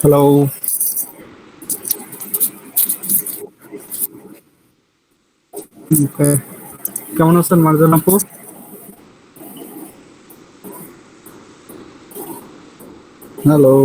Hello. ওকে, কেমন আছেন মার্জান আপু? হ্যালো।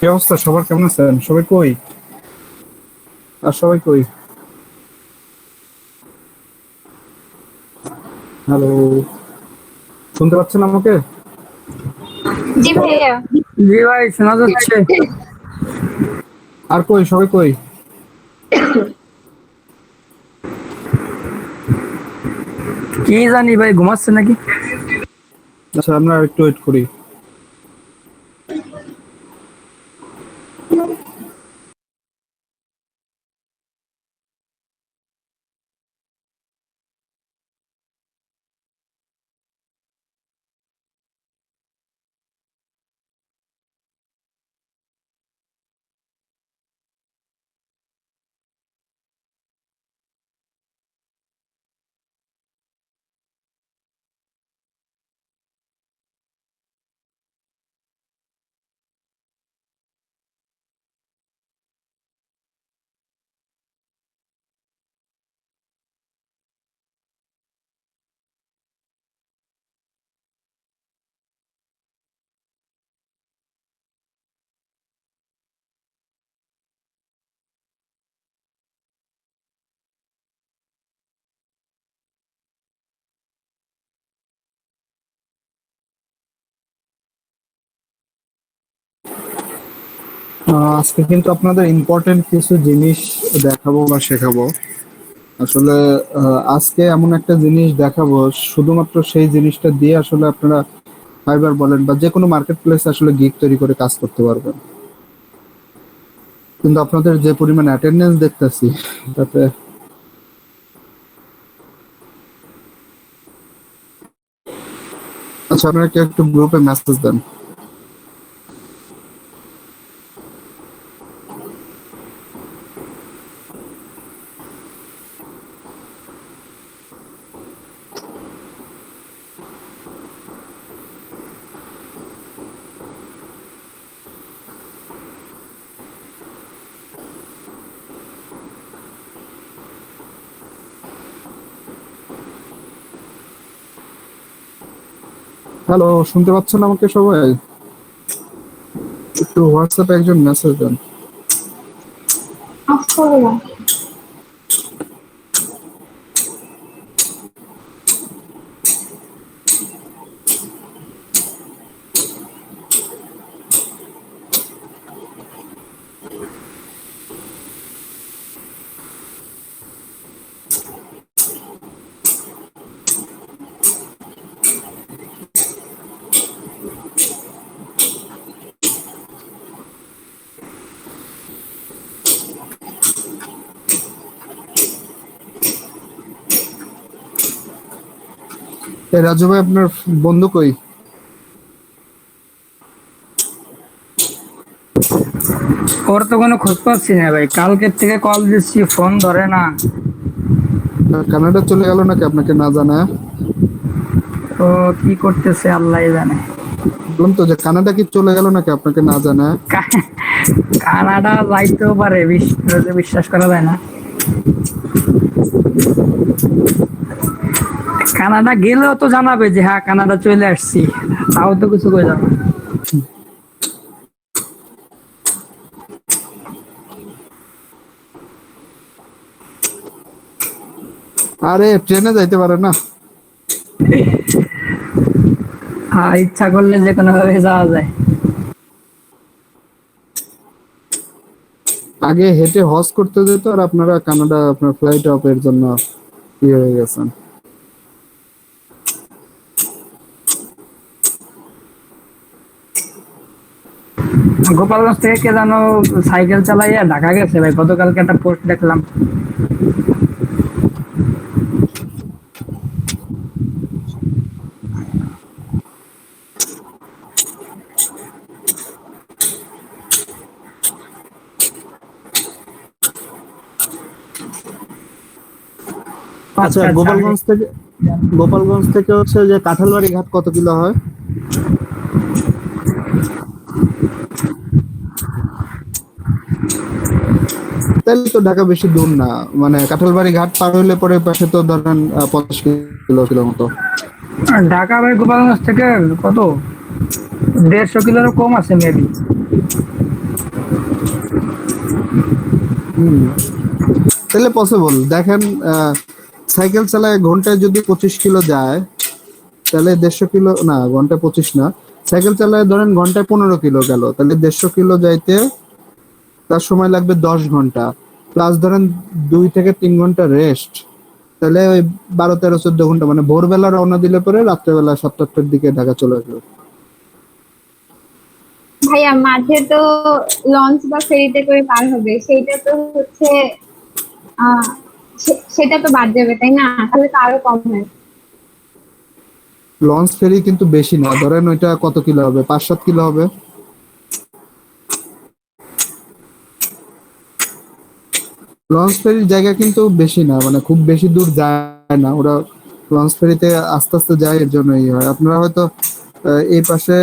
কি অবস্থা, সবার কেমন আছেন? সবাই কই? আর সবাই কই? হ্যালো, শুনতে পাচ্ছেন আমাকে? জি ভাইয়া। জি ভাই, শোনা যাচ্ছে। আর কই, সবাই কই? কি জানি ভাই, ঘুমাচ্ছে নাকি? আচ্ছা, আমরা একটু ওয়েট করি। আজকে কিন্তু আপনাদের ইম্পর্টেন্ট কিছু জিনিস দেখাবো বা শেখাবো। আসলে আজকে এমন একটা জিনিস দেখাবো, শুধুমাত্র সেই জিনিসটা দিয়ে আসলে আপনারা ফাইবার বলেন বা যে কোনো মার্কেট প্লেসে আসলে গিগ তৈরি করে কাজ করতে পারবেন। কিন্তু আপনাদের যে পরিমাণ অ্যাটেন্ডেন্স দেখতেছি তাতে আচ্ছা, আপনারা কি একটু গ্রুপে মেসেজ দেন। হ্যালো, শুনতে পাচ্ছেন আমাকে সবাই? একটু হোয়াটসঅ্যাপে একজন মেসেজ দেন। এই রাজু ভাই, আপনার বন্ধু কই? ওর তো কোনো খোঁজ পাচ্ছি না ভাই, কালকের থেকে কল দিচ্ছি, ফোন ধরে না। কানাডা চলে গেল নাকি আপনাকে না জানায়? তো কি করতেছে আল্লাহ জানে। বললাম তো যে কানাডা কি চলে গেল নাকি আপনাকে না জানায়? কানাডা যাইতেও পারে, বিশ্বাস করা যায় না। কানাডা গেলেও তো জানাবে যে হ্যাঁ কানাডা চলে আসছি, তাও তো কিছু করে যাবে। আরে ট্রেনে যাইতে পারে না? হ্যাঁ, ইচ্ছা করলে যে কোনো ভাবে যাওয়া যায়। আগে হেঁটে হজ করতে যেত, আর আপনারা কানাডা আপনার ফ্লাইট অফের জন্য ইয়ে হয়ে গেছেন। গোপালগঞ্জ থেকে কে জানো সাইকেল চালাইয়া ঢাকা গেছে ভাই, গতকালকে একটা পোস্ট দেখলাম। আচ্ছা, গোপালগঞ্জ থেকে হচ্ছে যে কাঁঠালবাড়ি ঘাট কত কিলো হয়? তাহলে তো ঢাকা বেশি দূর না, মানে কাঁঠালবাড়ি ঘাট পার হইলে পরে পাশে তো ধরেন 50 কিলো মতো। ঢাকা ভাই গোপালগঞ্জ থেকে কত 150 কিলোর কম আছে মেবি। তাহলে পসিবল। দেখেন, সাইকেল চালায় ঘন্টায় যদি 25 কিলো যায়, তাহলে 150 কিলো না, ঘন্টায় 25 না, সাইকেল চালায় ধরেন ঘন্টায় 15 কিলো গেল, তাহলে 150 কিলো যাইতে তার সময় লাগবে 10 ঘন্টা, প্লাস ধরেন 2 থেকে 3 ঘন্টা রেস্ট, তাহলে ওই 12, 13, 14 ঘন্টা, মানে ভোরবেলা রওনা দিলে পরে রাত্রেবেলা 7-8টার দিকে ঢাকা চলে আসবে। ভাইয়া মাঝে তো লঞ্চ বা ফেরিতে করে পার হবে, সেইটা তো হচ্ছে আহ সেটা তো বাদ যাবে তাই না? তাহলে তো আরো কম হয়। লঞ্চ ফেরি কিন্তু বেশি না, ধরেন ওইটা কত কিলো হবে, 5-7 কিলো হবে। লঞ্চ ফেরির জায়গা কিন্তু বেশি না, মানে খুব বেশি দূর যায় না ওরা। লঞ্চ ফেরিতে আস্তে আস্তে যায়, এর জন্য এই হয়। আপনারা হয়তো এই পাশে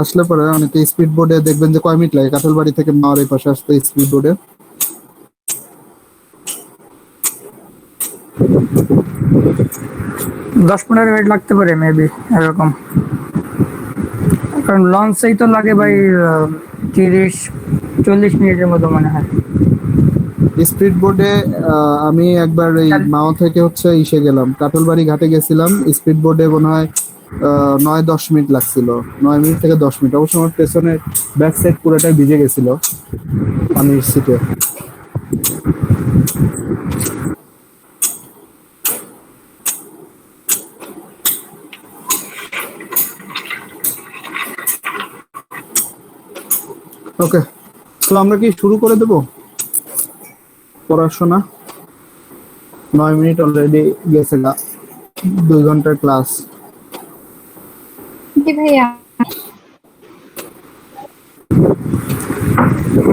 আসলে পরে অনেকে স্পিড বোর্ডে দেখবেন যে কয় মিনিট লাগে কাঁঠালবাড়ি থেকে মাওয়ার এই পাশে আসতে স্পিড বোর্ডে। 10-15 মিনিট লাগতে পারে মেবি এরকম, কারণ লঞ্চেই তো লাগে ভাই 30-40 মিনিটের মতো মনে হয়। স্পিড বোর্ডে আমি একবার এই মাওয়া থেকে হচ্ছে ইসে গেলাম, কাঁঠালবাড়ি ঘাটে গেছিলাম, স্পিড বোর্ডে মনে হয় 9-10 মিনিট লাগছিল, 9 মিনিট থেকে 10 মিনিট। অবশ্য আমার পেছনে ব্যাক সাইড পুরোটাই ভিজে গেছিল পানির সিটে। ওকে, তো আমরা কি শুরু করে দেব পড়াশোনা? 9 মিনিট অলরেডি গেছে না, 2 ঘন্টার ক্লাস। জি ভাইয়া।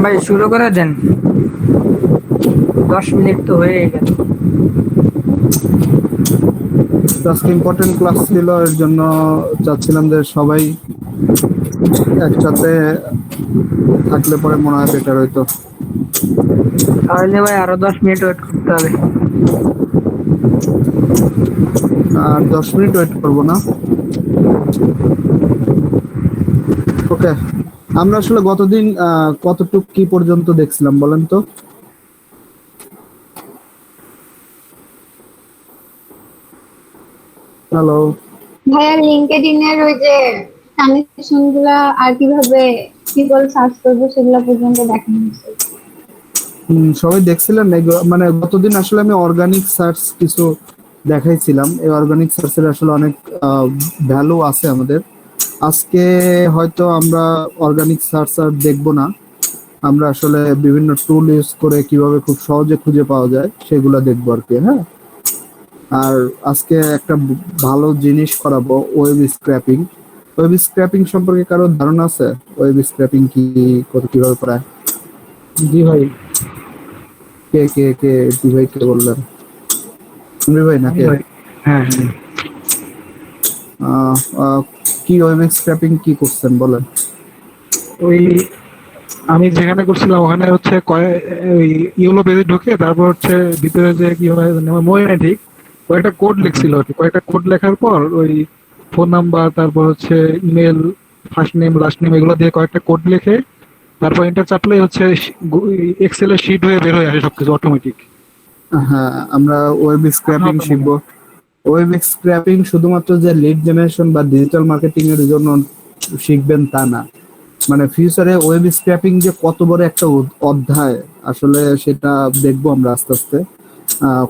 ভাই শুরু করে দেন, 10 মিনিট তো হয়ে গেল। আজকে ইম্পর্টেন্ট ক্লাস ছিল, এর জন্য চাচ্ছিলাম যে সবাই একসাথে থাকলে পরে মনে হয় বেটার হইতো। তাহলে ভাই আরো 10 মিনিট ওয়েট করতে হবে। আর 10 মিনিট ওয়েট করবো না। ওকে, আমরা আসলে গতদিন কতটুক কি পর্যন্ত দেখছিলাম বলেন তো? হ্যালো। ভাইয়া লিঙ্কডইন এর ওই যে কানেকশন গুলা আর কিভাবে পিপল সার্চ করবো সেগুলো পর্যন্ত দেখানো হয়েছে। সবাই দেখছিলেন মানে গতদিন আসলে আমি অর্গানিক সার্চ কিছু দেখাইছিলাম। এই অর্গানিক সার্চের আসলে অনেক ভ্যালু আছে আমাদের। আজকে হয়তো আমরা অর্গানিক সার্চ আর দেখবো না, আমরা আসলে বিভিন্ন টুল ইউজ করে কিভাবে খুব সহজে খুঁজে পাওয়া যায় সেগুলো দেখবো আর কি। হ্যাঁ, আর আজকে একটা ভালো জিনিস করাবো, ওয়েব স্ক্র্যাপিং। ওয়েব স্ক্র্যাপিং সম্পর্কে কারো ধারণা আছে? ওয়েব স্ক্র্যাপিং কি কিভাবে করায়? জি ভাই। কে কে কে জি ভাই, কে বললেন? তুমি ভাই নাকি? হ্যাঁ হ্যাঁ, কি ওয়েব স্ক্র্যাপিং কি করছেন বলেন? ওই আমি যেখানে করছিলাম ওখানে হচ্ছে ওই ইউলো পেজে ঢুকে তারপর হচ্ছে ভিতরে যে কি হয় আমার মনে নেই ঠিক, কয়েকটা কোড লিখছিল আর কি। কয়েকটা কোড লেখার পর ওই ফোন নাম্বার, তারপর হচ্ছে email, first name last name এগুলো দিয়ে কয়েকটা কোড লিখে তারপর এন্টার চাপলেই হচ্ছে এক্সেলের শিট হয়ে বের হয়ে আসে সবকিছু অটোমেটিক। হ্যাঁ, আমরা ওয়েব স্ক্র্যাপিং শিখবো। ওয়েব স্ক্র্যাপিং শুধুমাত্র যে লিড জেনারেশন বা ডিজিটাল মার্কেটিং এর জন্য শিখবেন তা না, মানে ফিউচারে ওয়েব স্ক্র্যাপিং যে কত বড় একটা অধ্যায়, আসলে সেটা দেখবো আমরা আস্তে আস্তে।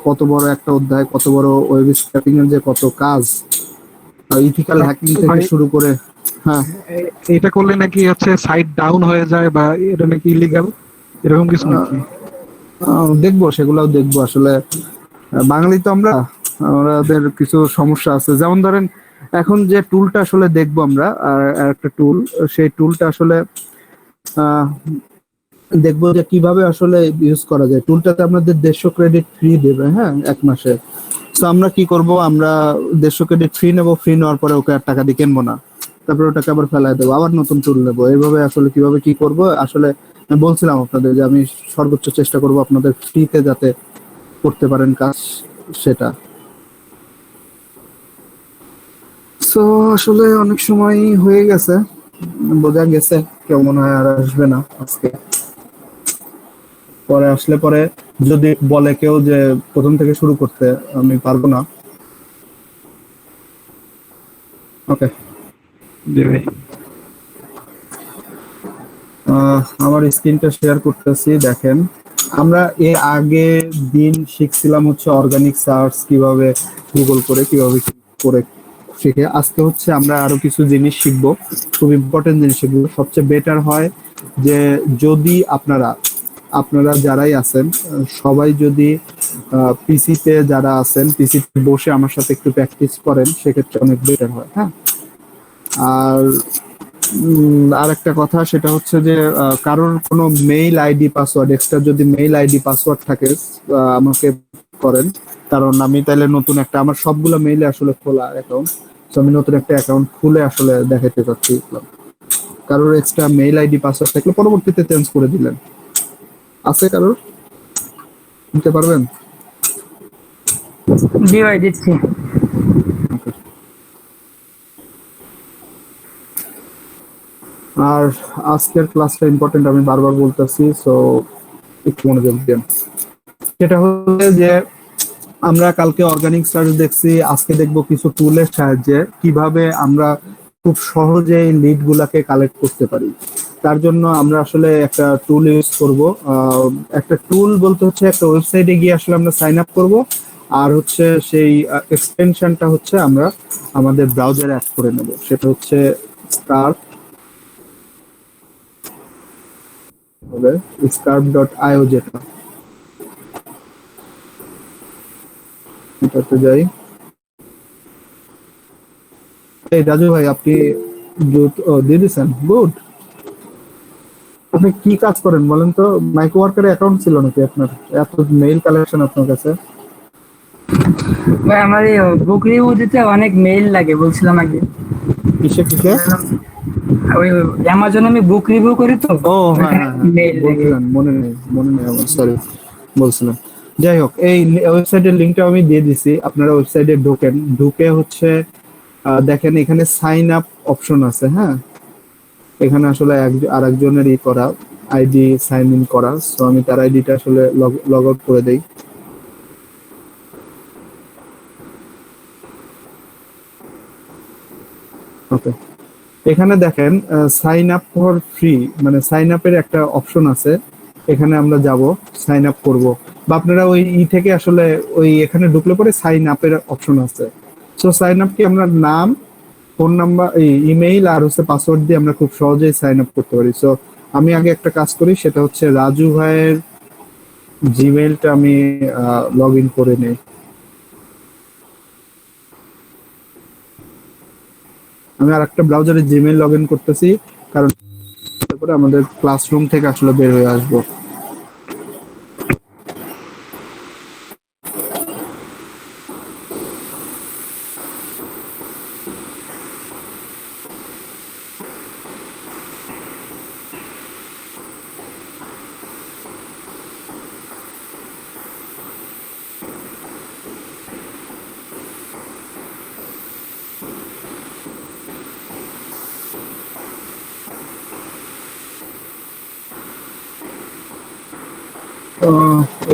কত বড় একটা অধ্যায়, কত বড় ওয়েব স্ক্র্যাপিং এর যে কত কাজ, ইথিক্যাল হ্যাকিং থেকে ভাই শুরু করে। হ্যাঁ, এটা করলে নাকি হচ্ছে সাইট ডাউন হয়ে যায় বা এটা নাকি ইলিগাল, এরকম কিছু নাকি? দেখবো, সেগুলাও দেখবো আসলে। বাঙালি তো আমরা, আমাদের কিছু সমস্যা আছে। যেমন ধরেন এখন যে টুলটা আসলে দেখবো আমরা, আর একটা টুল, সেই টুলটা আসলে আহ, দেখবো যে কিভাবে আসলে ইউজ করা যায়। টুলটাতে আমাদের 150 ক্রেডিট ফ্রি দেবে, হ্যাঁ, 1 মাসে। তো আমরা কি করব, আমরা 150 ক্রেডিট ফ্রি নেবো, ফ্রি নেওয়ার পরে ওকে আর টাকা দিয়ে কিনবো না, তারপরে ওটাকে আবার ফেলাই দেবো, আবার নতুন টুল নেবো। এইভাবে আসলে কিভাবে কি করব আসলে আমি বলছিলাম আপনাদের যে আমি সর্বোচ্চ চেষ্টা করব আপনাদের ফ্রিতে যাতে করতে পারেন কাজ, সেটা। সো আসলে অনেক সময় হয়ে গেছে, বোঝা গেছে কেউ মনে হয় আর আসবে না আজকে। পরে আসলে পরে যদি বলে কেউ যে প্রথম থেকে শুরু করতে, আমি পারবো না। ওকে, জি ভাই। আমার স্ক্রিনটা শেয়ার করতেছি, দেখেন। আমরা এর আগে দিন শিখছিলাম হচ্ছে অর্গানিক সার্চ কিভাবে, গুগল করে কিভাবে কি করে শিখে। আজকে হচ্ছে আমরা আরো কিছু জিনিস শিখবো, খুব ইম্পর্টেন্ট জিনিস শিখবো। সবচেয়ে বেটার হয় যে যদি আপনারা আপনারা যারাই আছেন, সবাই যদি পিসিতে যারা আছেন পিসিতে বসে আমার সাথে একটু প্র্যাকটিস করেন, সেক্ষেত্রে অনেক বেটার হয়। হ্যাঁ, আর আর একটা কথা সেটা হচ্ছে যে কারোর কোনো মেইল আইডি পাসওয়ার্ড, এক্সট্রা যদি মেইল আইডি পাসওয়ার্ড থাকে আমাকে করেন। কারণ আমি তাহলে নতুন একটা, আমার সবগুলো মেইলে আসলে খোলা অ্যাকাউন্ট, তো আমি নতুন একটা অ্যাকাউন্ট খুলে আসলে দেখাতে চাচ্ছি। কারোর এক্সট্রা মেইল আইডি পাসওয়ার্ড থাকলে পরবর্তীতে চেঞ্জ করে দিলেন। আছে কারোর দিতে পারবেন? জি ভাই দিচ্ছি। Okay. আর আজকের ক্লাসটা ইম্পর্টেন্ট, আমি বারবার বলতেছি, সো একটু মনোযোগ দেন। সেটা হচ্ছে যে আমরা কালকে অর্গানিক সার্চ দেখছি, আজকে দেখবো কিছু টুলের সাহায্যে কিভাবে আমরা খুব সহজে লিড গুলাকে কালেক্ট করতে পারি। তার জন্য আমরা আসলে একটা টুল ইউজ করব। একটা টুল বলতে হচ্ছে একটা ওয়েবসাইটে গিয়ে আসলে আমরা সাইন আপ করব, আর হচ্ছে সেই এক্সটেনশনটা হচ্ছে আমরা আমাদের ব্রাউজারে অ্যাড করে নেব। সেটা হচ্ছে স্কার্প, হবে scarp.io, যেটা এটাতে যাই। এই রাজু ভাই, আপনি দিয়ে দিচ্ছেন, গুড। আপনি কি কাজ করেন বলেন তো? মাইক্রো ওয়ার্কারে অ্যাকাউন্ট ছিল নাকি আপনার? এত মেইল কালেকশন আপনার কাছে? ভাই আমার এই বুক রিভিউ দিতে অনেক মেইল লাগে, বলছিলাম আগে। কিসে কিসে? ওই অ্যামাজনে আমি বুক রিভিউ করি তো, ও হ্যাঁ ওইখানে হ্যাঁ হ্যাঁ, মেইল লাগে। বলছিলেন, মনে নেই আমার, সরি, বলছিলেন। যাই হোক, এই ওয়েবসাইটের লিংকটা আমি দিয়ে দিছি, আপনারা ওয়েবসাইটে ঢোকেন, ঢুকে হচ্ছে দেখেন এখানে সাইন আপ অপশন আছে। হ্যাঁ, এখানে আসলে আর একজনেরই করা আইডি সাইন ইন করা, সো আমি তার আইডিটা আসলে লগ আউট করে দেই। ওকে, এখানে দেখেন সাইন আপ ফর ফ্রি, মানে সাইন আপের একটা অপশন আছে। এখানে আমরা যাব, সাইন আপ করব, বা আপনারা ওই থেকে আসলে ওই এখানে ঢুকলে পরে সাইন আপের অপশন আছে। সো সাইন আপ কি আমরা নাম, ফোন নাম্বার, ইমেইল আর হচ্ছে পাসওয়ার্ড দিয়ে আমরা খুব সহজেই সাইন আপ করতে পারি। সো আমি আগে একটা কাজ করি, সেটা হচ্ছে রাজু ভাইয়ের জিমেইলটা আমি লগ ইন করে নেই। আমি আর একটা ব্রাউজারে জিমেইল লগ ইন করতেছি, কারণ তারপরে আমাদের ক্লাসরুম থেকে আসলে বের হয়ে আসবো।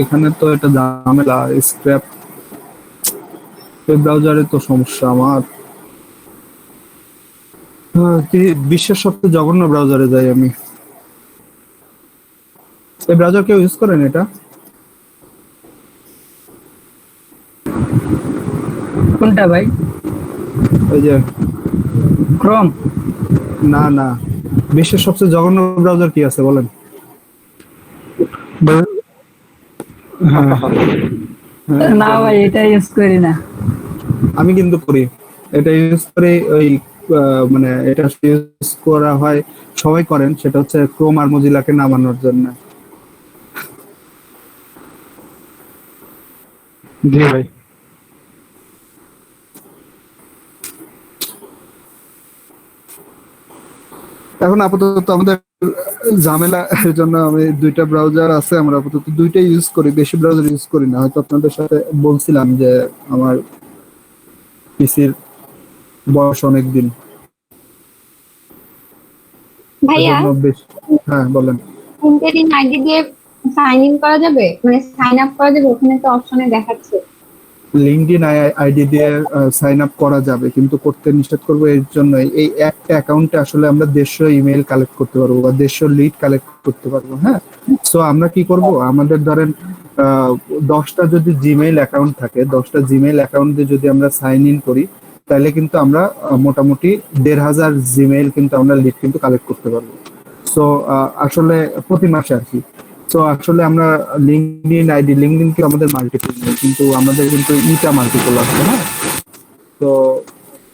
এখানে তো এটা ঝামেলা, স্ক্র্যাপ ব্রাউজারে তো সমস্যা আমার। বিশ্বের সবচেয়ে জঘন্য ব্রাউজারে যাই আমি। এই ব্রাউজার কেউ ইউজ করেন এটা? কোনটা ভাই? ওই যে ক্রোম? না না, বিশ্বের সবচেয়ে জঘন্য ব্রাউজার কি আছে বলেন? হ্যাঁ, হ্যাঁ, না ভাই, এটা ইউজ করি না। আমি কিন্তু করি। এটা ইউজ করে ওই মানে এটা ইউজ করা হয়, সবাই করেন, সেটা হচ্ছে ক্রোম আর মজিলাকে নামানোর জন্য। জি ভাই। এখন আপাতত আমাদের ঝামেলা এর জন্য আমি দুইটা ব্রাউজার আছে, আমরা আপাতত দুইটাই ইউজ করি, বেশি ব্রাউজার ইউজ করি না। হয়তো আপনাদের সাথে বলছিলাম যে আমার পিসির বয়স অনেক দিন, ভাইয়া, এজন্য বেশ। হ্যাঁ বলেন। লিঙ্কডইন আইডি দিয়ে সাইন ইন করা যাবে, মানে সাইন আপ করা যাবে? ওখানে তো অপশনে দেখাচ্ছে। লিঙ্কডইন আইডি দিয়ে সাইন আপ করা যাবে, কিন্তু করতে নিষেধ করবো এর জন্য, এই একটা অ্যাকাউন্টে আসলে আমরা 150 ইমেল কালেক্ট করতে পারবো বা 150 লিড কালেক্ট করতে পারবো। হ্যাঁ, সো আমরা কি করব, আমাদের ধরেন 10টা যদি জিমেইল অ্যাকাউন্ট থাকে, 10টা জিমেইল অ্যাকাউন্ট দিয়ে যদি আমরা সাইন ইন করি, তাহলে কিন্তু আমরা মোটামুটি 1,500 জিমেইল কিন্তু আমরা লিড কিন্তু কালেক্ট করতে পারবো। সো আসলে প্রতি মাসে আর কি। তো আসলে আমরা লিঙ্কডইন কি আমাদের মাল্টিপল নেই, কিন্তু আমাদের কিন্তু ইটা মাল্টিপল আছে। হ্যাঁ, তো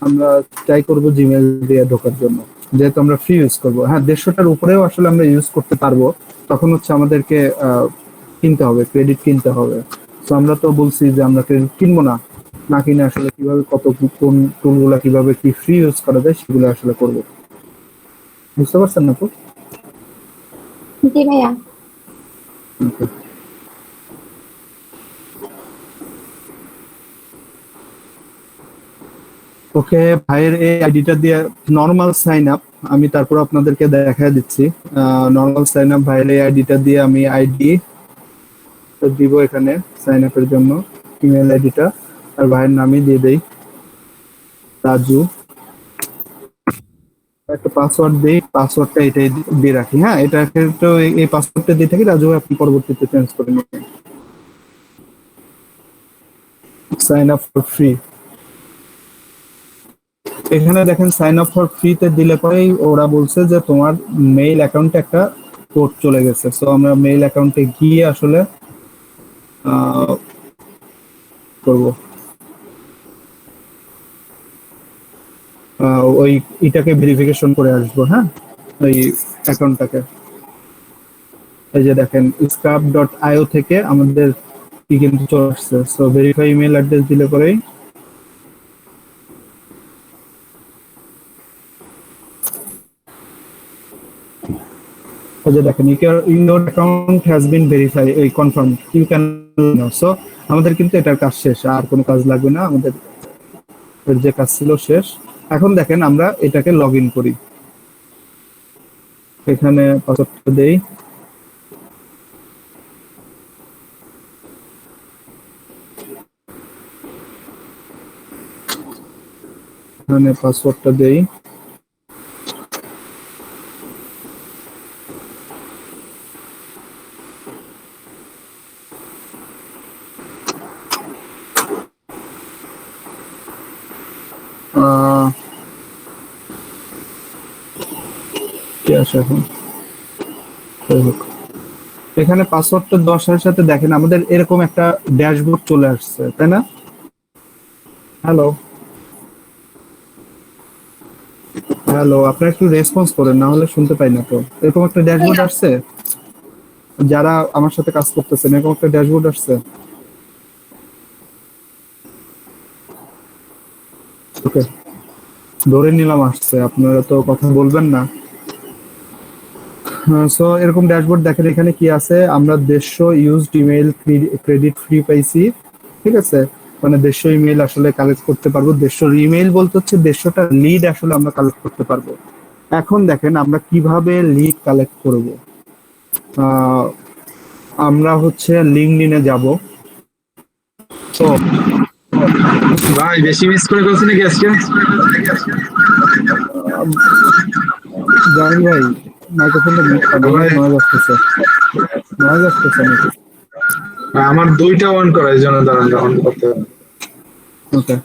আমরা ট্রাই করব জিমেল দিয়ে ঢোকার জন্য, যেহেতু আমরা ফ্রি ইউজ করব। হ্যাঁ, 150টার উপরেও আসলে আমরা ইউজ করতে পারবো, তখন হচ্ছে আমাদেরকে কিনতে হবে, ক্রেডিট কিনতে হবে। তো আমরা তো বলছি যে আমরা ক্রেডিট কিনবো না, না কিনে আসলে কিভাবে কত কোন টুলগুলো কিভাবে কি ফ্রি ইউজ করা যায় সেগুলো আসলে করব। বুঝতে পারছেন না তো? জি ভাইয়া। Okay. ওকে, ভাইয়ের এই আইডিটা দিয়ে নরমাল সাইন আপ আমি তারপর আপনাদেরকে দেখায় দিচ্ছি। নরমাল সাইন আপ ভাইয়ের এই আইডিটা দিয়ে আমি আইডি দিব এখানে সাইন আপের জন্য, ইমেল আইডিটা আর ভাইয়ের নামই দিয়ে দেই, রাজু। একটা পাসওয়ার্ড দিই, পাসওয়ার্ডটা এটাই দিয়ে রাখি। হ্যাঁ, এটা তো এই পাসওয়ার্ডটা দিয়ে থাকি, রাজু আপনি পরবর্তীতে চেঞ্জ করে নেবেন। সাইন আপ ফর ফ্রি, এখানে দেখেন সাইন আপ ফর ফ্রিতে দিলে পরেই ওরা বলছে যে তোমার মেইল অ্যাকাউন্টে একটা কোড চলে গেছে। সো আমরা মেইল অ্যাকাউন্টে গিয়ে আসলে করব ওই এটাকে ভেরিফিকেশন করে আসবো। হ্যাঁ, ওই অ্যাকাউন্টটাকে, এই যে দেখেন scrap.io থেকে আমাদের কি কিন্তু চলে আসছে। সো ভেরিফাই ইমেল অ্যাড্রেস দিলে পরেই যে দেখেন your account has been verify, এই কনফার্ম ইউ ক্যান। সো আমাদের কিন্তু এটার কাজ শেষ, আর কোনো কাজ লাগবে না আমাদের, যে কাজ ছিল শেষ। এখন দেখেন আমরা এটাকে লগ ইন করি, এখানে পাসওয়ার্ডটা দেই, এখানে পাসওয়ার্ডটা দেই, কি আসে এখন, এখানে পাসওয়ার্ডটা দেওয়ার সাথে দেখেন আমাদের এরকম একটা ড্যাশবোর্ড চলে আসছে, তাই না? হ্যালো হ্যালো, আপনারা একটু রেসপন্স করেন, না হলে শুনতে পাই না তো। এরকম একটা ড্যাশবোর্ড আসছে, যারা আমার সাথে কাজ করতেছেন এরকম একটা ড্যাশবোর্ড আসছে? ওকে, ধরে নিলাম আসছে, আপনারা তো কথা বলবেন না। সো এরকম ড্যাশবোর্ড দেখেন, এখানে কি আছে, আমরা 150 ইউজড ইমেল ক্রেডিট ফ্রি পাইছি। ঠিক আছে, মানে 150 ইমেল আসলে কালেক্ট করতে পারবো। 150 ইমেল বলতে হচ্ছে 150টা লিড আসলে আমরা কালেক্ট করতে পারবো। এখন দেখেন আমরা কিভাবে লিড কালেক্ট করব। আমরা হচ্ছে লিঙ্কডইনে যাব। তো ভাই বেশি মিস করে ফেলছি নাকি আজকে? জামিল ভাই মাইক্রোফোনটা মিউট করো, ভাই নয়েজ আসতেছে, নয়েজ আসতেছে নাকি? আমার দুইটা অন করা, এই জন্য দাঁড়ান অন করতে হবে। ওকে,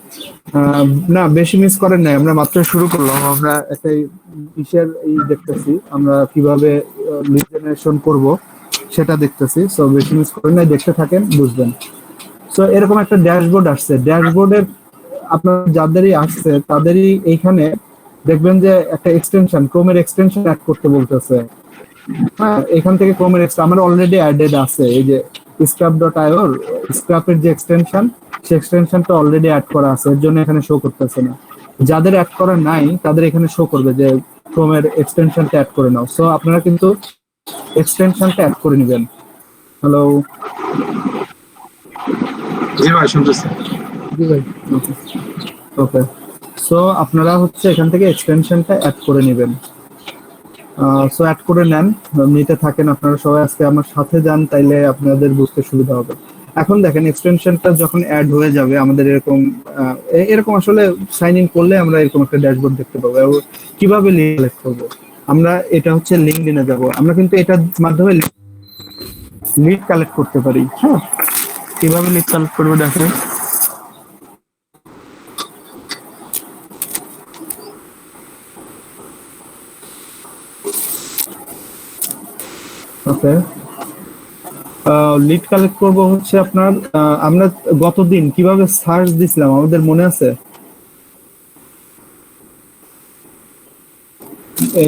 না বেশি মিস করেন নাই, আমরা মাত্র শুরু করলাম। আমরা একটা ইসের দেখতেছি আমরা কিভাবে লিড জেনারেশন করব সেটা দেখতেছি। সো বেশি মিস করেন নাই, দেখতে থাকেন বুঝবেন। সো এরকম একটা ড্যাশবোর্ড আসছে, ড্যাশবোর্ডের আপনার যাদেরই আসছে তাদেরই এইখানে দেখবেন যে একটা এক্সটেনশন, ক্রোমের এক্সটেনশন অ্যাড করতে বলতেছে। হ্যাঁ, এখান থেকে ক্রোমের আমার অলরেডি অ্যাডেড আছে, এই যে scrap.io স্ক্র্যাপের যে এক্সটেনশন, সেই এক্সটেনশনটা অলরেডি অ্যাড করা আছে, এর জন্য এখানে শো করতেছে না। যাদের অ্যাড করা নাই তাদের এখানে শো করবে যে ক্রোমের এক্সটেনশনটা অ্যাড করে নাও। সো আপনারা কিন্তু এক্সটেনশনটা অ্যাড করে নেবেন। হ্যালো, জি ভাই শুনতেছি। জি ভাই, ওকে। সো আপনারা হচ্ছে এখান থেকে এক্সটেনশনটা অ্যাড করে নেবেন। সো অ্যাড করে নেন, নিতে থাকেন আপনারা সবাই। আজকে আমার সাথে যান, তাইলে আপনাদের বুঝতে সুবিধা হবে। এখন দেখেন এক্সটেনশনটা যখন অ্যাড হয়ে যাবে আমাদের এরকম এরকম আসলে সাইন ইন করলে আমরা এরকম একটা ড্যাশবোর্ড দেখতে পাবো। এবং কিভাবে লিড কালেক্ট করবো, আমরা এটা হচ্ছে লিঙ্কডইনে যাব, আমরা কিন্তু এটার মাধ্যমে লিড কালেক্ট করতে পারি। হ্যাঁ, কিভাবে লিড কালেক্ট করবো দেখেন। ওকে, লিড কালেক্ট করব হচ্ছে আপনার আমরা গতদিন কিভাবে সার্চ দিছিলাম আমাদের মনে আছে?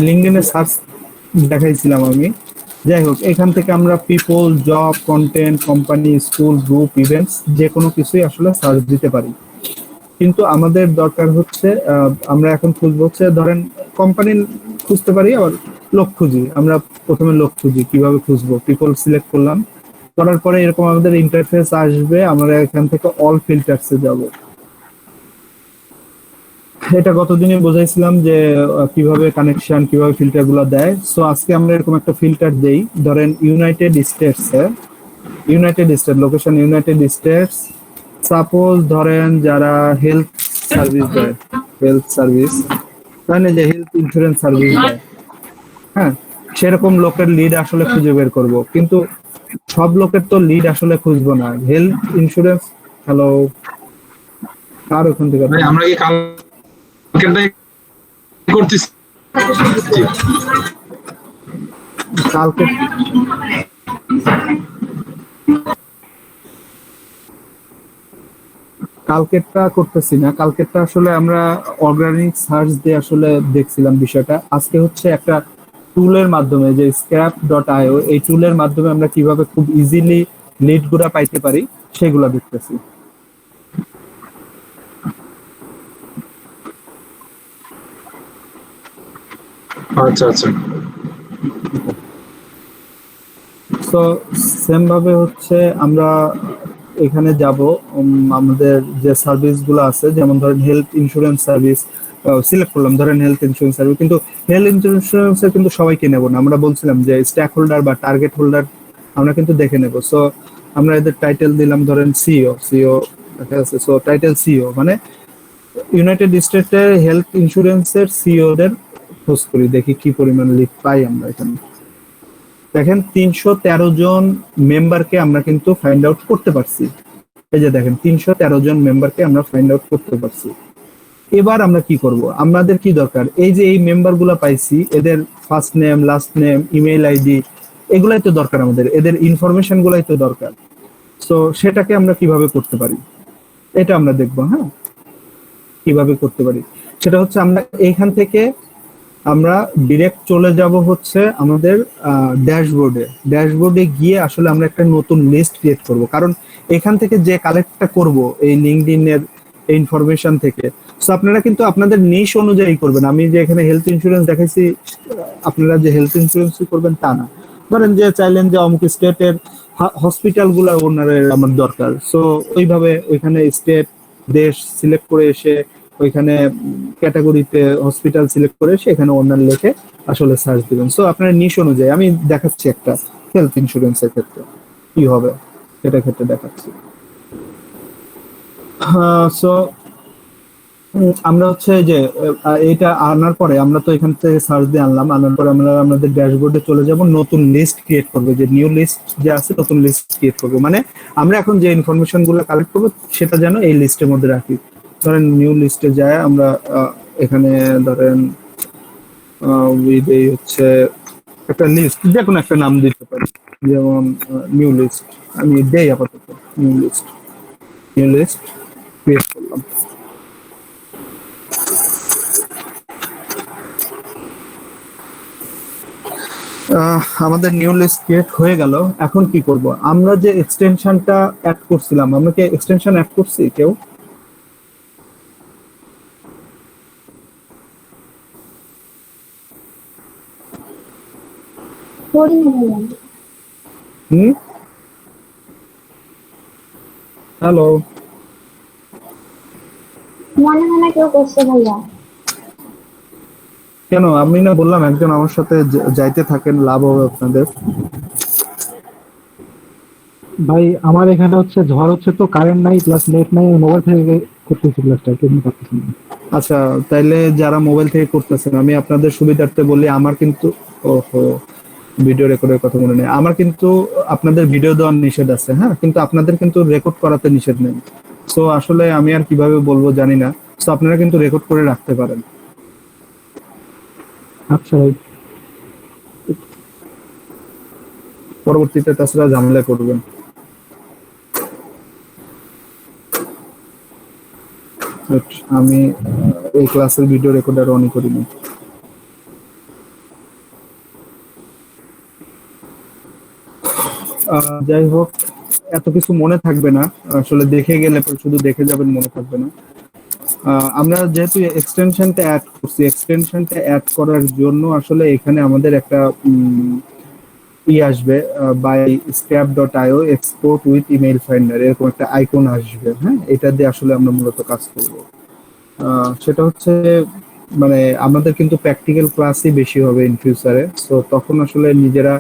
লিঙ্কডইনে সার্চ দেখাইছিলাম আমি। যাই হোক, এখান থেকে আমরা people, job, content, company, school, group, events যে কোনো কিছুই আসলে সার্চ দিতে পারি। কিন্তু আমাদের দরকার হচ্ছে আমরা এখন খুঁজবো হচ্ছে ধরেন কোম্পানি খুঁজতে পারি, আবার লোক খুঁজি। আমরা প্রথমে লোক খুঁজি, কিভাবে খুঁজবো? পিপল সিলেক্ট করলাম, করার পরে এরকম আমাদের ইন্টারফেস আসবে। আমরা এখান থেকে অল ফিল্টারসে যাব। এটা গতদিনই বোঝাইছিলাম যে কিভাবে কানেকশন, কিভাবে ফিল্টার গুলো দেয়। সো আজকে আমরা এরকম একটা ফিল্টার দেই, ধরেন United states, United state location, United states. Suppose ধরেন যারা হেলথ সার্ভিস দেয়, হেলথ সার্ভিস মানে যে হেলথ ইন্স্যুরেন্স সার্ভিস দেয়, হ্যাঁ, সেরকম লোকের লিড আসলে খুঁজে বের করব। কিন্তু সব লোকের তো লিড আসলে খুঁজবো না। হেলথ ইন্স্যুরেন্স, হ্যালো, আর ওখান থেকে ভাই আমরা কি কালকেরটাই করতেছি? কালকে কালকেরটা করতেছি না, কালকেরটা আসলে আমরা অর্গানিক সার্চ দিয়ে আসলে দেখছিলাম বিষয়টা। আজকে হচ্ছে একটা টুলের মাধ্যমে, যে scrap.io, এই টুলের মাধ্যমে আমরা কিভাবে খুব ইজিলি লিড গুলা পাইতে পারি সেগুলা দেখতেছি। আচ্ছা আচ্ছা, তো সেম ভাবে হচ্ছে আমরা এখানে যাব, আমাদের যে সার্ভিস গুলো আছে, যেমন ধরেন হেলথ ইন্স্যুরেন্স সার্ভিস সিলেক্ট করলাম, ধরেন হেলথ ইন্স্যুরেন্স সার্ভিস। কিন্তু হেলথ ইন্স্যুরেন্স কিন্তু সবাইকে নেব না, আমরা বলছিলাম যে স্টেক হোল্ডার বা টার্গেট হোল্ডার আমরা কিন্তু দেখে নেব। সো আমরা এদের টাইটেল দিলাম ধরেন সিও, ঠিক আছে। সো টাইটেল সিও মানে ইউনাইটেড স্টেটের হেলথ ইন্স্যুরেন্সের সিও দের খোঁজ করি, দেখি কি পরিমাণ লিড পাই আমরা এখানে। দেখেন 313 জন মেম্বারকে আমরা কিন্তু ফাইন্ড আউট করতে পারছি। এই যে দেখেন 313 জন মেম্বারকে আমরা ফাইন্ড আউট করতে পারছি। এবার আমরা কি করব? আমাদের কি দরকার? এই যে এই মেম্বার গুলা পাইছি, এদের first name, last name, email ID, এগুলাই তো দরকার আমাদের, এদের ইনফরমেশন গুলাই তো দরকার। সো সেটাকে আমরা কিভাবে করতে পারি এটা আমরা দেখবো। হ্যাঁ, কিভাবে করতে পারি সেটা হচ্ছে আমরা এইখান থেকে আমরা ডিরেক্ট চলে যাব হচ্ছে আমাদের ড্যাশবোর্ডে। ড্যাশবোর্ডে গিয়ে আসলে আমরা একটা নতুন লিস্ট ক্রিয়েট করব, কারণ এখান থেকে যে কালেক্টটা করব এই লিঙ্কডইনের ইনফরমেশন থেকে। সো আপনারা কিন্তু আপনাদের নিশ অনুযায়ী করবেন। আমি যে এখানে হেলথ ইন্স্যুরেন্স দেখাইছি, আপনারা যে হেলথ ইন্স্যুরেন্সই করবেন তা না। ধরেন যে চাইলেন যে অমুক স্টেটের হসপিটাল গুলা ওনারের আমার দরকার, সো ওইভাবে ওইখানে স্টেট, দেশ সিলেক্ট করে এসে ওইখানে ক্যাটাগরিতে হসপিটাল সিলেক্ট করে সেখানে ওনার লিখে আসলে সার্চ দিবেন। সো আপনার নিশ অনুযায়ী আমি দেখাচ্ছি একটা হেলথ ইন্স্যুরেন্সের ক্ষেত্রে কি হবে সেটা ক্ষেত্রে দেখাচ্ছি। সো আমরা হচ্ছে যে এটা আনার পরে আমরা তো এখান থেকে সার্চ দিয়ে আনলাম, আনার পরে আমরা আমাদের ড্যাশবোর্ডে চলে যাব, নতুন লিস্ট ক্রিয়েট করবো, যে নিউ লিস্ট যে আছে নতুন লিস্ট ক্রিয়েট করবো, মানে আমরা এখন যে ইনফরমেশন গুলো কালেক্ট করবো সেটা যেন এই লিস্টের মধ্যে রাখি। ধরেন নিউ লিস্টে যায় আমরা এখানে ধরেন উইথ এই হচ্ছে একটা লিস্ট, যে কোনো একটা নাম দিতে পারি, যেমন নিউ লিস্ট আমি দেই আপাতত, new list, new list create করলাম। আমাদের নিউ লিস্ট ক্রিয়েট হয়ে গেল। এখন কি করব, আমরা যে এক্সটেনশনটা অ্যাড করছিলাম, আমরা কি এক্সটেনশন অ্যাড করছি কেউ? করি না ভাইয়া। হুম, হ্যালো, মনে হয় না কেউ করছে ভাইয়া। কেন? আমি না বললাম একজন আমার সাথে যাইতে থাকেন, লাভ হবে আপনাদের। ভাই আমার এখানে হচ্ছে ঝড় হচ্ছে, তো কারেন্ট নাই প্লাস নেট নাই, মোবাইল থেকে করতেছি ক্লাসটা, কেমন করতেছি না। আচ্ছা, তাইলে যারা মোবাইল থেকে করতেছেন, আমি আপনাদের সুবিধার্থে বলি, আমার কিন্তু, ওহো, ভিডিও রেকর্ডের কথা মনে নেই, আমার কিন্তু আপনাদের ভিডিও দেওয়ার নিষেধ আছে, হ্যাঁ, কিন্তু আপনাদের কিন্তু রেকর্ড করাতে নিষেধ নেই। তো আসলে আমি আর কিভাবে বলবো জানি না, তো আপনারা কিন্তু রেকর্ড করে রাখতে পারেন। আচ্ছা ভাই। পরবর্তীতে তাছাড়া ঝামেলা করবেন। But আমি এই ক্লাসের ভিডিও রেকর্ডার অন করিনি। যাই হোক, এত কিছু মনে থাকবে না, আসলে দেখে গেলে পরে শুধু দেখে যাবেন, মনে থাকবে না। আমরা যেহেতু এক্সটেনশনটা অ্যাড করছি, এক্সটেনশনটা অ্যাড করার জন্য আসলে এখানে আমাদের একটা আসবে, by scrap.io export with email finder, এরকম একটা আইকন আসবে, হ্যাঁ, এটা দিয়ে আসলে আমরা মূলত কাজ করব। সেটা হচ্ছে মানে আমাদের কিন্তু প্র্যাকটিক্যাল ক্লাসই বেশি হবে ইন ফিউচারে, সো তখন আসলে নিজেরা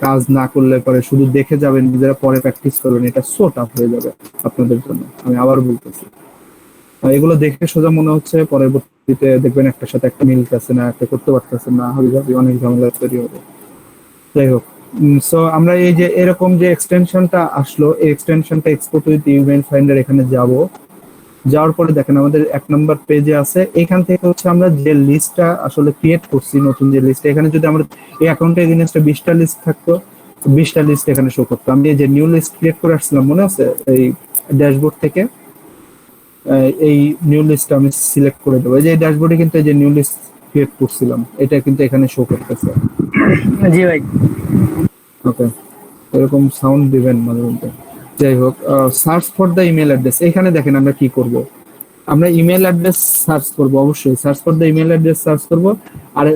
কাজ না করলে পরে শুধু দেখে যাবেন, নিজেরা পরে প্র্যাকটিস করবেন, এটা সো টাফ হয়ে যাবে আপনাদের জন্য, আমি আবার বলতেছি। এগুলো দেখে সোজা মনে হচ্ছে, পরবর্তীতে দেখবেন একটার সাথে একটা মিলতেছে না, একটা করতে পারতেছেন না, হবে অনেক ঝামেলা তৈরি হবে। যাই হোক, সো আমরা এই যে এরকম যে এক্সটেনশনটা আসলো, এই এক্সটেনশনটা এক্সপোর্ট উইথ ইমেইল ফাইন্ডার এখানে যাব, যাওয়ার পরে দেখেন আমাদের 1 নম্বর পেজে আছে, এখান থেকে হচ্ছে আমরা যে লিস্টটা আসলে ক্রিয়েট করছি, নতুন যে লিস্ট, এখানে যদি আমরা এই অ্যাকাউন্টে এগেইনস্টে 20টা লিস্ট থাকতো, 20টা লিস্ট এখানে শো করতো। আমি এই যে নিউ লিস্ট ক্রিয়েট করে আসছিলাম, মনে আছে, এই ড্যাশবোর্ড থেকে এই নিউ লিস্টটা আমি সিলেক্ট করে দেবো, এই যে ড্যাশবোর্ডে কিন্তু এই যে নিউ লিস্ট ক্রিয়েট করছিলাম, এটা কিন্তু এখানে শো করতেছে। জি ভাই। ওকে, এরকম সাউন্ড দিবেন মাঝে মধ্যে। যাই হোক, search for the email address, এখানে দেখেন আমরা কি করব, আমরা ইমেল অ্যাড্রেস সার্চ করব, অবশ্যই search for the email address search করব। আর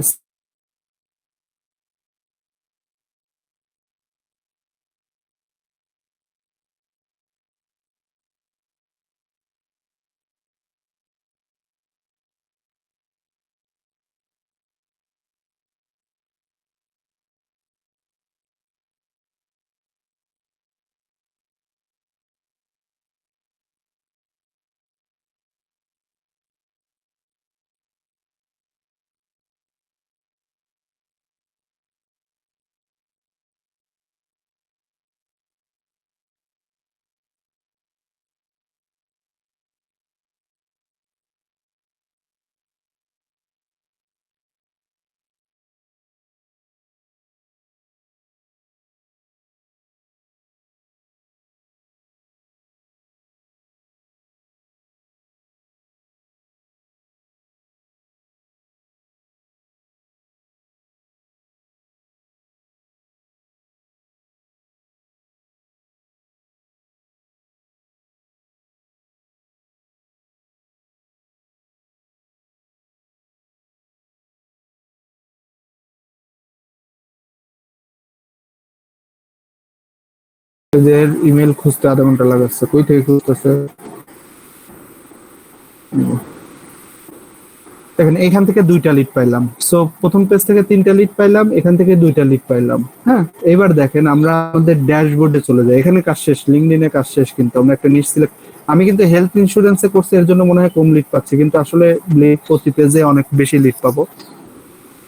যে ইমেল খুঁজতে আধা ঘন্টা লাগাচ্ছে, কই থেকে খুঁজতেছে। দেখেন এখান থেকে 2টা লিড পাইলাম, সো প্রথম পেজ থেকে 3টা লিড পাইলাম, এখান থেকে 2টা লিড পাইলাম। হ্যাঁ, এবার দেখেন আমরা আমাদের ড্যাশবোর্ডে চলে যাই, এখানে কাজ শেষ, লিঙ্কডইনে কাজ শেষ, কিন্তু আমরা একটা নিট সিলেক্ট আমি কিন্তু হেলথ ইন্স্যুরেন্সে করছি, এর জন্য মনে হয় কম লিড পাচ্ছি, কিন্তু আসলে লিড প্রতি পেজে অনেক বেশি লিড পাবো।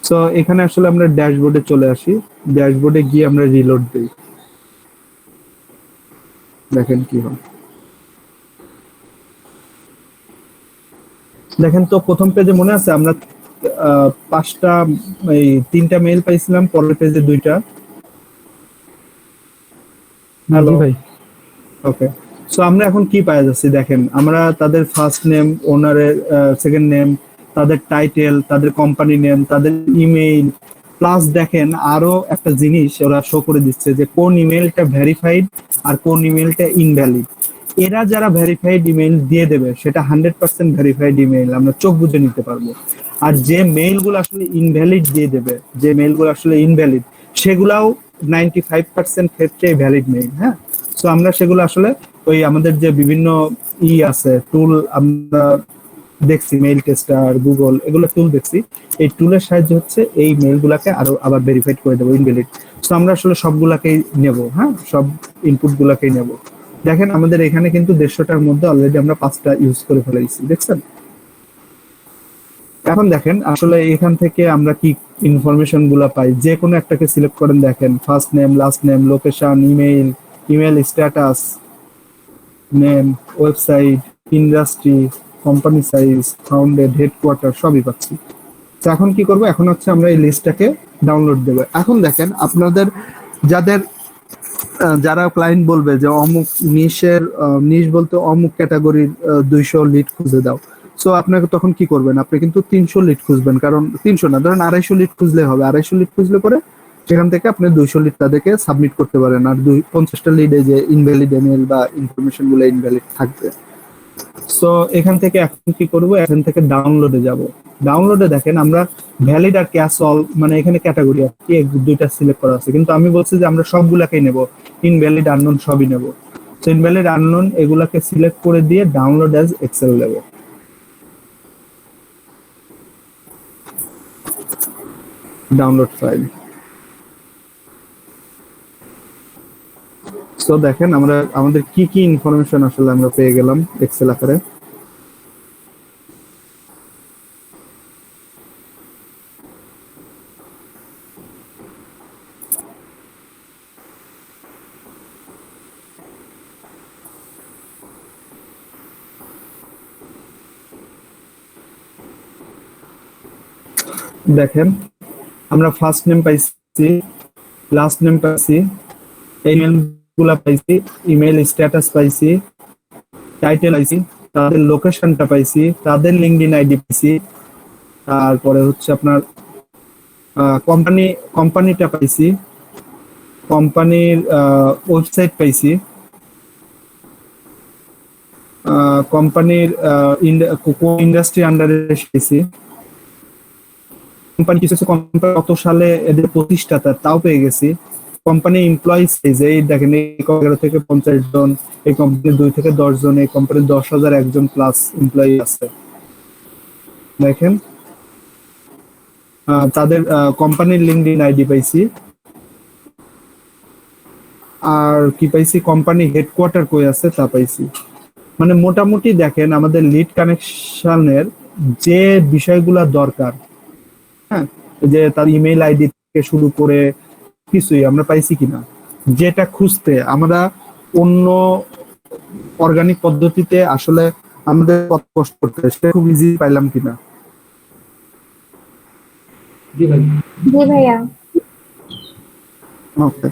সো এখানে আসলে আমরা ড্যাশবোর্ডে চলে আসি, ড্যাশবোর্ডে গিয়ে আমরা রিলোড দিই, দেখেন কি হয়। দেখেন তো প্রথম পেজে মনে আছে আমরা 5টা এই 3টা মেইল পাইছিলাম, পরের পেজে 2টা। হ্যালো জি ভাই। ওকে, সো আমরা এখন কি পাওয়া যাচ্ছে দেখেন, আমরা তাদের ফার্স্ট নেম, ওনারের সেকেন্ড নেম, তাদের টাইটেল, তাদের কোম্পানি নেম, তাদের ইমেইল, প্লাস দেখেন আরো একটা জিনিস ওরা শো করে দিচ্ছে যে কোন ইমেইলটা ভেরিফাইড আর কোন ইমেইলটা ইনভ্যালিড। এরা যারা ভেরিফাইড ইমেইল দিয়ে দেবে সেটা 100% ভেরিফাইড ইমেইল, আমরা চোখ বুজে নিতে পারবো। আর যে মেইলগুলো আসলে ইনভ্যালিড দিয়ে দেবে, যে মেইলগুলো আসলে ইনভ্যালিড, সেগুলাও 95% ক্ষেত্রে ভ্যালিড মেইল। হ্যাঁ, সো আমরা সেগুলো আসলে ওই আমাদের যে বিভিন্ন আছে টুল, আমরা দেখছি মেইল টেস্টার, গুগল, এগুলো টুল দেখছি, এই টুলের সাহায্যে হচ্ছে এই মেইলগুলোকে আরো আবার ভেরিফাইড করে দেবো ইনভ্যালিড। সো আমরা আসলে সবগুলাকেই নেব, হ্যাঁ, সব ইনপুট গুলাকেই নেব। দেখেন আমাদের এখানে কিন্তু 150টার মধ্যে অলরেডি আমরা 5টা ইউজ করে ফেলেছি, দেখছেন। এখন দেখেন আসলে এখান থেকে আমরা কি ইনফরমেশন গুলা পাই, যে কোনো একটাকে সিলেক্ট করেন, দেখেন first name, last name, location, email, email status, name, website, industry, company size, founded, headquarter, সবই পাচ্ছি। তো এখন কি করব, এখন হচ্ছে আমরা এই লিস্টটাকে ডাউনলোড দেব। এখন দেখেন আপনাদের যাদের যারা ক্লায়েন্ট বলবে যে অমুক নিশের, নিশ বলতে অমুক ক্যাটাগরির 200 লিড খুঁজে দাও, সো আপনাকে তখন কি করবেন, আপনি কিন্তু 300 লিড খুঁজবেন, কারণ 300 না, ধরেন 250 লিড খুঁজলে হবে। 250 লিড খুঁজলে পরে সেখান থেকে আপনি 200 লিড তাদেরকে সাবমিট করতে পারেন, আর 50টা লিডে যে ইনভ্যালিড ইমেল বা ইনফরমেশন গুলো ইনভ্যালিড থাকবে। সো এখান থেকে এখন কি করব, এখান থেকে ডাউনলোডে যাব। ডাউনলোডে দেখেন আমরা ভ্যালিড আর ক্যাশ অল, মানে এখানে ক্যাটাগরি আছে, 2টা সিলেক্ট করা আছে, কিন্তু আমি বলছি যে আমরা সবগুলাকেই নেব, ইনভ্যালিড আননোন সবই নেব। সো ইনভ্যালিড আননোন এগুলাকে সিলেক্ট করে দিয়ে ডাউনলোড অ্যাজ এক্সেল দেব। Download file. সো দেখেন আমরা আমাদের কি কি ইনফরমেশন আসলে আমরা পেয়ে গেলাম এক্সেল আকারে। দেখেন আমরা ফার্স্ট নেম পাইছি, লাস্ট নেম পাইছি, ইমেল গুলা পাইছি, ইমেল স্ট্যাটাস পাইছি, টাইটেল পাইছি, তাদের লোকেশনটা পাইছি, তাদের লিঙ্কডইন আইডি পাইছি, তারপরে হচ্ছে আপনার কোম্পানিটা পাইছি, কোম্পানির ওয়েবসাইট পাইছি, কোম্পানির ইন্ডাস্ট্রি আন্ডারে পাইছি, কোম্পানি কিছু কোম্পানি কত সালে এদের প্রতিষ্ঠাতা তাও পেয়ে গেছি, কোম্পানি এমপ্লয়িজ এই দেখেন 11 থেকে 50 জন, এই কোম্পানি 2 থেকে 10 জন, এই কোম্পানি 10,000 একজন প্লাস এমপ্লয়ি আছে। দেখেন তাদের কোম্পানির লিঙ্কডইন আইডি পাইছি, আর কি পাইছি, কোম্পানি হেডকোয়ার্টার কই আছে তা পাইছি। মানে মোটামুটি দেখেন আমাদের লিড কানেকশনের যে বিষয়গুলো দরকার, হ্যাঁ, যে তার ইমেল আইডি থেকে শুরু করে কিছুই আমরা পাইছি কিনা, যেটা খুঁজতে আমরা অন্য অর্গানিক পদ্ধতিতে আসলে আমাদের কত কষ্ট করতে সেটা খুব ইজি পাইলাম কিনা। জি ভাইয়া। ওকে,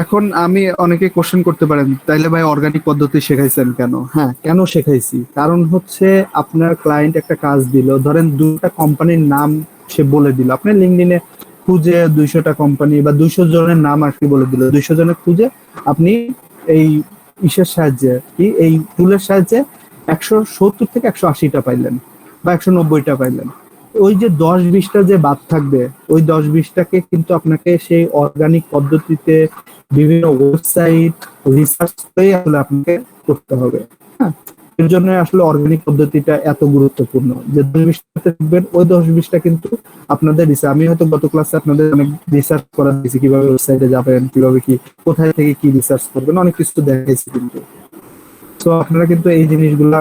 এখন আমি অনেকে কোশ্চেন করতে পারেন তাইলে ভাই অর্গানিক পদ্ধতি শেখাইছেন কেন? হ্যাঁ, কেন শেখাইছি, কারণ হচ্ছে আপনার ক্লায়েন্ট একটা কাজ দিল, ধরেন 2টা কোম্পানির নাম সে বলে দিল, আপনি লিঙ্কডইনে খুঁজে 200টা কোম্পানি বা 200 জনের নাম আর কি বলে দিল, 200 জনের খুঁজে আপনি এই ইসের সাহায্যে কি এই টুলের সাহায্যে 170 থেকে 180টা পাইলেন বা 190টা পাইলেন। ওই যে 10-20টা যে বাদ থাকবে, ওই 10-20টাকে কিন্তু আপনাকে সেই অর্গানিক পদ্ধতিতে বিভিন্ন ওয়েবসাইট রিসার্চ করে আসলে আপনাকে করতে হবে। হ্যাঁ, এর জন্য আসলে অর্গানিক পদ্ধতিটা এত গুরুত্বপূর্ণ যে 10-20টা দেখবেন, ওই 10-20টা কিন্তু আপনাদের আমি হয়তো গত ক্লাসে আপনাদের অনেক রিসার্চ করা দিয়েছি, কিভাবে ওয়েবসাইটে যাবেন, কিভাবে কি কোথায় থেকে কি রিসার্চ করবেন, অনেক কিছু দেখাইছি কিন্তু। তো আপনারা কিন্তু এই জিনিসগুলা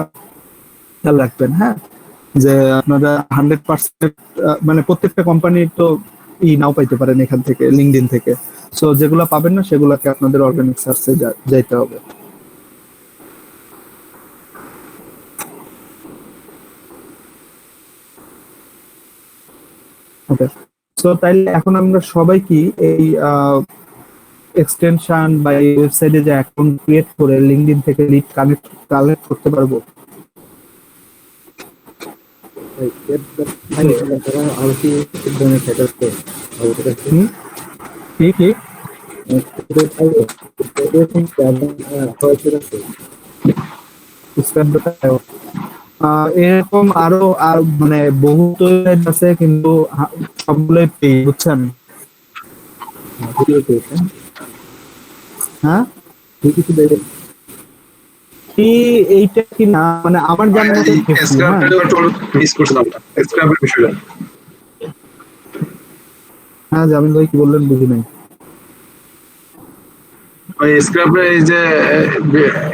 খেয়াল রাখবেন, হ্যাঁ, যে আপনারা 100% মানে প্রত্যেকটা কোম্পানির তো নাও পাইতে পারেন এখান থেকে, লিঙ্কডইন থেকে। সো যেগুলো পাবেন না সেগুলোকে আপনাদের অর্গানিক সার্চে যাইতে হবে। ওকে, সো তাইলে এখন আমরা সবাই কি এই এক্সটেনশন বা এই ওয়েবসাইটে যে অ্যাকাউন্ট ক্রিয়েট করে লিঙ্কডইন থেকে লিড কালেক্ট করতে পারবো? হুম? কি কি এরকম আরো মানে বহু ওয়েবসাইট আছে, কিন্তু সবগুলোই পেই, বুঝছেন? হ্যাঁ, কি এইটা কি না, মানে আমার জানার মতো দেখছি, হ্যাঁ। মিস করছিলাম না স্ক্র্যাপের বিষয়টা। হ্যাঁ, জামিল ভাই কি বললেন বুঝি নাই। ওই স্ক্র্যাপের এই যে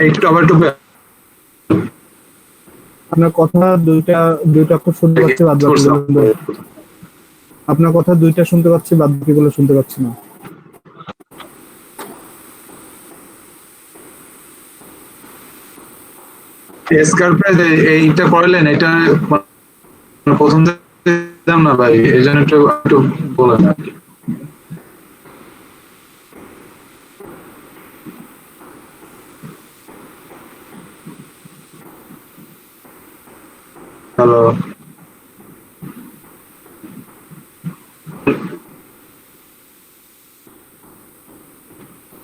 একটু আবার একটু আপনার কথা দুইটা অক্ষর শুনতে পাচ্ছি, বাদ বাকিগুলো আপনার কথা দুইটা শুনতে পাচ্ছি, বাদ বাকিগুলো শুনতে পাচ্ছি না। স্ক্র্যাপে এইটা করলেন, এটা প্রথম দিলাম না ভাই, এই জন্য একটু একটু বলেন আর কি। হ্যালো,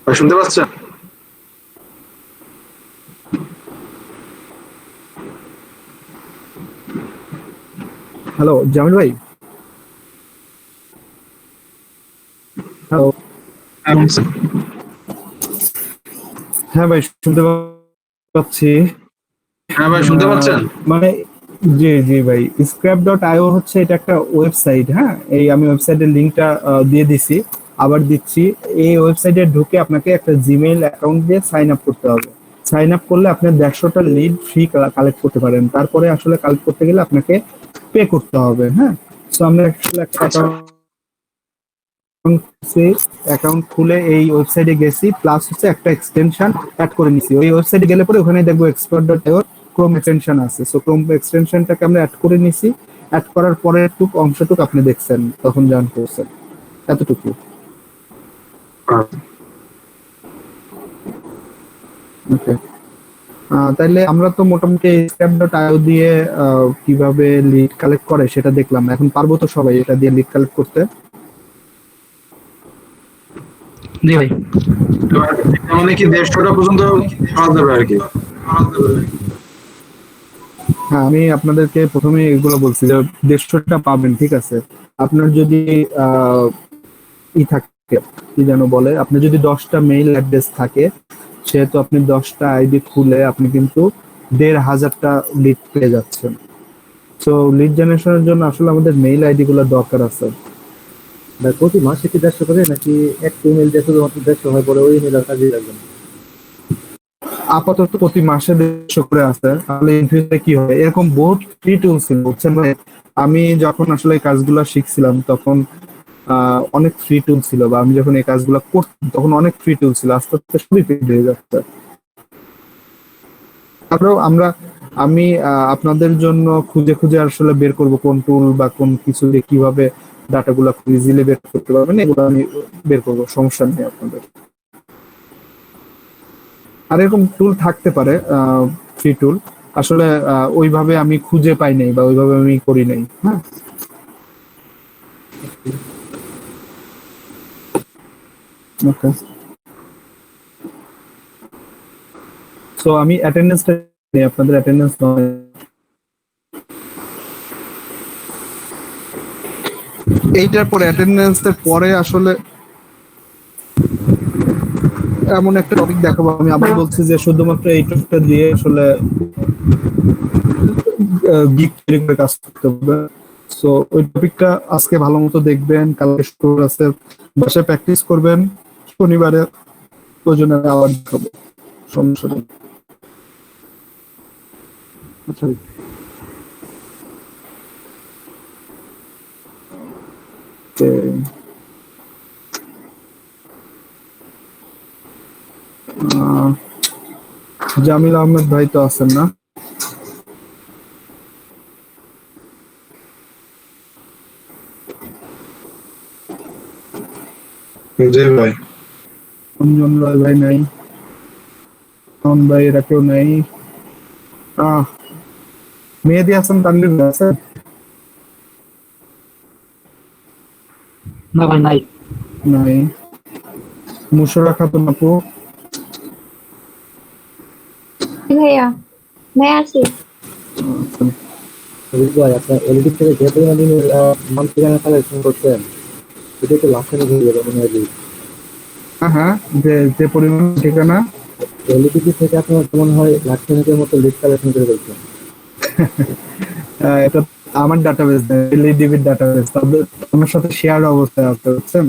ভাই শুনতে পাচ্ছেন? হ্যালো জামিল ভাই, হ্যালো। হ্যাঁ ভাই, শুনতে পাচ্ছি। হ্যাঁ ভাই শুনতে পাচ্ছেন? মানে জি জি ভাই, scrap.io হচ্ছে এটা একটা ওয়েবসাইট, হ্যাঁ। এই আমি ওয়েবসাইটের লিংকটা দিয়ে দিছি, আবার দিচ্ছি। এই ওয়েবসাইটে ঢুকে আপনাকে একটা জিমেইল অ্যাকাউন্ট দিয়ে সাইন আপ করতে হবে। সাইন আপ করলে আপনি 150টা লিড ফ্রি কালেক্ট করতে পারেন। তারপরে আসলে কালেক্ট করতে গেলে আপনাকে পে করতে হবে, হ্যাঁ। সো আমরা আসলে একটা অ্যাকাউন্ট খুলে এই ওয়েবসাইটে গেছি, প্লাস হচ্ছে একটা এক্সটেনশন অ্যাড করে নিছি। ওই ওয়েবসাইটে গেলে পরে ওখানে দেখবো expert.io ক্রোম এক্সটেনশন আছে। সো ক্রোম এক্সটেনশনটাকে আমরা অ্যাড করে নিছি। অ্যাড করার পরে অংশটুকু আপনি দেখছেন, তখন জান করছেন এতটুকু। ওকে, তাইলে আমরা তো মোটামুটি scrap.io দিয়ে কিভাবে লিড কালেক্ট করে সেটা দেখলাম। এখন পারবো তো সবাই এটা দিয়ে লিড কালেক্ট করতে? জি ভাই। মানে কি 150টা পর্যন্ত পাওয়া যাবে আর কি? হ্যাঁ, আমি আপনাদেরকে প্রথমে এগুলো বলছি যে 150টা পাবেন, ঠিক আছে। আপনার যদি থাকে, কি যেন বলে, আপনি যদি 10টা মেইল অ্যাড্রেস থাকে, সেহেতু আপনি 10টা আইডি খুলে আপনি কিন্তু 1500টা লিড পেয়ে যাচ্ছেন। তো লিড জেনারেশনের জন্য আসলে আমাদের মেইল আইডি গুলো দরকার আছে। প্রতি মাসে কি 150 করে, নাকি একটা ইমেল দিয়ে শুধুমাত্র 150 হয়, পরে ওই ইমেল আর কাজে লাগবে না? আপাতত প্রতি মাসে 150 করে আছে। তাহলে ইন ফিউচারে কি হবে, এরকম বহুত ফ্রি টুল ছিল, বুঝছেন ভাই। আমি যখন আসলে এই কাজগুলো শিখছিলাম তখন অনেক ফ্রি টুল ছিল, বা আমি যখন এই কাজগুলো করতাম তখন অনেক ফ্রি টুল ছিল। আস্তে আস্তে সবই পেড হয়ে যাচ্ছে। তারপরেও আমি আপনাদের জন্য খুঁজে খুঁজে আসলে বের করব কোন টুল বা কোন কিছু দিয়ে কিভাবে ডাটাগুলো খুব ইজিলি বের করতে পারবেন, এগুলো আমি বের করবো, সমস্যা নেই আপনাদের। আর এরকম টুল থাকতে পারে, ফ্রি টুল, আসলে ওইভাবে আমি খুঁজে পাই নাই বা ওইভাবে আমি করি নাই, হ্যাঁ। ওকে, সো আমি অ্যাটেন্ডেন্সটা নেই, আপনাদের অ্যাটেন্ডেন্স নয়। এইটার পরে অ্যাটেন্ডেন্সের পরে আসলে এমন একটা টপিক দেখাবো। আমি আবার বলছি যে শুধুমাত্র এই টপিকটা দিয়ে আসলে গিগ তৈরি করে কাজ করতে হবে। সো ওই টপিকটা আজকে ভালো মতো দেখবেন, কালকে স্টোর আছে, বাসায় প্র্যাকটিস করবেন, শনিবারে প্রয়োজনে আবার দেখাবো, সমস্যা নেই। আচ্ছা, তো, আহ, জামিল আহমেদ ভাই তো আছেন না? জি ভাই। অঞ্জন রয় ভাই নাই, রন ভাই, এরা কেউ নাই। মেহেদি হাসান তানভীর ভাই আছে? না ভাই নাই। নাই। মুশারা খাতুন আপু? ভাইয়া, ভাইয়া আছি। আছেন। রবি ভাই আপনার এলইডি থেকে যে পরিমাণ মান ঠিকানা কালেকশন করছেন এটা একটু লাক্ষণিক হয়ে যাবে মনে হয়। হ্যাঁ হ্যাঁ, যে যে পরিমাণ ঠিকানা। এলইডি থেকে আপনার মনে হয় লাক্ষণিকের মতো লিস্ট কালেকশন করে ফেলছেন। এটা আমার ডাটাবেস, এলইডিবির ডাটাবেস, তাদের আমার সাথে শেয়ার অবস্থায় আছে, বুঝছেন?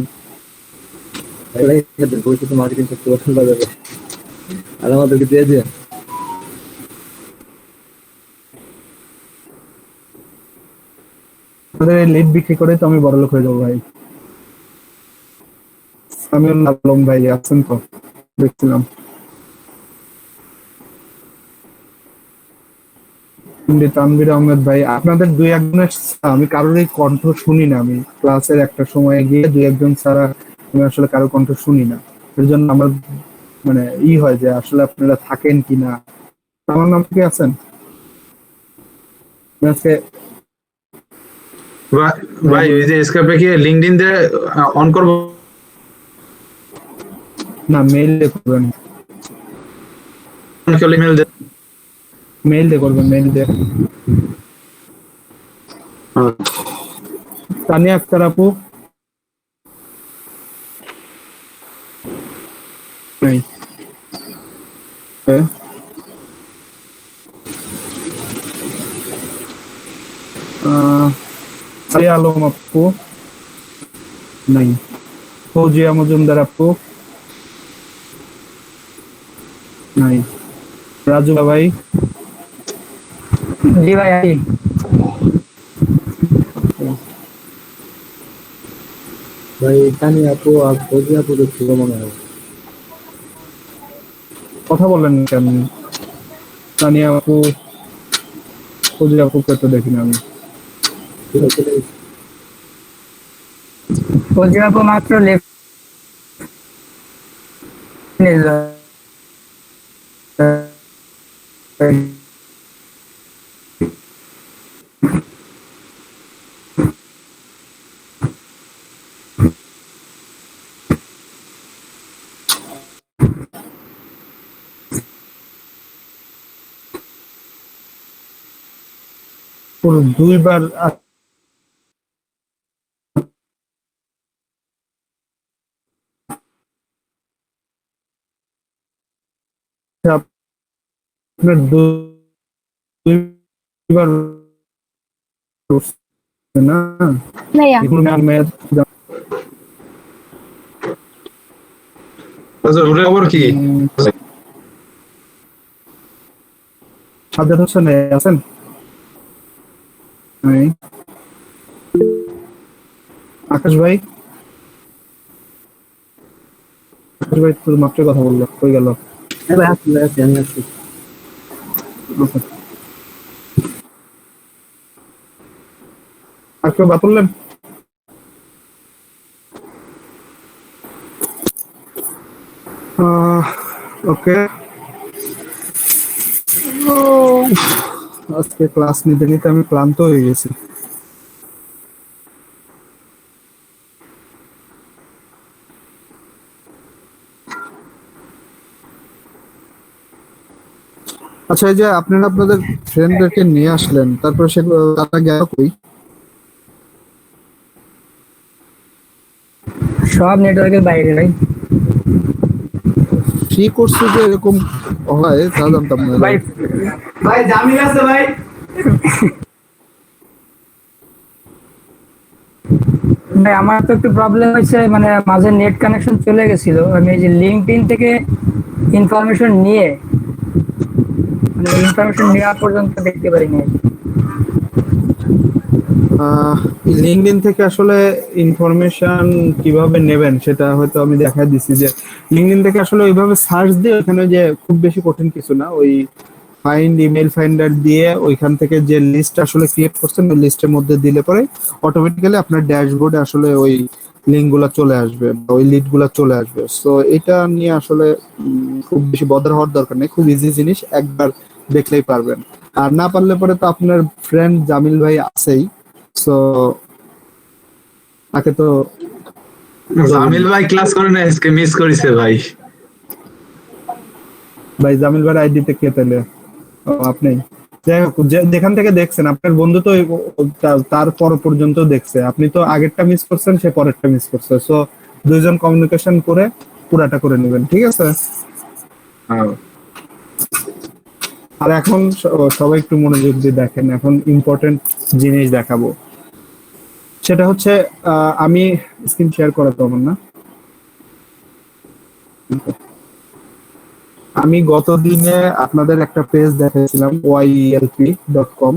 এটাই ভবিষ্যতে মার্কেটিং করতে পছন্দ যাবে আর আমাদেরকে দিয়ে দিয়ে তাদের এই লিড বিক্রি করে তো আমি বড়লোক হয়ে যাবো ভাই। সামিউল আলম ভাই আছেন তো? দেখছিলাম। তানভীর আহমেদ ভাই, আপনাদের দুই একজনের আমি কারোরই কণ্ঠ শুনি না। আমি ক্লাসের একটা সময় গিয়ে দুই একজন ছাড়া আমি আসলে কারো কণ্ঠ শুনি না। এর জন্য আমার মানে হয় যে আসলে আপনারা থাকেন কিনা। আমার নাম কি আছেন আজকে? ভাই ওই যে স্কাইপে কি লিংকডইন দিয়ে অন করব? না, মেইল দিয়ে করবেন, ইমেল দিয়ে। মেইল দিয়ে করবেন, মেইল দিয়ে। তানিয়া আক্তার আপু নাই? সারিয়া আলম আপু নাই। ফৌজিয়া মজুমদার আপু নাই। রাজু ভাই? জি ভাই আছি। ভাই তানি আপু আর ফৌজি আপু ছিল মনে হয়। কথা বলেন না কেন? তানিয়া আপু, ফৌজিয়া আপুকে তো দেখি না আমি। ফৌজি আপু মাত্র লেফট পুরো দুইবার আপনার দুইবার না? ভাইয়া, মেয়াদ আচ্ছা, ওটা খবর কি? সাজ্জাদ হোসেন আছেন? নাই। আকাশ ভাই? আকাশ ভাই তো মাত্র কথা বললো, কই গেল? হ্যাঁ ভাই আসছি, আমি আসছি। আর কেউ বাতুললেন? ওকে, আজকে ক্লাস নিতে নিতে আমি ক্লান্ত হয়ে গেছি। আচ্ছা, এই যে আপনারা আপনাদের ফ্রেন্ডদেরকে নিয়ে আসলেন, তারপর সেগুলো তারা গেল কই? সব নেটওয়ার্কের বাইরে ভাই। ফ্রি কোর্সে যে এরকম হয় তা জানতাম না। ভাই ভাই জামিল আছে ভাই। ভাই আমার তো একটু প্রবলেম হয়েছে, মানে মাঝে নেট কানেকশন চলে গেছিল। আমি এই যে লিঙ্কডইন থেকে ইনফরমেশন নিয়ে ইনফরমেশন নেওয়া পর্যন্ত দেখতে পারিনি। লিঙ্কডইন থেকে আসলে ইনফরমেশন কিভাবে নেবেন সেটা হয়তো আমি দেখাই দিছি যে লিঙ্কডইন থেকে আসলে ওইভাবে সার্চ দিয়ে ওখানে যে খুব বেশি কঠিন কিছু না, ওই ফাইন্ড ইমেল ফাইন্ডার দিয়ে ওইখান থেকে যে লিস্ট আসলে ক্রিয়েট করছেন ওই লিস্টের মধ্যে দিলে পরে অটোমেটিক্যালি আপনার ড্যাশবোর্ডে আসলে ওই লিঙ্ক গুলা চলে আসবে বা ওই লিড গুলা চলে আসবে। সো এটা নিয়ে আসলে খুব বেশি বদর হওয়ার দরকার নেই, খুব ইজি জিনিস, একবার দেখলেই পারবেন। আর না পারলে পরে তো আপনার ফ্রেন্ড জামিল ভাই আছেই, সো তাকে তো জামিল ভাই ক্লাস করে না, আজকে মিস করেছে ভাই। ভাই জামিল ভাই আইডিতে কে পেলে? ও, আপনি। যাই হোক, যেখান থেকে দেখছেন আপনার বন্ধু তো তার পর পর্যন্ত দেখছে, আপনি তো আগেরটা মিস করছেন, সে পরেরটা মিস করছে, সো দুইজন কমিউনিকেশন করে পুরাটা করে নেবেন, ঠিক আছে? হ্যাঁ। আর এখন সবাই একটু মনোযোগ দিয়ে দেখেন, এখন ইম্পর্টেন্ট জিনিস দেখাবো। সেটা হচ্ছে আমি স্ক্রিন শেয়ার করা তো আমার না, আমি গত দিনে আপনাদের একটা পেজ দেখাইছিলাম yelp.com,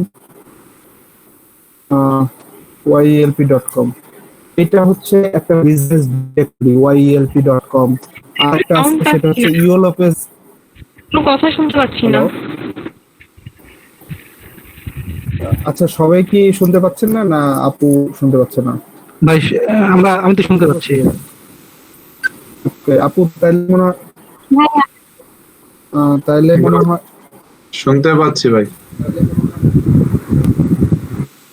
yelp.com, এটা হচ্ছে একটা বিজনেস ডিরেক্টরি yelp.com। আর একটা আছে সেটা হচ্ছে ইওলো পেজ। কথা শুনতে পাচ্ছি না। আচ্ছা, সবাই কি শুনতে পাচ্ছেন না, না আপু শুনতে পাচ্ছে না? ভাই আমি তো শুনতে পাচ্ছি। ওকে আপু, তাইলে মনে হয় তাইলে মনে হয় শুনতে পাচ্ছি ভাই।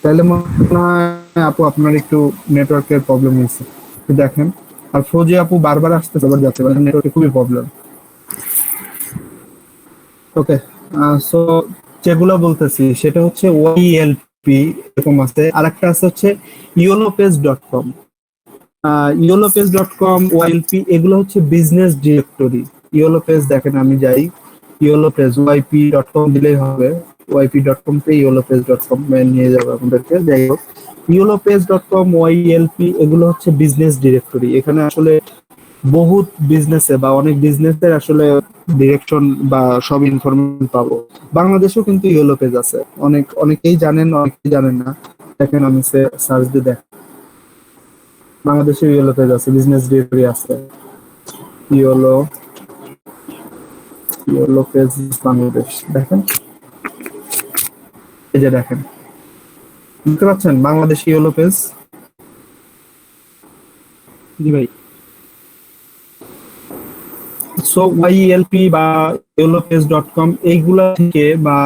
তাহলে মনে হয় আপু আপনার একটু নেটওয়ার্কের প্রবলেম হয়েছে, একটু দেখেন। আর ফৌজি আপু বারবার আসতে আবার যাচ্ছে, মানে নেটওয়ার্কে খুবই প্রবলেম। ওকে, সো যেগুলো বলতেছি সেটা হচ্ছে ওয়াইএলপি, এরকম আছে। আরেকটা আছে হচ্ছে ইওলোপেজ.com, ইওলোপেজ.com, ওয়াইএলপি, এগুলো হচ্ছে বিজনেস ডিরেক্টরি। ইওলোপেজ দেখেন, আমি যাই ইওলোপেজ ওয়াইপি.com দিলেই হবে, ওয়াইপি.com তে ইওলোপেজ.com নিয়ে যাবে আমাদেরকে। যাই হোক, ইওলোপেজ.com, ওয়াইএলপি, এগুলো হচ্ছে বিজনেস ডিরেক্টরি। এখানে আসলে বহুত বিজনেসে বা অনেক বিজনেসের আসলে ডিরেকশন বা সব ইনফরমেশন পাবো। বাংলাদেশেও কিন্তু ইয়েলো পেজ আছে, অনেকেই জানেন, অনেকেই জানেন না। দেখেন আমি সার্চ দিয়ে দেখ, বাংলাদেশে ইয়েলো পেজ আছে, বিজনেস ডিরেক্টরি আছে, ইয়েলো পেজ বাংলাদেশ। দেখেন, এই যে দেখেন, বুঝতে পারছেন বাংলাদেশ ইয়েলো পেজ? জি ভাই। সো ওয়াইএলপি বা ইওলোপেজ.com এইগুলা থেকে বা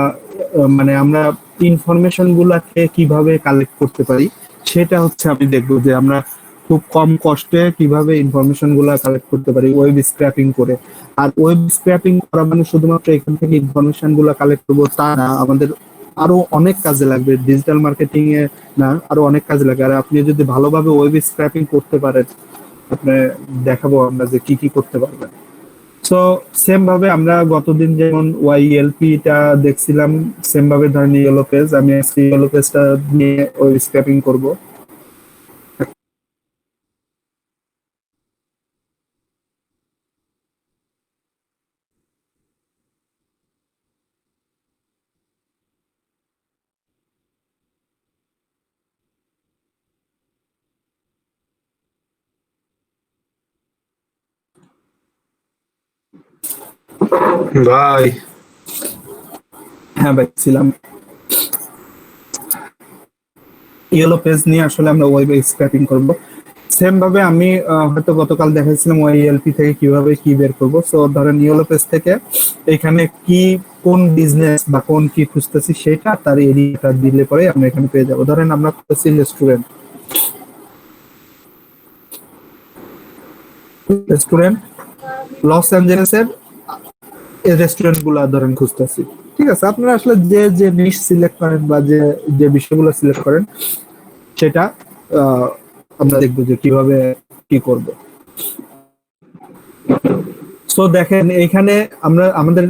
মানে আমরা ইনফরমেশন গুলাকে কিভাবে কালেক্ট করতে পারি সেটা হচ্ছে আমি দেখবো, যে আমরা খুব কম কষ্টে কিভাবে ইনফরমেশন গুলা কালেক্ট করতে পারি ওয়েব স্ক্র্যাপিং করে। আর ওয়েব স্ক্র্যাপিং করা মানে শুধুমাত্র এখান থেকে ইনফরমেশন গুলা কালেক্ট করবো তা না, আমাদের আরো অনেক কাজে লাগবে, ডিজিটাল মার্কেটিং এ না, আরো অনেক কাজে লাগবে। আর আপনি যদি ভালোভাবে ওয়েব স্ক্র্যাপিং করতে পারেন, আপনি দেখাবো আমরা যে কি কি করতে পারবেন। সো সেম ভাবে আমরা গতদিন যেমন ওয়াইএলপি টা দেখছিলাম, সেম ভাবে ধরেন ইয়েলো পেজ, আমি আজকে ইয়েলো পেজটা নিয়ে ওই স্ক্র্যাপিং করব। ভাই হ্যাঁ ভাই, ছিলাম ইয়েলো পেজ নিয়ে আসলে আমরা ওয়েব স্ক্র্যাপিং করব। সেম ভাবে আমি হয়তো গতকাল দেখাচ্ছিলাম ওয়াইএলপি থেকে কিভাবে কি বের করব। সো ধরেন ইয়েলো পেজ থেকে এখানে কি কোন বিজনেস বা কোন কি খুঁজতেছি সেটা তার এরিয়াটা দিলে পরে আমরা এখানে পেয়ে যাব। ধরেন আমরা খুঁজতেছি রেস্টুরেন্ট লস অ্যাঞ্জেলেসের রেস্টুরেন্ট গুলা ধরেন খুঁজতেছি, ঠিক আছে? আপনারা আসলে যে যে নিশ সিলেক্ট করেন বা যে যে বিষয়গুলো সিলেক্ট করেন সেটা আমরা দেখবো যে কিভাবে কি করব। সো দেখেন, এখানে আমরা আমাদের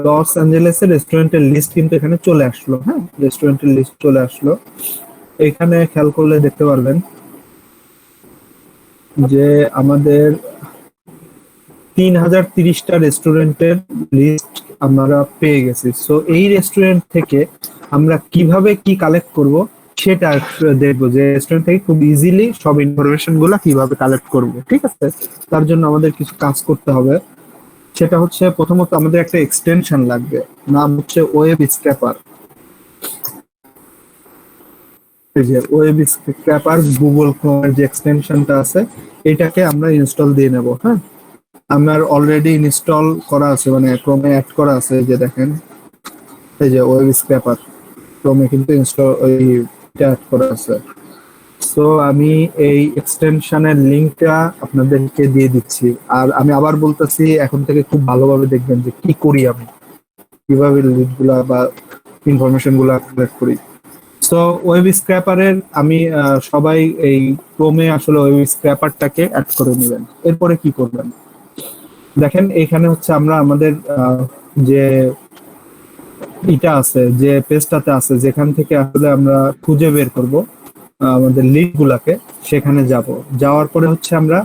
লস অ্যাঞ্জেলেসের রেস্টুরেন্টের লিস্ট কিন্তু এখানে চলে আসলো। হ্যাঁ, রেস্টুরেন্টের লিস্ট চলে আসলো। এখানে খেয়াল করলে দেখতে পারবেন যে আমাদের 3030টা রেস্টুরেন্টের লিস্ট আমরা পেয়ে গেছি। সো এই রেস্টুরেন্ট থেকে আমরা কিভাবে কি কালেক্ট করব সেটা দেখবো, যে রেস্টুরেন্ট থেকে খুব ইজিলি সব ইনফরমেশন গুলা কিভাবে কালেক্ট করব। ঠিক আছে, তার জন্য আমাদের কিছু কাজ করতে হবে। সেটা হচ্ছে প্রথমত আমাদের একটা এক্সটেনশন লাগবে, নাম হচ্ছে ওয়েব স্ক্র্যাপার। এই যে ওয়েব স্ক্র্যাপার গুগল ক্রোমের যে এক্সটেনশনটা আছে এটাকে আমরা ইনস্টল দিয়ে নেব। হ্যাঁ, আমার অলরেডি ইনস্টল করা আছে, মানে ক্রোমে অ্যাড করা আছে। এই যে দেখেন, এই যে ওয়েব স্ক্র্যাপার ক্রোমে কিন্তু ইনস্টল অ্যাড করা আছে। সো আমি এই এক্সটেনশনের লিংকটা আপনাদেরকে দিয়ে দিচ্ছি। আর আমি আবার বলতেছি, এখন থেকে খুব ভালোভাবে দেখবেন যে কি করি আমি, কিভাবে লিঙ্কগুলা বা ইনফরমেশন গুলা কালেক্ট করি। সো ওয়েব স্ক্র্যাপারের আমি সবাই এই ক্রোমে আসলে ওয়েব স্ক্র্যাপারটাকে অ্যাড করে নেবেন। এরপরে কি করবেন দেখেন, এখানে হচ্ছে আমরা আমাদের যে এটা আছে, যে পেজটাতে আছে, যেখান থেকে আসলে আমরা খুঁজে বের করব আমাদের লিঙ্ক গুলাকে, সেখানে যাব। যাওয়ার পরে হচ্ছে আমরা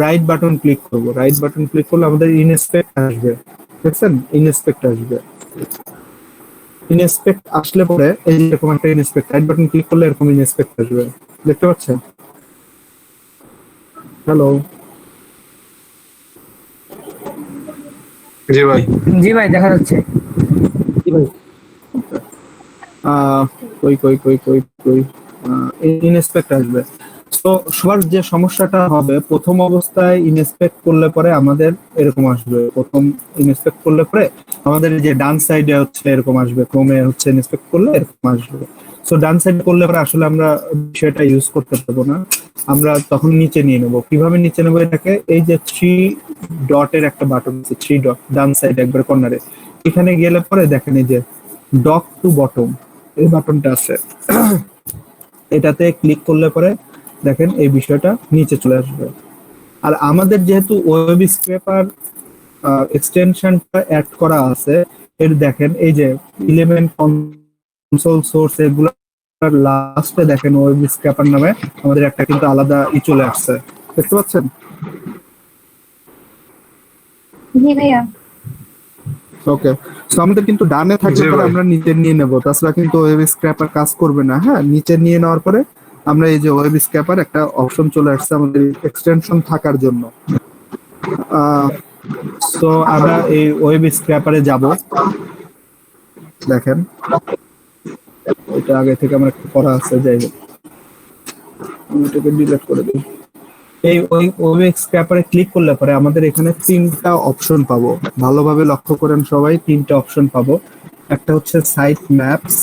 রাইট বাটন ক্লিক করব। রাইট বাটন ক্লিক করলে আমাদের ইনস্পেক্ট আসবে, দেখছেন? ইনস্পেক্ট আসবে। ইনস্পেক্ট আসলে পরে এই এরকম একটা ইনস্পেক্ট, রাইট বাটন ক্লিক করলে এরকম ইনস্পেক্ট আসবে, দেখতে পাচ্ছেন? হ্যালো, জি ভাই। জি ভাই, দেখা যাচ্ছে। কই কই কই কই কই ইনস্পেক্ট আসবে। তো সবার যে সমস্যাটা হবে, প্রথম অবস্থায় ইনস্পেক্ট করলে পরে আমাদের এরকম আসবে। প্রথম ইনস্পেক্ট করলে পরে আমাদের যে ডান সাইডে হচ্ছে এরকম আসবে, ক্রমে হচ্ছে ইনস্পেক্ট করলে এরকম আসবে। সো ডান সাইড করলে পরে আসলে আমরা সেটা ইউজ করতে পারবো না, আমরা তখন নিচে নিয়ে নেব। কিভাবে নিচে নেবো এটাকে, এই যে 3 ডটের একটা বাটন আছে, 3 ডট ডান সাইড একবার কর্নারে, এখানে গেলে পরে দেখেন এই যে ডক টু বটম এই বাটনটা আছে, এটাতে ক্লিক করলে পরে দেখেন এই বিষয়টা নিচে চলে আসবে। আর আমাদের যেহেতু ওয়েব স্ক্র্যাপার এক্সটেনশনটা অ্যাড করা আছে, এর দেখেন এই যে 11 কনসোল সোর্স এগুলো লাস্টে দেখেন ওয়েব স্ক্র্যাপার নামে আমাদের একটা কিন্তু আলাদা চলে আসছে, দেখতে পাচ্ছেন? জি ভাইয়া। ওকে, সো আমাদের কিন্তু ডানে থাকলে জি পরে ভাই। আমরা নিচে নিয়ে নেব, তাছাড়া কিন্তু ওয়েব স্ক্র্যাপার কাজ করবে না। হ্যাঁ, নিচে নিয়ে নেওয়ার পরে আমরা এই যে ওয়েব স্ক্র্যাপার একটা অপশন চলে আসছে আমাদের এক্সটেনশন থাকার জন্য। সো আমরা এই ওয়েব স্ক্র্যাপারে যাব। দেখেন এটা আগে থেকে আমার একটা করা আছে, যাই হোক আমি এটাকে ডিলিট করে দিই। এই ওয়েব স্ক্র্যাপারে ক্লিক করলে পরে আমাদের এখানে 3টা অপশন পাবো, ভালোভাবে লক্ষ্য করেন সবাই। 3টা অপশন পাবো, একটা হচ্ছে সাইট ম্যাপস,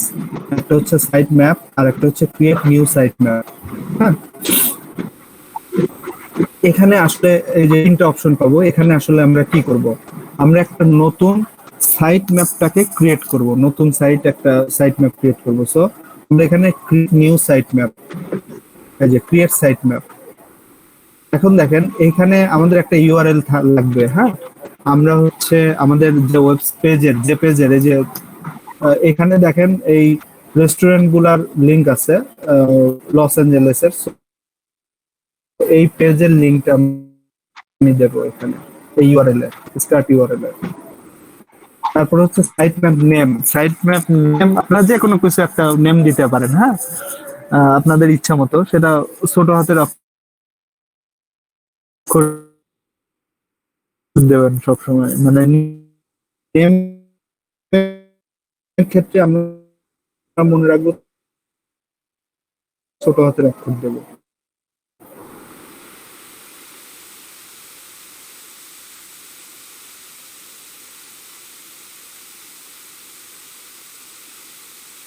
একটা হচ্ছে সাইট ম্যাপ, আর একটা হচ্ছে ক্রিয়েট নিউ সাইট ম্যাপ। হ্যাঁ, এখানে আসলে এই যে 3টা অপশন পাবো, এখানে আসলে আমরা কি করব, আমরা একটা নতুন সাইট ম্যাপটাকে ক্রিয়েট করব, নতুন একটা সাইট ম্যাপ ক্রিয়েট করব। সো আমরা এখানে ক্রিয়েট নিউ সাইট ম্যাপ, এই যে ক্রিয়েট সাইট ম্যাপ। এখন দেখেন এখানে আমাদের একটা ইউআরএল লাগবে। হ্যাঁ, আমরা হচ্ছে আমাদের যে ওয়েব পেজের এই যে এখানে দেখেন এই রেস্টুরেন্ট গুলার লিংক আছে লস অ্যাঞ্জেলেসের, এই পেজের লিংকটা আমি দেবো এখানে এই ইউআরএল এ, স্টার্ট ইউআরএল এ। তারপর হচ্ছে site map name, site map name আপনারা যে কোনো কিছু একটা নেম দিতে পারেন। হ্যাঁ, আপনাদের ইচ্ছা মতো, সেটা ছোট হাতের অক্ষর দেবেন সবসময়, মানে নেম এর ক্ষেত্রে আমরা মনে রাখবো ছোট হাতের অক্ষর দেবো।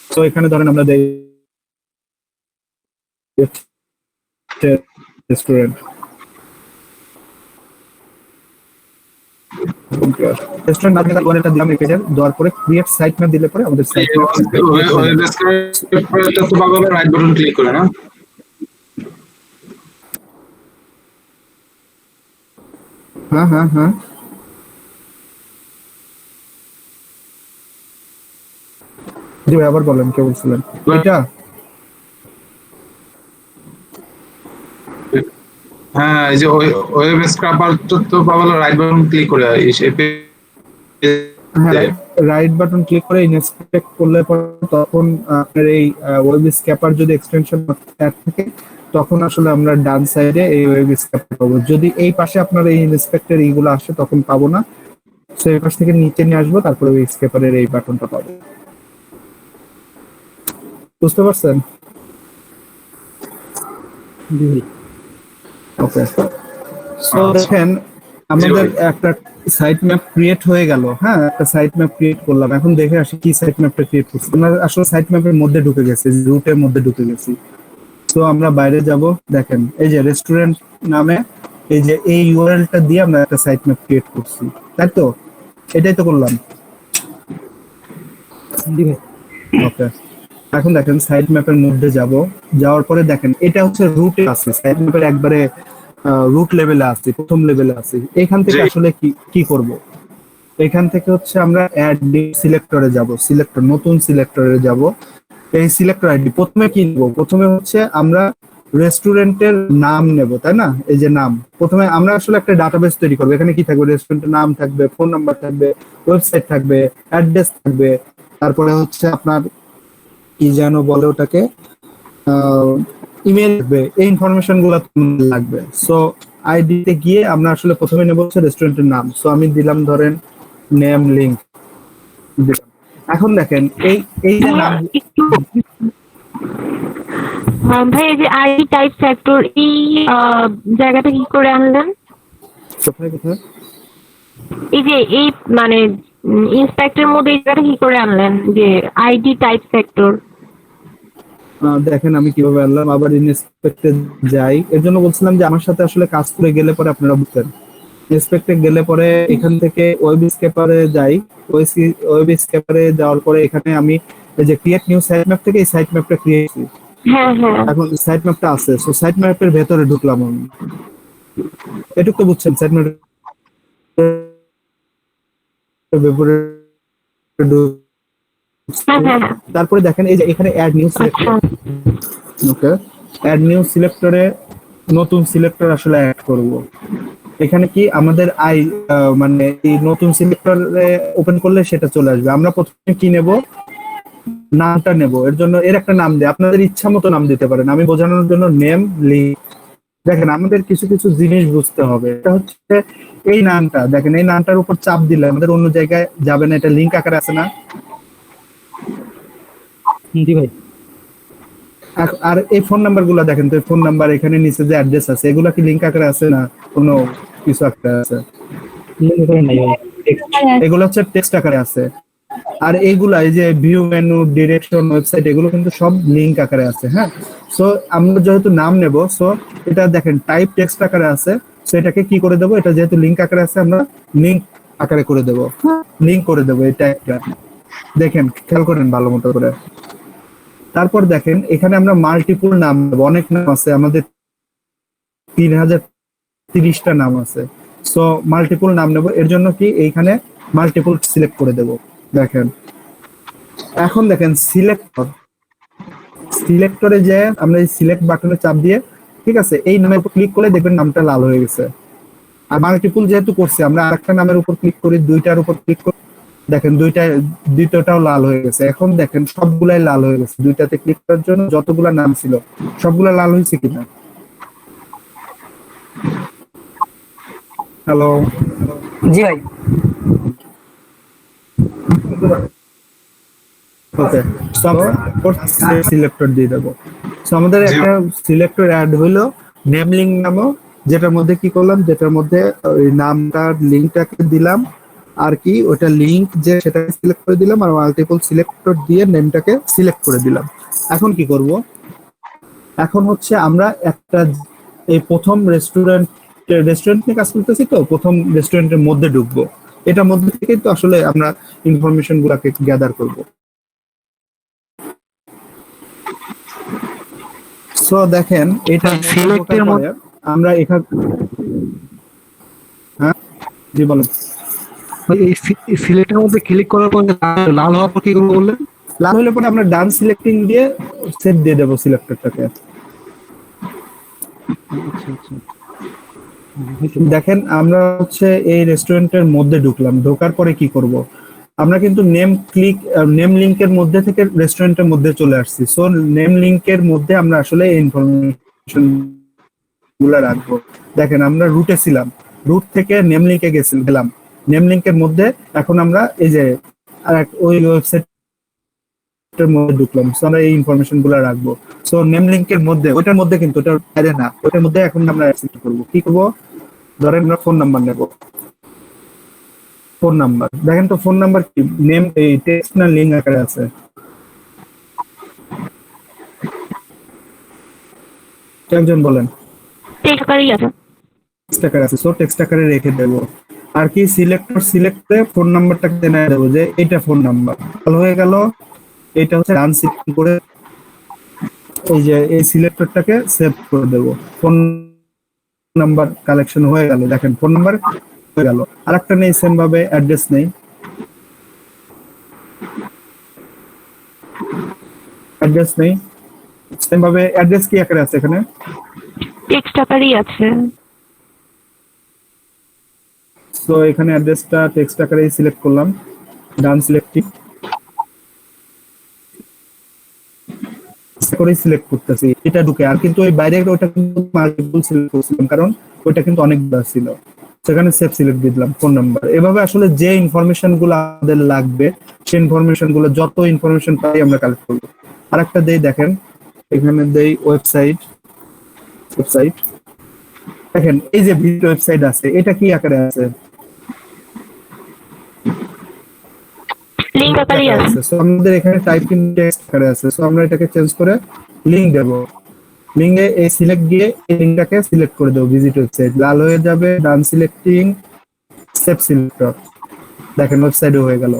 তো এখানে ধরেন আমরা দেই রেস্টুরেন্ট, রেস্টুরেন্ট না দিলে ওয়ালেটটা দিলাম এই পেজের, দেওয়ার পরে ক্রিয়েট সাইট ম্যাপ দিলে পরে আমাদের সাইট ম্যাপ। ওয়েব স্ক্র্যাপারটা তো পাবো রাইট বাটন ক্লিক করে না? হ্যাঁ হ্যাঁ হ্যাঁ, জি ভাই আবার বলেন, কে বলছিলেন এটা? হ্যাঁ, এই যে ওয়েব স্ক্র্যাপারটা তো পাবো রাইট বাটন ক্লিক করে হ্যাঁ, রাইট বাটন ক্লিক করে ইনস্পেক্ট করলে পরে তখন আপনার এই ওয়েব স্ক্যাপার যদি এক্সটেনশন অ্যাড থাকে তখন আসলে আমরা ডান সাইডে এই ওয়েব স্ক্যাপার পাবো। যদি এই পাশে আপনার এই ইনস্পেক্টর এইগুলো আসে তখন পাবো না, সো এই পাশ থেকে নিচে নিয়ে আসবো, তারপরে ওই স্ক্যাপারের এই বাটনটা পাবো। বুঝতে পারছেন? ওকে, সো দেখেন আমাদের একটা সাইট ম্যাপ ক্রিয়েট হয়ে গেল। হ্যাঁ, একটা সাইট ম্যাপ ক্রিয়েট করলাম। এখন দেখে আসি কি সাইট ম্যাপটা ক্রিয়েট করছি। আমরা আসলে সাইট ম্যাপের মধ্যে ঢুকে গেছি, রুটের মধ্যে ঢুকে গেছি। তো আমরা বাইরে যাব, দেখেন এই যে রেস্টুরেন্ট নামে এই যে এই ইউআরএলটা দিয়ে আমরা একটা সাইট ম্যাপ ক্রিয়েট করছি, তাই তো? এটাই তো করলাম। ওকে, এখন দেখেন সাইট ম্যাপের মধ্যে যাব, যাওয়ার পরে দেখেন এটা হচ্ছে রুটে আছে, সাইট ম্যাপের একবারে রুট লেভেলে আছে, প্রথম লেভেলে আছে। এখান থেকে আসলে কি করব? এখান থেকে হচ্ছে আমরা অ্যাড সিলেক্টরে যাব, সিলেক্টর নতুন সিলেক্টরে যাব। এই সিলেক্টর আইডি প্রথমে কি নেব? প্রথমে হচ্ছে আমরা রেস্টুরেন্টের নাম নেব, তাই না? এই যে নাম, প্রথমে আমরা আসলে একটা ডাটাবেস তৈরি করবো। এখানে কি থাকবে? রেস্টুরেন্টের নাম থাকবে, ফোন নাম্বার থাকবে, ওয়েবসাইট থাকবে, অ্যাড্রেস থাকবে, তারপরে হচ্ছে আপনার কি যেন বলে ওটাকে, ইমেল থাকবে। এই ইনফরমেশন গুলো লাগবে। সো আইডি তে গিয়ে আমরা আসলে প্রথমে নেব হচ্ছে রেস্টুরেন্টের নাম। সো আমি দিলাম ধরেন নেম লিংক দিলাম। এখন দেখেন এই যে নাম, একটু ভাই এই যে আইডি টাইপ ফ্যাক্টর এই জায়গাটা কি করে আনলেন? কোথায় কোথায়? এই যে এই মানে ইন্সপেক্টরের মধ্যে এই জায়গাটা কি করে আনলেন যে আইডি টাইপ ফ্যাক্টর? দেখেন আমি কিভাবে আনলাম, আবার ইনস্পেক্টে যাই। এর জন্য বলছিলাম যে আমার সাথে আসলে কাজ করে গেলে পরে আপনারা বুঝবেন। ইনস্পেক্টে গেলে পরে এখান থেকে ওয়েব স্ক্যাপারে যাই, ওয়েব স্ক্যাপারে যাওয়ার পরে এখানে আমি এই যে ক্রিয়েট নিউ সাইট ম্যাপ থেকে এই সাইট ম্যাপটা ক্রিয়েট করি। হ্যাঁ হ্যাঁ এখন সাইট ম্যাপটা আছে, সো সাইট ম্যাপের ভেতরে ঢুকলাম আমি। এটুকু তো বুঝছেন সাইট ম্যাপের ভেতরে হ্যাঁ হ্যাঁ হ্যাঁ। তারপরে দেখেন এই যে এখানে অ্যাড নিউ সিলেক্টর। আচ্ছা ওকে, অ্যাড নিউ সিলেক্টরে নতুন সিলেক্টর আসলে অ্যাড করব। এখানে কি আমাদের মানে এই নতুন সিলেক্টরে ওপেন করলে সেটা চলে আসবে। আমরা প্রথমে কি নেব? নামটা নেব। এর জন্য এর একটা নাম দেয়, আপনাদের ইচ্ছা মতো নাম দিতে পারেন। আমি বোঝানোর জন্য নেম লিংক। দেখেন আমাদের কিছু কিছু জিনিস বুঝতে হবে। এটা হচ্ছে এই নামটা, দেখেন এই নামটার উপর চাপ দিলে আমাদের অন্য জায়গায় যাবে না, এটা লিংক আকারে আছে না? জি ভাই। আর এই ফোন নাম্বার গুলো দেখেন তো, ফোন নাম্বার এখানে নিচে যে অ্যাড্রেস আছে এগুলা কি লিংক আকারে আছে না কোনো কিছু একটা আছে? নাই ভাই। এগুলো হচ্ছে টেক্সট আকারে আছে। আর এইগুলা এই যে ভিউ মেনু, ডিরেকশন, ওয়েবসাইট এগুলো কিন্তু সব লিংক আকারে আছে। হ্যাঁ, সো আমরা যেহেতু নাম নেব, সো এটা দেখেন টাইপ টেক্সট আকারে আছে, সো এটাকে কি করে দেবো? এটা যেহেতু লিংক আকারে আছে আমরা লিংক আকারে করে দেবো, লিংক করে দেবো এই টাইপটা। দেখেন খেয়াল করেন ভালো মতো করে। তারপর দেখেন এখানে আমরা মাল্টিপল নাম নেব, অনেক নাম আছে আমাদের, 3030টা নাম আছে। সো মাল্টিপল নাম নেব, এর জন্য কি এইখানে মাল্টিপল সিলেক্ট করে দেব। দেখেন এখন দেখেন সিলেক্টরে যে আমরা এই সিলেক্ট বাটনে চাপ দিয়ে, ঠিক আছে, এই নামের উপর ক্লিক করলে দেখবেন নামটা লাল হয়ে গেছে। আর মাল্টিপল যেহেতু করছি আমরা আরেকটা নামের উপর ক্লিক করি, দুইটার উপর ক্লিক করি, দেখেন দুইটাটাও লাল হয়ে গেছে। এখন দেখেন সবগুলাই লাল হয়ে গেছে। দুইটাতে ক্লিক করার জন্য যতগুলা নাম ছিল সবগুলা লাল হয়েছে কিনা? হ্যালো, জি ভাই। ওকে, সিলেক্টর দিয়ে দেবো। সো আমাদের একটা সিলেক্টর অ্যাড হইলো নেম লিঙ্ক নামও, যেটার মধ্যে কি করলাম, যেটার মধ্যে ওই নামটার লিঙ্কটাকে দিলাম, আর কি ওটা লিঙ্ক যে সেটা সিলেক্ট করে দিলাম, আর মাল্টিপল সিলেক্টর দিয়ে নেমটাকে সিলেক্ট করে দিলাম। এখন কি করব? এখন হচ্ছে আমরা একটা এই প্রথম রেস্টুরেন্ট নিয়ে কাজ করতেছি, তো প্রথম রেস্টুরেন্টের মধ্যে ঢুকবো। এটার মধ্যে থেকে তো আসলে আমরা ইনফরমেশন গুলাকে গ্যাদার করবো। সো দেখেন এটা সিলেক্টের মধ্যে আমরা এখানে, হ্যাঁ জি বলুন। এই সিলেক্টের মধ্যে ক্লিক করার পর লাল হওয়ার পর কি করবো বললেন? লাল হলে পরে আমরা ডান সিলেক্টিং দিয়ে সেট দিয়ে দেবো সিলেক্টরটাকে। দেখেন আমরা হচ্ছে এই রেস্টুরেন্টের মধ্যে ঢুকলাম, ঢোকার পরে কি করব? আমরা কিন্তু নেম লিংকের মধ্যে থেকে রেস্টুরেন্টের মধ্যে চলে আসছি। সো নেম লিংকের মধ্যে আমরা আসলে ইনফরমেশন গুলা রাখবো। দেখেন আমরা রুটে ছিলাম, রুট থেকে নেম লিংকে গেলাম, নেম লিংকের মধ্যে এখন আমরা এই যে ওই ওয়েবসাইটের মধ্যে ঢুকলাম। সো আমরা এই ইনফরমেশন গুলা রাখবো। সো নেম লিংকের মধ্যে, ওটার মধ্যে কিন্তু ওটার বাইরে না, ওটার মধ্যে এখন আমরা অ্যাক্সেস করবো। কি করবো? ধরেন আমরা ফোন নাম্বার নেব। ফোন নাম্বার দেখেন তো, ফোন নাম্বার কি নেম এই টেক্সট না লিঙ্ক আকারে আছে? একজন বলেন। টেক্সট আকারেই আছে। টেক্সট আকারে আছে, সো টেক্সট আকারে রেখে দেবো। আর কি সিলেক্ট করে ফোন নাম্বারটাকে জানিয়ে দেবো যে এটা ফোন নাম্বার। ভালো হয়ে গেল। এটা হচ্ছে রান সিলেক্ট করে এই যে এই সিলেক্টরটাকে সেভ করে দেবো। ফোন নাম্বার কালেকশন হয়ে গেল। দেখেন ফোন নাম্বার হয়ে গেল। আরেকটা নেই সেম ভাবে, অ্যাড্রেস নেই। অ্যাড্রেস নেই সেম ভাবে। অ্যাড্রেস কি আকারে আছে এখানে? টেক্সট আকারেই আছে। তো এখানে অ্যাড্রেসটা টেক্সট আকারে সিলেক্ট করলাম, ডান সিলেক্টিং করে সিলেক্ট করতেছি। এটা ঢুকে আর কিন্তু ওই বাইরে ওটা কিন্তু মাল্টিপল সিলেক্ট করছিলাম, কারণ ওইটা কিন্তু অনেকবার ছিল। সেখানে সেভ সিলেক্ট দিয়ে দিলাম ফোন নাম্বার। এভাবে আসলে যে ইনফরমেশন গুলো আমাদের লাগবে সেই ইনফরমেশন গুলো, যত ইনফরমেশন পাই আমরা কালেক্ট করবো। আর একটা দেই, দেখেন এখানে দেই ওয়েবসাইট। দেখেন এই যে ভিডিও ওয়েবসাইট আছে, এটা কি আকারে আছে? লিংক আকারেই আছে। সো আমাদের এখানে টাইপিং টেক্সট আকারে আছে। সো আমরা এটাকে চেঞ্জ করে লিংক দেব। লিংকে এই সিলেক্ট দিয়ে এই লিংকটাকে সিলেক্ট করে দেব। ভিজিট ওয়েবসাইট লাল হয়ে যাবে, ডান সিলেক্টিং, সেভ সিলেক্টর। দেখেন ওয়েবসাইটও হয়ে গেল।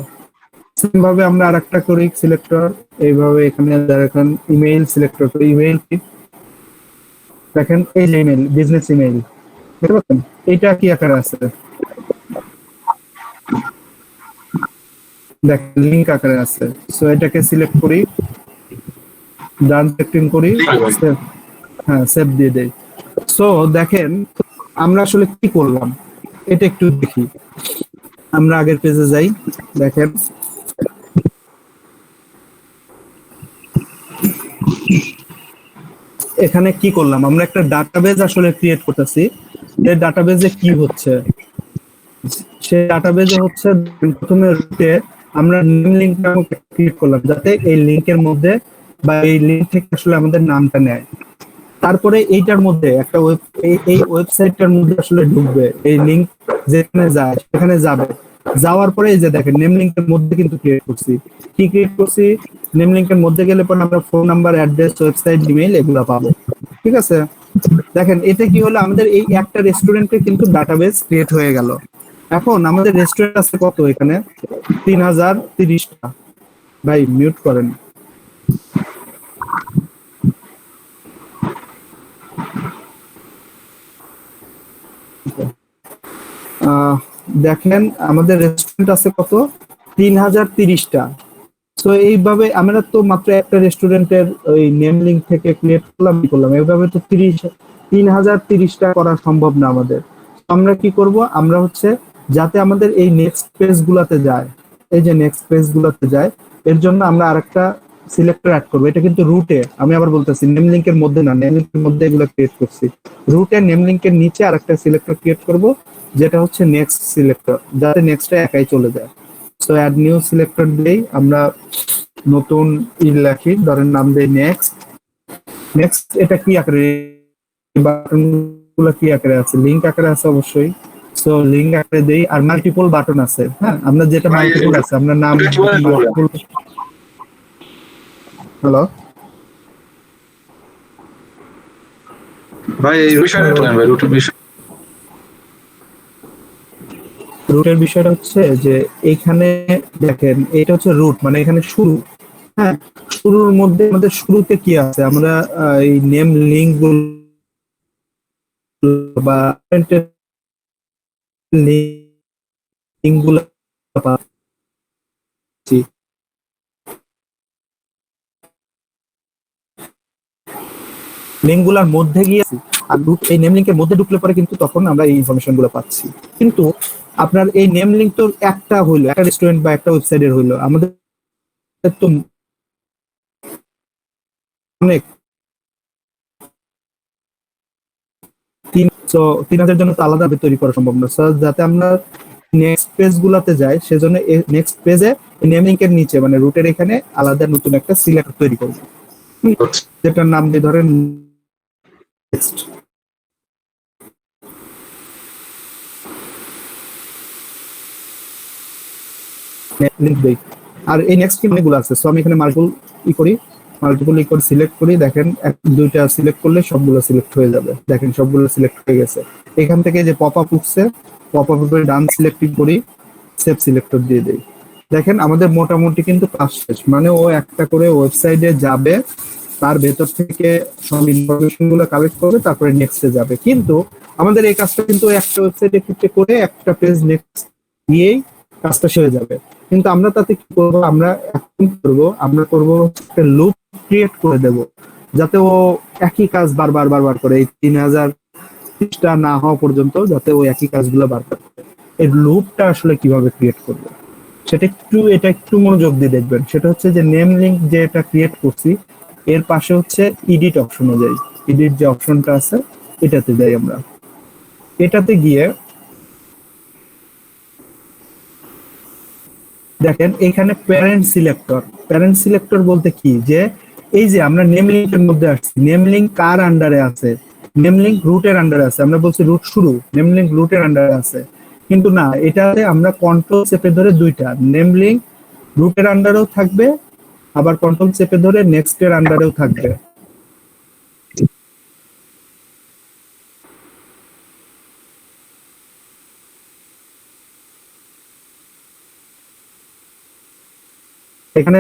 সেম ভাবে আমরা আরেকটা করি সিলেক্টর, এইভাবে এখানে দেখেন ইমেইল সিলেক্টর করি। ইমেইল কি দেখেন, এই যে ইমেইল, বিজনেস ইমেইল, বুঝতে পারছেন? এটা কি আকারে আছে? দেখেন লিংক আকারে আছে। সো এটাকে সিলেক্ট করি, ডান সিলেক্টিং করি, হ্যাঁ সেভ দিয়ে দেই। সো দেখেন আমরা আসলে কি করলাম এটা একটু দেখি। আমরা আগের পেজে যাই। দেখেন এখানে কি করলাম, আমরা একটা ডাটাবেজ আসলে ক্রিয়েট করতেছি। এই ডাটাবেজে কি হচ্ছে, সেই ডাটাবেজে হচ্ছে প্রথমে রুটে আমরা নেম লিংকটা ক্রিয়েট করলাম, যাতে এই লিংকের মধ্যে বা এই লিংক থেকে আসলে আমাদের নামটা নেয়। তারপরে এইটার মধ্যে একটা এই ওয়েবসাইটটার মধ্যে আসলে ঢুকবে, এই লিংক যেখানে যায় সেখানে যাবে। যাওয়ার পরে এই যে দেখেন নেম লিংকের মধ্যে কিন্তু ক্রিয়েট করছি। কি ক্রিয়েট করছি? নেম লিংকের মধ্যে গেলে পরে আমরা phone number, address, website, email এগুলো পাবো। ঠিক আছে? দেখেন এতে কি হলো, আমাদের এই একটা রেস্টুরেন্টে কিন্তু ডাটাবেস ক্রিয়েট হয়ে গেল। এখন আমাদের রেস্টুরেন্ট আছে কত এখানে? 3030টা। ভাই মিউট করেন। দেখেন আমাদের রেস্টুরেন্ট আছে কত? 3030টা। তো এইভাবে আমরা তো মাত্র একটা রেস্টুরেন্টের ওই নেম লিংক থেকে ক্রিয়েট করলাম। এইভাবে তো 3030টা করা সম্ভব না আমাদের। আমরা কি করব, আমরা হচ্ছে যাতে আমাদের এই নেক্সট পেজ গুলাতে যায়, এই যে নেক্সট পেজ গুলাতে যায়, এর জন্য আমরা আরেকটা সিলেক্টর অ্যাড করবো। এটা কিন্তু রুটে, আমি আবার বলতেছি নেম লিংকের মধ্যে না, নেম লিংকের মধ্যে এগুলো ক্রিয়েট করছি। রুটে নেম লিংকের নিচে আরেকটা সিলেক্টর ক্রিয়েট করব, যেটা হচ্ছে নেক্সট সিলেক্টর, যাতে নেক্সটটা একাই চলে যায়। সো অ্যাড নিউ সিলেক্টর দেই, আমরা নতুন লিখি, ধরেন নাম দেই নেক্সট। এটা কি আকারে? বাটন গুলো কি আকারে আছে? লিংক আকারে আছে অবশ্যই। সো লিংক আকারে দেই। আর মাল্টিপল বাটন আছে, হ্যাঁ আমরা যেটা মাল্টিপল আছে, আমরা নাম হ্যালো ভাই এই বিষয়টা বলেন ভাই, রুটের বিষয়। রুটের বিষয়টা হচ্ছে যে এইখানে দেখেন এটা হচ্ছে রুট, মানে এখানে শুরু। হ্যাঁ, শুরুর মধ্যে আমাদের শুরুতে কি আছে? আমরা এই নেম লিংক গুলো বা লিংক গুলো পাচ্ছি। লিংক গুলার মধ্যে গিয়ে আর এই নেম লিংকের মধ্যে ঢুকলে পরে কিন্তু তখন আমরা এই ইনফরমেশন গুলো পাচ্ছি। কিন্তু আপনার এই নেম লিঙ্ক তো একটা হইলো, একটা রেস্টুরেন্ট বা একটা ওয়েবসাইটের হইলো, আমাদের তো অনেক 3000 জন্য তো আলাদা তৈরি করা সম্ভব না। So, যাতে আমরা নেক্সট পেজ গুলাতে যাই, সেজন্য নেক্সট পেজে নেম লিঙ্কের নিচে মানে রুটের এখানে আলাদা নতুন একটা সিলেক্ট তৈরি করবো, যেটার নাম দিয়ে ধরেন নেক্সট। লিঙ্ক দেই। আর এই নেক্সট কি অনেকগুলো আছে, সো আমি এখানে মাল্টিপল করে সিলেক্ট করি। দেখেন দুইটা সিলেক্ট করলে সবগুলো সিলেক্ট হয়ে যাবে। দেখেন সবগুলো সিলেক্ট হয়ে গেছে। এখান থেকে যে পপ আপ উঠছে, পপ আপ উপরে ডান সিলেক্টিং করি, সেভ সিলেক্টর দিয়ে দেই। দেখেন আমাদের মোটামুটি কিন্তু কাজ শেষ। মানে ও একটা করে ওয়েবসাইটে যাবে, তার ভেতর থেকে সব ইনফরমেশন গুলো কালেক্ট করবে, তারপরে নেক্সটে যাবে। কিন্তু আমাদের এই কাজটা কিন্তু একটা ওয়েবসাইটে ক্লিক করে একটা পেজ নেক্সট গিয়েই কাজটা শেষ হয়ে যাবে। কিন্তু আমরা তাতে কি করবো, আমরা করবো একটা লুপ ক্রিয়েট করে দেব, যাতে ও একই কাজ বারবার করে এই 3000 পৃষ্ঠা না হওয়া পর্যন্ত যাতে ও একই কাজগুলো বারবার করে। এই লুপটা আসলে কিভাবে ক্রিয়েট করবে এটা একটু মনোযোগ দিয়ে দেখবেন। সেটা হচ্ছে যে নেম লিঙ্ক যে এটা ক্রিয়েট করছি, এর পাশে হচ্ছে এডিট অপশনে যাই। এডিট যে অপশনটা আছে এটাতে যাই আমরা। এটাতে গিয়ে দেখেন এখানে প্যারেন্ট সিলেক্টর বলতে কি, যে এই যে আমরা নেম লিঙ্কের মধ্যে আসছি, নেম লিঙ্ক কার আন্ডারে আছে, নেম লিঙ্ক রুটের আন্ডারে আছে। আমরা বলছি রুট শুরু, নেম লিঙ্ক রুটের আন্ডারে আছে, কিন্তু না, এটাতে আমরা কন্ট্রোল চেপে ধরে দুইটা নেম লিঙ্ক রুটের আন্ডারেও থাকবে, আবার কন্ট্রোল চেপে ধরে নেক্সট এর আন্ডারেও থাকবে। এখানে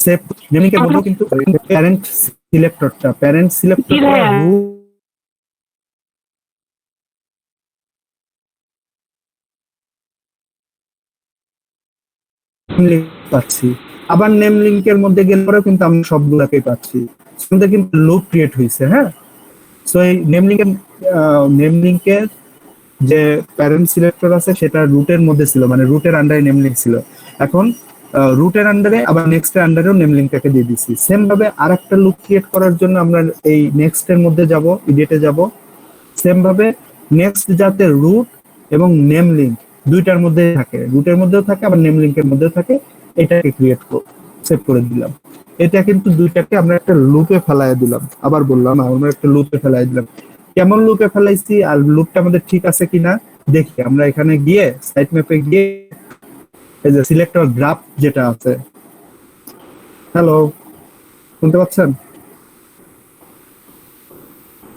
সেভ নেম লিঙ্কের মধ্যেও কিন্তু প্যারেন্ট সিলেক্টরটা পাচ্ছি। আবার নেম লিঙ্কের মধ্যে গেলে পরেও কিন্তু আমরা সবগুলাকেই পাচ্ছি। আমাদের কিন্তু লুপ ক্রিয়েট হয়েছে। হ্যাঁ, সো এই নেম লিঙ্কের যে প্যারেন্ট সিলেক্টর আছে সেটা রুটের মধ্যে ছিল, মানে রুটের আন্ডারে নেম লিঙ্ক ছিল। এখন রুটের আন্ডারে আবার নেক্সট এর আন্ডারেও নেম লিঙ্কটাকে দিয়ে দিছি। সেম ভাবে আরেকটা লুপ ক্রিয়েট করার জন্য আমরা এই নেক্সট এর মধ্যে যাব, এডিটে যাব। সেম ভাবে নেক্সট যাতে রুট এবং নেম লিঙ্ক দুইটার মধ্যে থাকে, রুটের মধ্যেও থাকে আবার নেম লিঙ্কের মধ্যেও থাকে, এটাকে সেভ করে দিলাম। এটা কিন্তু দুইটাকে আমরা একটা লুপে ফেলাই দিলাম। আবার বললাম আমরা একটা লুপে ফেলাই দিলাম। কেমন লুপে ফেলাইছি আর লুপটা আমাদের ঠিক আছে কিনা দেখি। আমরা এখানে গিয়ে সাইট ম্যাপে গিয়ে এই যে সিলেক্টর গ্রাফ যেটা আছে, হ্যালো শুনতে পাচ্ছেন?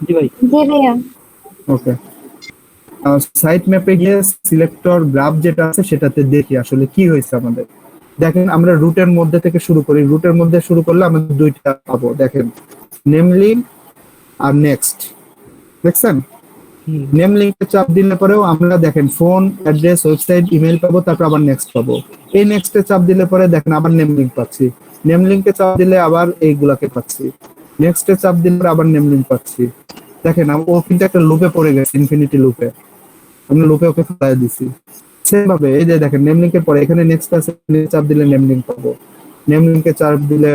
জি ভাই। জি ভাইয়া। ওকে, সাইট ম্যাপে গিয়ে সিলেক্টর গ্রাফ যেটা আছে সেটাতে দেখি আসলে কি হয়েছে আমাদের। দেখেন আমরা রুটের মধ্যে থেকে শুরু করি, রুটের মধ্যে শুরু করলে আমাদের দুইটা পাবো। দেখেন নেম লিঙ্ক আর নেক্সট, দেখছেন? নেম লিঙ্কে চাপ দিলে পরেও আমরা দেখেন ফোন, অ্যাড্রেস, ওয়েবসাইট, ইমেল পাবো, তারপর আবার নেক্সট পাবো। এই নেক্সটে চাপ দিলে পরে দেখেন আবার নেম লিঙ্ক পাচ্ছি, নেম লিঙ্কে চাপ দিলে আবার এইগুলাকে পাচ্ছি, নেক্সটে চাপ দিলে আবার নেম লিঙ্ক পাচ্ছি। দেখেন ও কিন্তু একটা লুপে পড়ে গেছে, ইনফিনিটি লুপে। আমরা লুপে ওকে ফেলাই দিছি। সেম ভাবে এই যে দেখেন নেম লিঙ্কের পরে এখানে নেক্সট আছে, চাপ দিলে নেম লিঙ্ক পাবো, নেম লিঙ্কে চাপ দিলে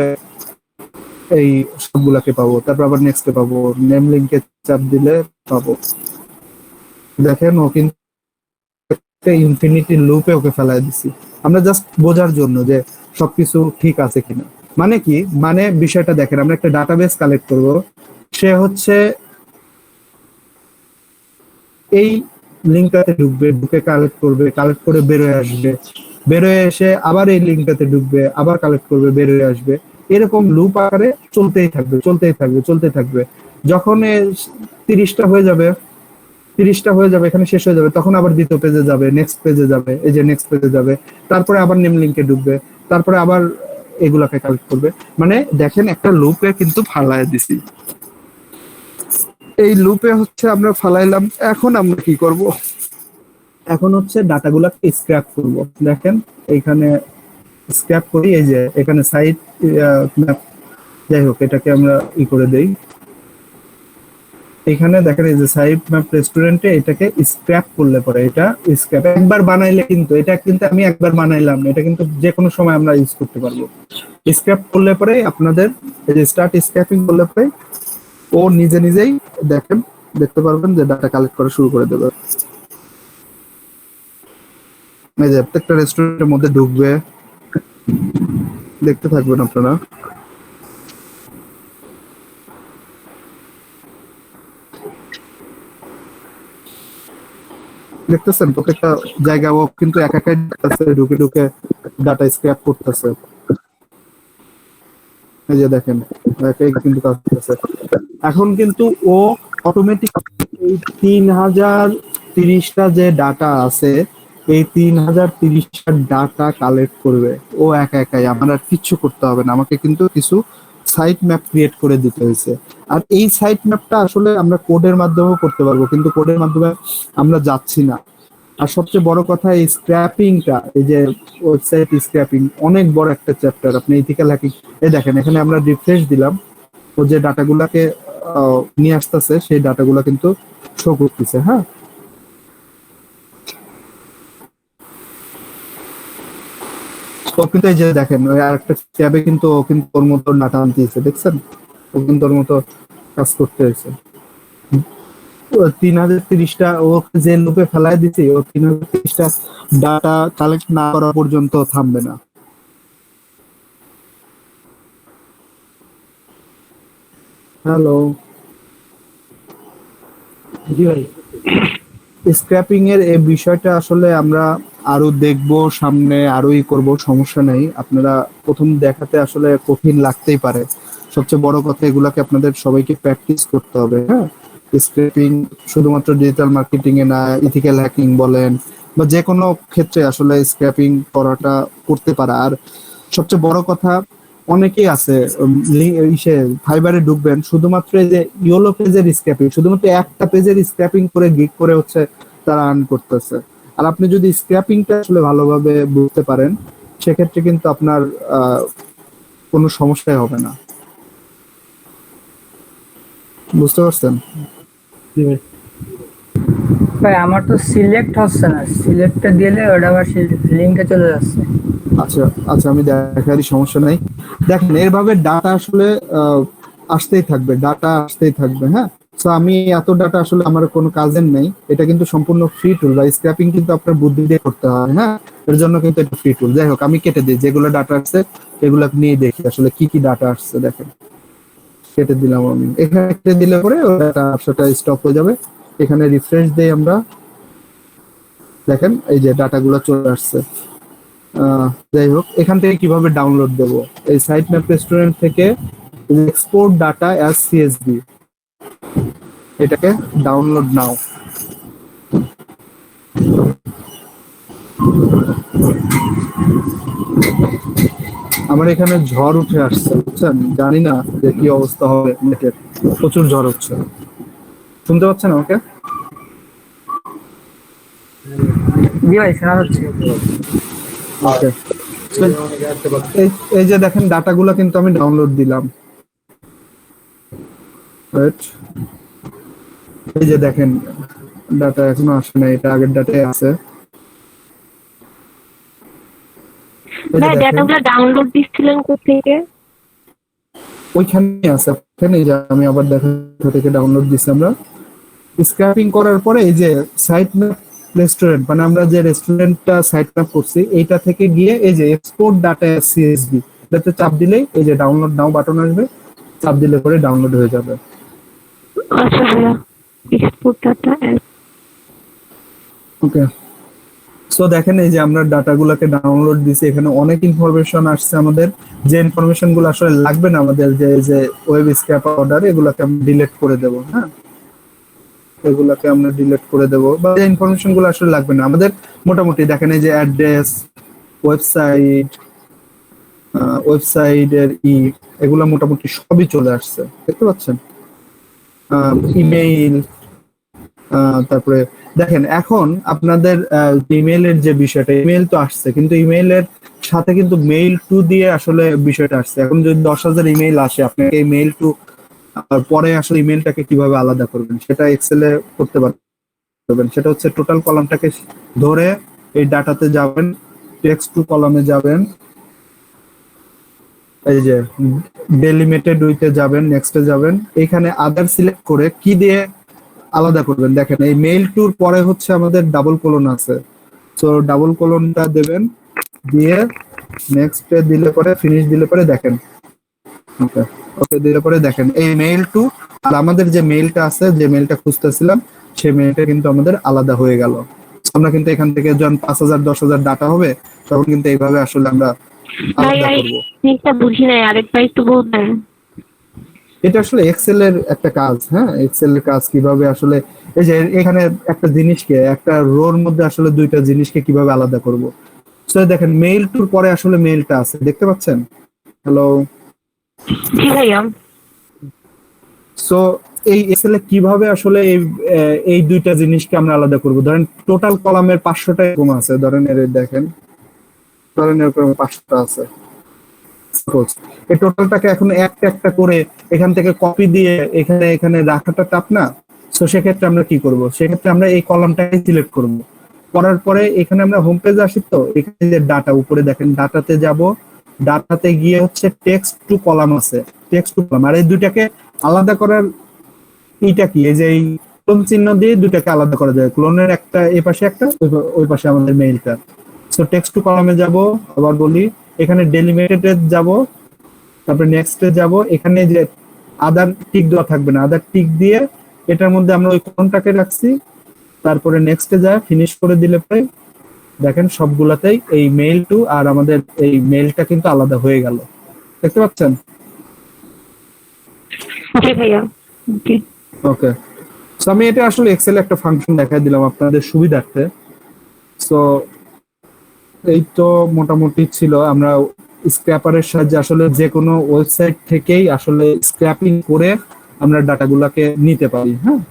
এই সবগুলাকে পাবো, তারপর আবার নেক্সটে পাবো, নেম লিঙ্কে চাপ দিলে পাবো। দেখেন ও কিন্তু ইনফিনিটি লুপে ওকে ফেলাই দিছি। আমরা জাস্ট বোঝার জন্য যে সবকিছু ঠিক আছে কিনা। মানে কি, মানে বিষয়টা দেখেন, আমরা একটা ডাটাবেস কালেক্ট করব, সে হচ্ছে এই লিঙ্কটাতে ঢুকবে, ঢুকে কালেক্ট করবে, কালেক্ট করে বেরোয় আসবে, বেরোয় এসে আবার এই লিঙ্কটাতে ঢুকবে, আবার কালেক্ট করবে, বেরোয় আসবে। এরকম লুপ আকারে চলতেই থাকবে। যখন 30টা হয়ে যাবে, এখানে শেষ হয়ে যাবে, তখন আবার দ্বিতীয় পেজে যাবে, নেক্সট পেজে যাবে, এই যে নেক্সট পেজে যাবে, তারপরে আবার নেম লিঙ্কে ঢুকবে, তারপরে আবার এগুলাকে কালেক্ট করবে। মানে দেখেন একটা লুপে কিন্তু ফালায় দিছি। এই লুপে হচ্ছে আমরা ফালাইলাম। এখন আমরা কি করব, এখন হচ্ছে ডাটাগুলাকে স্ক্র্যাপ করব। দেখেন এইখানে স্ক্র্যাপ করি, এই যে এখানে সাইট ম্যাপ যাই হোক, এটাকে আমরা করে দেই। এখানে দেখেন এই যে সাইট ম্যাপ রেস্টুরেন্টে এটাকে স্ক্র্যাপ করলে পরে, এটা স্ক্র্যাপ একবার বানাইলে কিন্তু, এটা কিন্তু আমি একবার বানাইলাম না, এটা কিন্তু যে কোনো সময় আমরা ইউজ করতে পারবো। স্ক্র্যাপ করলে পরে আপনাদের এই যে স্টার্ট স্ক্র্যাপিং করলে পরে ও নিজে নিজেই দেখতে পারবেন যে ডাটা কালেক্ট করা শুরু করে দেবে। এই যে প্রত্যেকটা রেস্টুরেন্টের মধ্যে ঢুকবে, দেখতে থাকবেন আপনারা। দেখতেছেন প্রত্যেকটা জায়গা ও কিন্তু এক একাই ঢুকে ঢুকে ডাটা স্ক্র্যাপ করতেছে। এই যে দেখেন একাই কিন্তু কাজ করতেছে। এখন কিন্তু ও অটোমেটিক এই 3030টা যে ডাটা আছে, এই 3030টা ডাটা কালেক্ট করবে ও একা একাই। আমার আর কিচ্ছু করতে হবে না, আমাকে কিন্তু কিছু সাইট ম্যাপ ক্রিয়েট করে দিতে হয়েছে। আর এই সাইট ম্যাপটা আসলে আমরা কোডের মাধ্যমেও করতে পারবো, কিন্তু কোডের মাধ্যমে আমরা যাচ্ছি না। আর সবচেয়ে বড় কথা, এই স্ক্র্যাপিংটা, এই যে ওয়েবসাইট স্ক্র্যাপিং অনেক বড় একটা চ্যাপ্টার। আপনি ইথিক্যাল হ্যাকিং এই দেখেন, এখানে আমরা রিফ্রেশ দিলাম, ও যে ডাটাগুলোকে নিয়ে আসতেছে সেই ডাটাগুলো কিন্তু শো করতেছে। হ্যাঁ, ও কিন্তু এই যে দেখেন ওই আরেকটা ট্যাবে কিন্তু ও কিন্তু ওর মতো ডাটা আনতেছে, দেখছেন? ও কিন্তু ওর মতো কাজ করতে হয়েছে। 3030টা ও যে লুপে ফেলায় দিছে, ও 3030টা ডাটা কালেক্ট না করা পর্যন্ত থামবে না। হ্যালো, জি ভাই। স্ক্র্যাপিং এর এই বিষয়টা আসলে আমরা আরো দেখবো সামনে, আরোই করব, সমস্যা নেই। আপনারা প্রথম দেখাতে আসলে কঠিন লাগতেই পারে। সবচেয়ে বড় কথা, এগুলাকে আপনাদের সবাইকে প্র্যাকটিস করতে হবে। হ্যাঁ, স্ক্র্যাপিং শুধুমাত্র ডিজিটাল মার্কেটিং এ না, ইথিক্যাল হ্যাকিং বলেন বা যে কোনো ক্ষেত্রে আসলে স্ক্র্যাপিং করাটা করতে পারা। আর সবচেয়ে বড় কথা, অনেকেই আছে ইসে ফাইবারে ঢুকবেন শুধুমাত্র এই যে ইয়োলো পেজের স্ক্র্যাপিং, শুধুমাত্র একটা পেজের স্ক্র্যাপিং করে গিগ করে হচ্ছে তারা আর্ন করতেছে। আর আপনি যদি স্ক্র্যাপিংটা আসলে ভালোভাবে বুঝতে পারেন, সেক্ষেত্রে কিন্তু আপনার কোনো সমস্যাই হবে না। বুঝতে পারছেন? জি ভাই। ভাই আমার তো সিলেক্ট হচ্ছে না, সিলেক্টটা দিলে ওটা আবার লিঙ্কে চলে যাচ্ছে। আচ্ছা আচ্ছা, আমি দেখারই, সমস্যা নাই। দেখেন এরভাবে ডাটা আসলে আসতেই থাকবে, ডাটা আসতেই থাকবে। হ্যাঁ, তো আমি এত ডাটা আসলে আমার কোনো কাজের নেই, এটা কিন্তু সম্পূর্ণ ফ্রি টুল। বা স্ক্র্যাপিং কিন্তু আপনার বুদ্ধি দিয়ে করতে হয়। হ্যাঁ, এর জন্য কিন্তু এটা ফ্রি টুল। যাই হোক, আমি কেটে দিই যেগুলো ডাটা আসছে, এগুলো নিয়ে দেখি আসলে কি কি ডাটা আসছে। দেখেন কেটে দিলাম আমি, এখানে কেটে দিলে পরে ওই ডাটা আসাটা স্টপ হয়ে যাবে। এখানে রিফ্রেশ দেই আমরা, দেখেন এই যে ডাটাগুলো চলে আসছে। যাই হোক, এখান থেকে কিভাবে ডাউনলোড দেব? এই সাইট ম্যাপ রেস্টুরেন্ট থেকে এক্সপোর্ট ডাটা অ্যাজ সিএসভি, এটাকে ডাউনলোড নাও। আমার এখানে ঝড় উঠে আসছে, বুঝছেন? জানি না যে কি অবস্থা হবে নেটের, প্রচুর ঝড় হচ্ছে। শুনতে পাচ্ছেন আমাকে? জি ভাই, শোনা যাচ্ছে। ওকে, এই যে দেখেন ডাটাগুলো কিন্তু আমি ডাউনলোড দিলাম। Right? এই যে দেখেন ডাটা এখনো আসে না, এটা আগের ডাটায় আছে। এই যে ভাই দেখেন, ডাটাগুলো ডাউনলোড দিচ্ছিলেন কোথেকে? ওইখানে আছে, ওখানে যে আমি আবার দেখা থেকে ডাউনলোড দিছি আমরা। স্ক্র্যাপিং করার পরে এই যে সাইট ম্যাপ রেস্টুরেন্ট, মানে আমরা যে রেস্টুরেন্টটা সাইট ম্যাপ করছি, এইটা থেকে গিয়ে এই যে এক্সপোর্ট ডাটা সিএসভি, এটাতে চাপ দিলেই এই যে ডাউনলোড নাও বাটন আসবে, চাপ দিলে পরে ডাউনলোড হয়ে যাবে। আচ্ছা ভাইয়া, এক্সপোর্ট ডাটা। ওকে, সো দেখেন এই যে আমরা ডাটাগুলোকে ডাউনলোড দিছি, এখানে অনেক ইনফরমেশন আসছে আমাদের। যে ইনফরমেশন গুলো আসলে লাগবে না আমাদের, যে ওয়েব স্ক্র্যাপ অর্ডার, এগুলোকে আমরা ডিলিট করে দেবো। হ্যাঁ, এগুলাকে আমরা ডিলিট করে দেবো, বা যে ইনফরমেশন গুলো আসলে লাগবে না আমাদের। মোটামুটি দেখেন এই যে অ্যাড্রেস, ওয়েবসাইটের এগুলো মোটামুটি সবই চলে আসছে, দেখতে পাচ্ছেন? ইমেইল, তারপরে দেখেন এখন আপনাদের ইমেইলের যে বিষয়টা, ইমেইল তো আসছে, কিন্তু ইমেইলের সাথে কিন্তু মেইল টু দিয়ে আসলে বিষয়টা আসছে। এখন যদি 10,000 ইমেইল আসে, আপনাকে এই মেইল টু পরে আসলে ইমেইলটাকে কিভাবে আলাদা করবেন সেটা এক্সেলে করতে পারবেন। সেটা হচ্ছে টোটাল কলামটাকে ধরে এই ডাটাতে যাবেন, টেক্সট টু কলামে যাবেন, এই যে ডেলিমিটেড উইথে যাবেন, নেক্সটে যাবেন, এখানে আদার সিলেক্ট করে কি দিয়ে আলাদা করবেন। দেখেন এই মেইল টুর পরে হচ্ছে আমাদের ডাবল কোলন আছে, তো ডাবল কোলনটা দেবেন, দিয়ে নেক্সটে দিলে পরে ফিনিশ দিলে পরে দেখেন, ওকে ওকে দিলে পরে দেখেন এই মেইল টু আর আমাদের যে মেইলটা আছে, যে মেইলটা খুঁজতেছিলাম, সেই মেইলটা কিন্তু আমাদের আলাদা হয়ে গেল। আমরা কিন্তু এখান থেকে যখন 5,000 10,000 ডাটা হবে তখন কিন্তু এইভাবে আসলে আমরা ভাই আলাদা আমি করব। জিনিসটা বুঝি নাই, আরেকবার একটু বলবেন? এটা আসলে এক্সেল এর একটা কাজ। হ্যাঁ, এক্সেল এর কাজ কিভাবে আসলে এই যে এখানে একটা জিনিসকে, একটা রোর মধ্যে আসলে দুইটা জিনিসকে কিভাবে আলাদা করব। তো দেখেন মেইল টুর পরে আসলে মেইলটা আছে, দেখতে পাচ্ছেন? হ্যালো। জি ভাইয়া। সো এই এক্সেল এ কিভাবে আসলে এই দুইটা জিনিসকে আমরা আলাদা করব। ধরেন টোটাল কলামের 500টা এরকম আছে, ধরেন এর দেখেন, ধরেন এরকম 500টা আছে সাপোজ। এই টোটালটাকে এখন একটা একটা করে এখান থেকে কপি দিয়ে এখানে এখানে রাখাটা টাফ না। তো সেক্ষেত্রে আমরা কি করব, সেক্ষেত্রে আমরা এই কলামটাকে সিলেক্ট করব, করার পরে এখানে আমরা হোম পেজে আসি, তো এখানে যে ডাটা উপরে দেখেন ডাটাতে যাব, ডাটাতে গিয়ে হচ্ছে টেক্সট টু কলাম আছে, টেক্সট টু কলাম। আর এই দুইটাকে আলাদা করার এইটা কি, এই যে এই ক্লোন চিহ্ন দিয়ে দুটাকে আলাদা করা যায়। ক্লোনের একটা এই পাশে একটা, ওই পাশে আমাদের মেইলটা। সো টেক্সট টু কলামে যাব, আবার বলি এখানে ডেলিমিটেড যাব, তারপরে নেক্সটে যাব, এখানে যে আদার টিক দেওয়া থাকবে না, আদার টিক দিয়ে এটার মধ্যে আমরা ওই কোনটাকে রাখছি, তারপরে নেক্সটে যায় ফিনিশ করে দিলে পরে দেখেন সবগুলাতেই এই মেইল টু আর আমাদের এই মেইলটা কিন্তু আলাদা হয়ে গেল, দেখতে পাচ্ছেন? জি ভাইয়া। ওকে। ওকে, সো আমি এটা আসলে এক্সেল একটা ফাংশন দেখাই দিলাম আপনাদের সুবিধার্থে। সো এই তো মোটামুটি ছিল। আমরা স্ক্র্যাপারের সাহায্যে আসলে যে কোনো ওয়েবসাইট থেকেই আসলে স্ক্র্যাপিং করে আমরা ডাটাগুলোকে নিতে পারি। হ্যাঁ,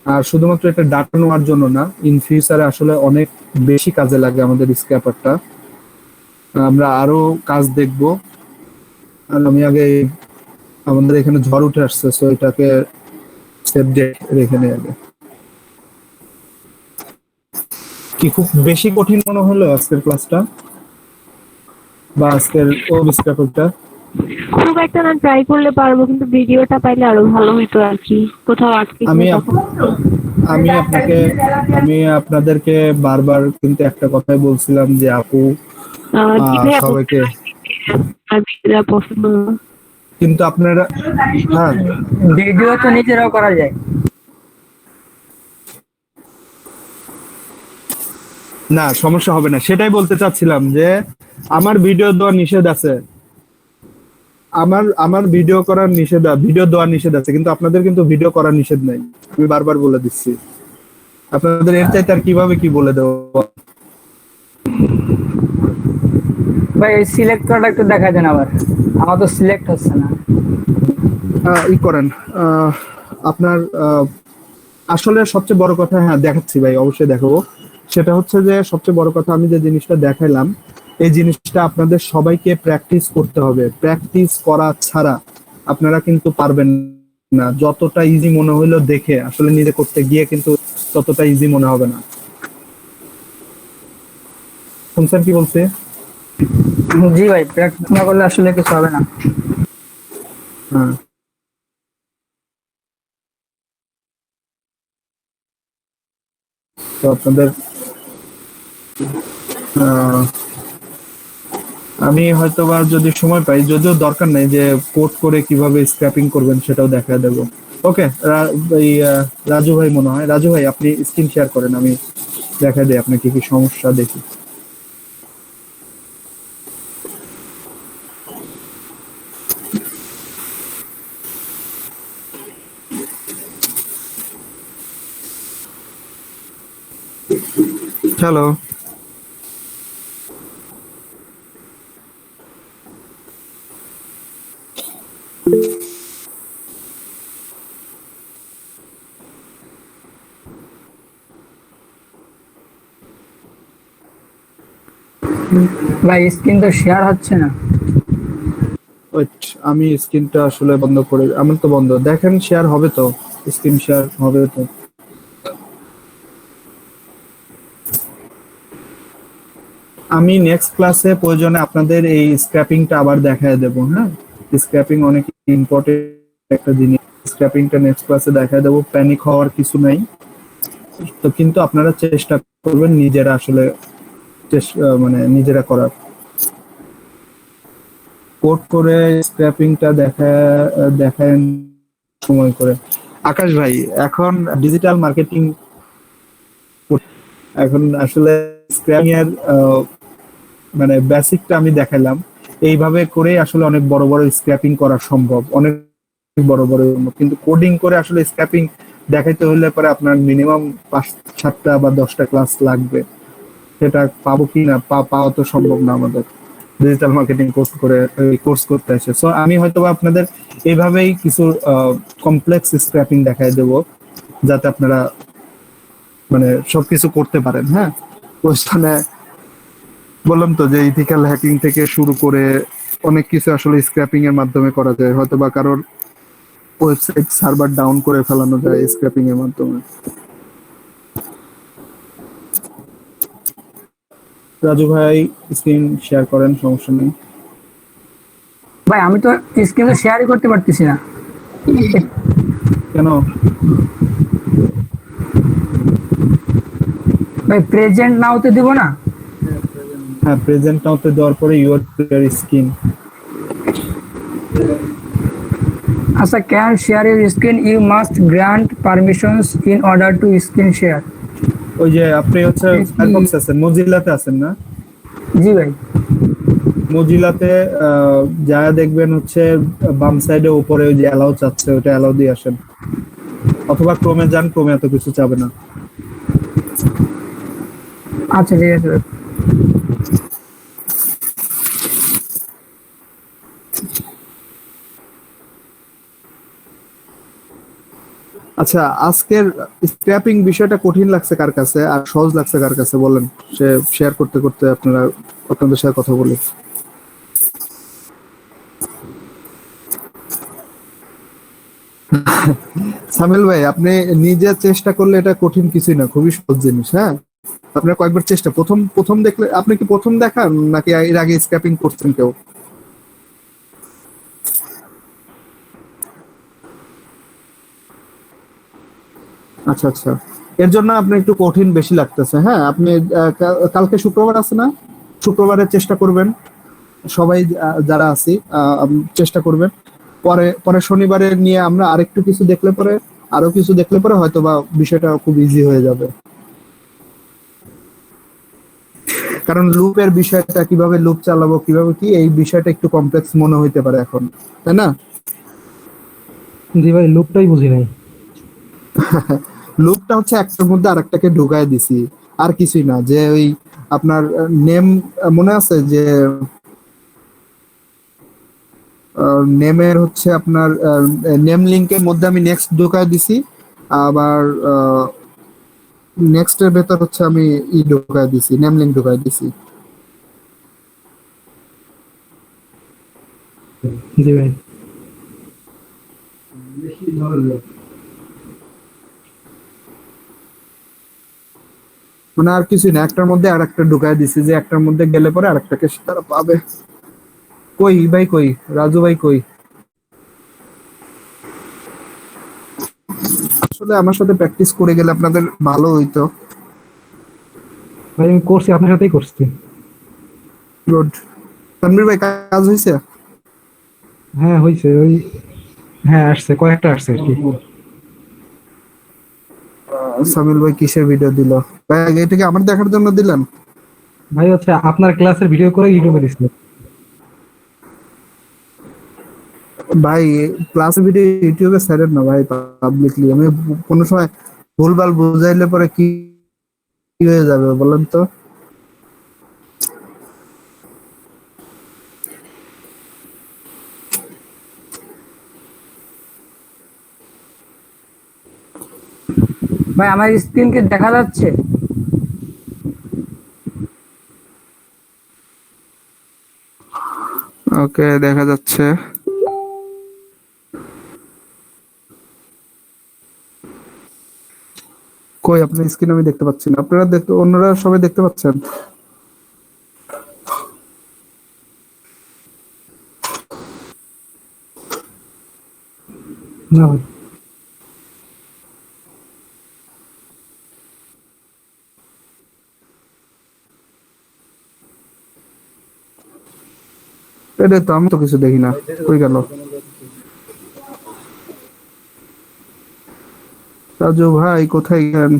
আর শুধুমাত্র এটা ডাটা নেওয়ার জন্য না, ইন ফিউচারে আসলে অনেক বেশি কাজে লাগে আমাদের স্ক্র্যাপারটা। আমরা আরো কাজ দেখব। আর আমি আগে আমাদের এখানে ঝড় উঠে আসছে, সো এটাকে সেভ ডেট রেখে নেই আগে। কি খুব বেশি কঠিন মনে হলো আজকের ক্লাসটা বা আজকের ওয়েব স্ক্র্যাপারটা? খুব একটা না, ট্রাই করলে পারবো, কিন্তু ভিডিওটা পাইলে আরো ভালো হতো আর কি, কোথাও আটকে আমি গেলে আপ- তখন। আমি আপনাদেরকে বারবার কিন্তু একটা কথাই বলছিলাম যে আপু জি ভাইয়া, সবাইকে, আর ভিডিওটা পছন্দ না। কিন্তু আপনারা, হ্যাঁ ভিডিও তো নিজেরাও করা যায়। না সমস্যা হবে না, সেটাই বলতে চাচ্ছিলাম যে আমার ভিডিও দেওয়া নিষেধ আছে, আমার ভিডিও দেওয়ার নিষেধ আছে, কিন্তু আপনাদের কিন্তু ভিডিও করার নিষেধ নাই। আমি বারবার বলে দিচ্ছি, আপনাদের এর চাইতে আর কিভাবে কি বলে দেবো। ভাই এই সিলেক্ট করাটা একটু দেখা দেন আবার, আমার তো সিলেক্ট হচ্ছে না। ই করেন আপনার আসলে সবচেয়ে বড় কথা, হ্যাঁ দেখাচ্ছি ভাই, অবশ্যই দেখাবো। সেটা হচ্ছে যে সবচেয়ে বড় কথা, আমি যে জিনিসটা দেখাইলাম এই জিনিসটা আপনাদের সবাইকে প্র্যাকটিস করতে হবে। প্র্যাকটিস করা ছাড়া আপনারা কিন্তু পারবেন না। যতটা ইজি মনে হইলো দেখে, আসলে নিজে করতে গিয়ে কিন্তু ততটা ইজি মনে হবে না। শুনছেন কি বলছে? জি ভাই, প্র্যাকটিস না করলে আসলে কিছু হবে না। হ্যাঁ, তো আপনাদের আহ, আমি হয়তোবা যদি সময় পাই, যদিও দরকার নেই যে কোড করে কিভাবে স্ক্র্যাপিং করবেন সেটাও দেখা দেবো। ওকে, রাজু ভাই মনে হয়, রাজু ভাই আপনি স্ক্রিন শেয়ার করেন, আমি দেখা দিই আপনার কি কি সমস্যা দেখি। হ্যালো, ভাই স্ক্রিন তো শেয়ার হচ্ছে না। ওয়েট, আমি স্ক্রিনটা আসলে বন্ধ করে, আমার তো বন্ধ, দেখেন শেয়ার হবে তো, স্ক্রিন শেয়ার হবে তো। আমি নেক্সট ক্লাসে প্রয়োজনে আপনাদের এই স্ক্র্যাপিংটা আবার দেখায় দেবো, হ্যাঁ। স্ক্র্যাপিং অনেক ইম্পর্টেন্ট একটা জিনিস, স্ক্র্যাপিংটা নেক্সট ক্লাসে দেখায় দেবো, প্যানিক হওয়ার কিছু নাই। তো কিন্তু আপনারা চেষ্টা করবেন নিজেরা আসলে মানে নিজেরা করার, কোড করে স্ক্র্যাপিংটা দেখায় সময় করে। আকাশ ভাই, এখন ডিজিটাল মার্কেটিং, এখন আসলে স্ক্র্যাপিং এর মানে বেসিকটা আমি দেখালাম, এইভাবে করে আসলে অনেক বড় বড় স্ক্র্যাপিং করা সম্ভব, অনেক বড় বড়। কিন্তু কোডিং করে আসলে স্ক্র্যাপিং দেখাইতে হলে পরে আপনার মিনিমাম 5-7টা বা 10টা ক্লাস লাগবে। সেটা পাবো কি না, পাওয়া তো সম্ভব না আমাদের ডিজিটাল মার্কেটিং কোর্স করতে আসে। সো আমি হয়তো আপনাদের এইভাবেই কিছু কমপ্লেক্স স্ক্র্যাপিং দেখাই দেবো, যাতে আপনারা মানে সবকিছু করতে পারেন। হ্যাঁ, ওইখানে বললাম তো যে ইথিক্যাল হ্যাকিং থেকে শুরু করে অনেক কিছু আসলে স্ক্র্যাপিং এর মাধ্যমে করা যায়, হয়তো বা কারোর ওয়েবসাইট সার্ভার ডাউন করে ফেলানো যায় স্ক্র্যাপিং এর মাধ্যমে। রাজু ভাই স্ক্রিন শেয়ার করেন, সমস্যা নেই। ভাই আমি তো স্ক্রিন তো শেয়ারই করতে পারতেছি না। কেন? ভাই প্রেজেন্ট নাওতে দিব না? হ্যাঁ, প্রেজেন্ট নাওতে দেওয়ার পরে ইউর স্ক্রিন। আচ্ছা, can share your screen, you must grant permissions in order to screen share. ওই যে আপনি হচ্ছে ফায়ারফক্স আছেন, মজিলাতে আছেন না? জি ভাই। মজিলাতে যা দেখবেন হচ্ছে বাম সাইডে উপরে ওই যে অ্যালাউ চাচ্ছে, ওটা অ্যালাউ দিয়ে আসেন, অথবা ক্রোমে যান, ক্রোমে এত কিছু চাবে না। আচ্ছা ঠিক আছে ভাই। আচ্ছা, আজকের স্ক্র্যাপিং বিষয়টা কঠিন লাগছে কার কাছে আর সহজ লাগছে কার কাছে বলেন, সে শেয়ার করতে করতে আপনাদের সাথে কথা বলি। সামিল ভাই, আপনি নিজে চেষ্টা করলে এটা কঠিন কিছুই না, খুবই সহজ জিনিস। হ্যাঁ, আপনার কয়েকবার চেষ্টা, প্রথম প্রথম দেখলে, আপনি কি প্রথম দেখান নাকি এর আগে স্ক্র্যাপিং করছেন কেউ? আচ্ছা আচ্ছা, এর জন্য আপনি একটু কঠিন বেশি লাগতেছে। হ্যাঁ, আপনি কালকে শুক্রবার আছে না, শুক্রবারে চেষ্টা করবেন, সবাই যারা আছি চেষ্টা করবেন। পরে পরে শনিবারে নিয়ে আমরা আরেকটু কিছু দেখলে পরে, আরো কিছু দেখলে পরে হয়তো বা বিষয়টা খুব ইজি হয়ে যাবে। কারণ লুপের বিষয়টা, কিভাবে লুপ চালাবো, কিভাবে কি, এই বিষয়টা একটু কমপ্লেক্স মনে হইতে পারে এখন, তাই না? জি ভাই, লুপটাই বুঝি নাই। লুপটা হচ্ছে একটার মধ্যে আরেকটাকে ঢুকায় দিছি, আর কিছুই না। যে ওই আপনার নেম মনে আছে যে নেমের হচ্ছে আপনার নেম লিঙ্কের মধ্যে আমি নেক্সট ঢুকায় দিছি, আবার নেক্সট এর ভেতর হচ্ছে আমি ঢুকায় দিছি, নেম লিঙ্ক ঢুকায় দিছি। জি ভাই। মানে আর কিছুই না, একটার মধ্যে আর একটা ঢুকায় দিছি, যে একটার মধ্যে গেলে পরে আরেকটাকে তারা পাবে। কই ভাই, কই রাজু ভাই, কই? আসলে আমার সাথে প্র্যাকটিস করে গেলে আপনাদের ভালো হইতো। ভাই আমি করছি, আপনার সাথেই করছি। গুড। তানভীর ভাই, কাজ হয়েছে? হ্যাঁ হয়েছে, ওই হ্যাঁ আসছে, কয়েকটা আসছে আর কি। সামিল ভাই কিসের ভিডিও দিল ভাই? এটা কি আমার দেখার জন্য দিলেন? ভাই হচ্ছে আপনার ক্লাসের ভিডিও করে ইউটিউবে দিছিল। ভাই ক্লাস ভিডিও ইউটিউবে ছাড়েন না ভাই পাবলিকলি। আমি কোনো সময় ভুলভাল বুঝাইলে পরে কি কি হয়ে যাবে বলেন তো? ভাই আমার স্ক্রিন কি দেখা যাচ্ছে? ওকে, দেখা যাচ্ছে। কই আপনার স্ক্রিন আমি দেখতে পাচ্ছি না, আপনারা দেখতে, অন্যরা সবাই দেখতে পাচ্ছেন? না ভাই। এটা তো আমি তো কিছু দেখি না, কই গেল রাজু ভাই, কোথায় গেলেন?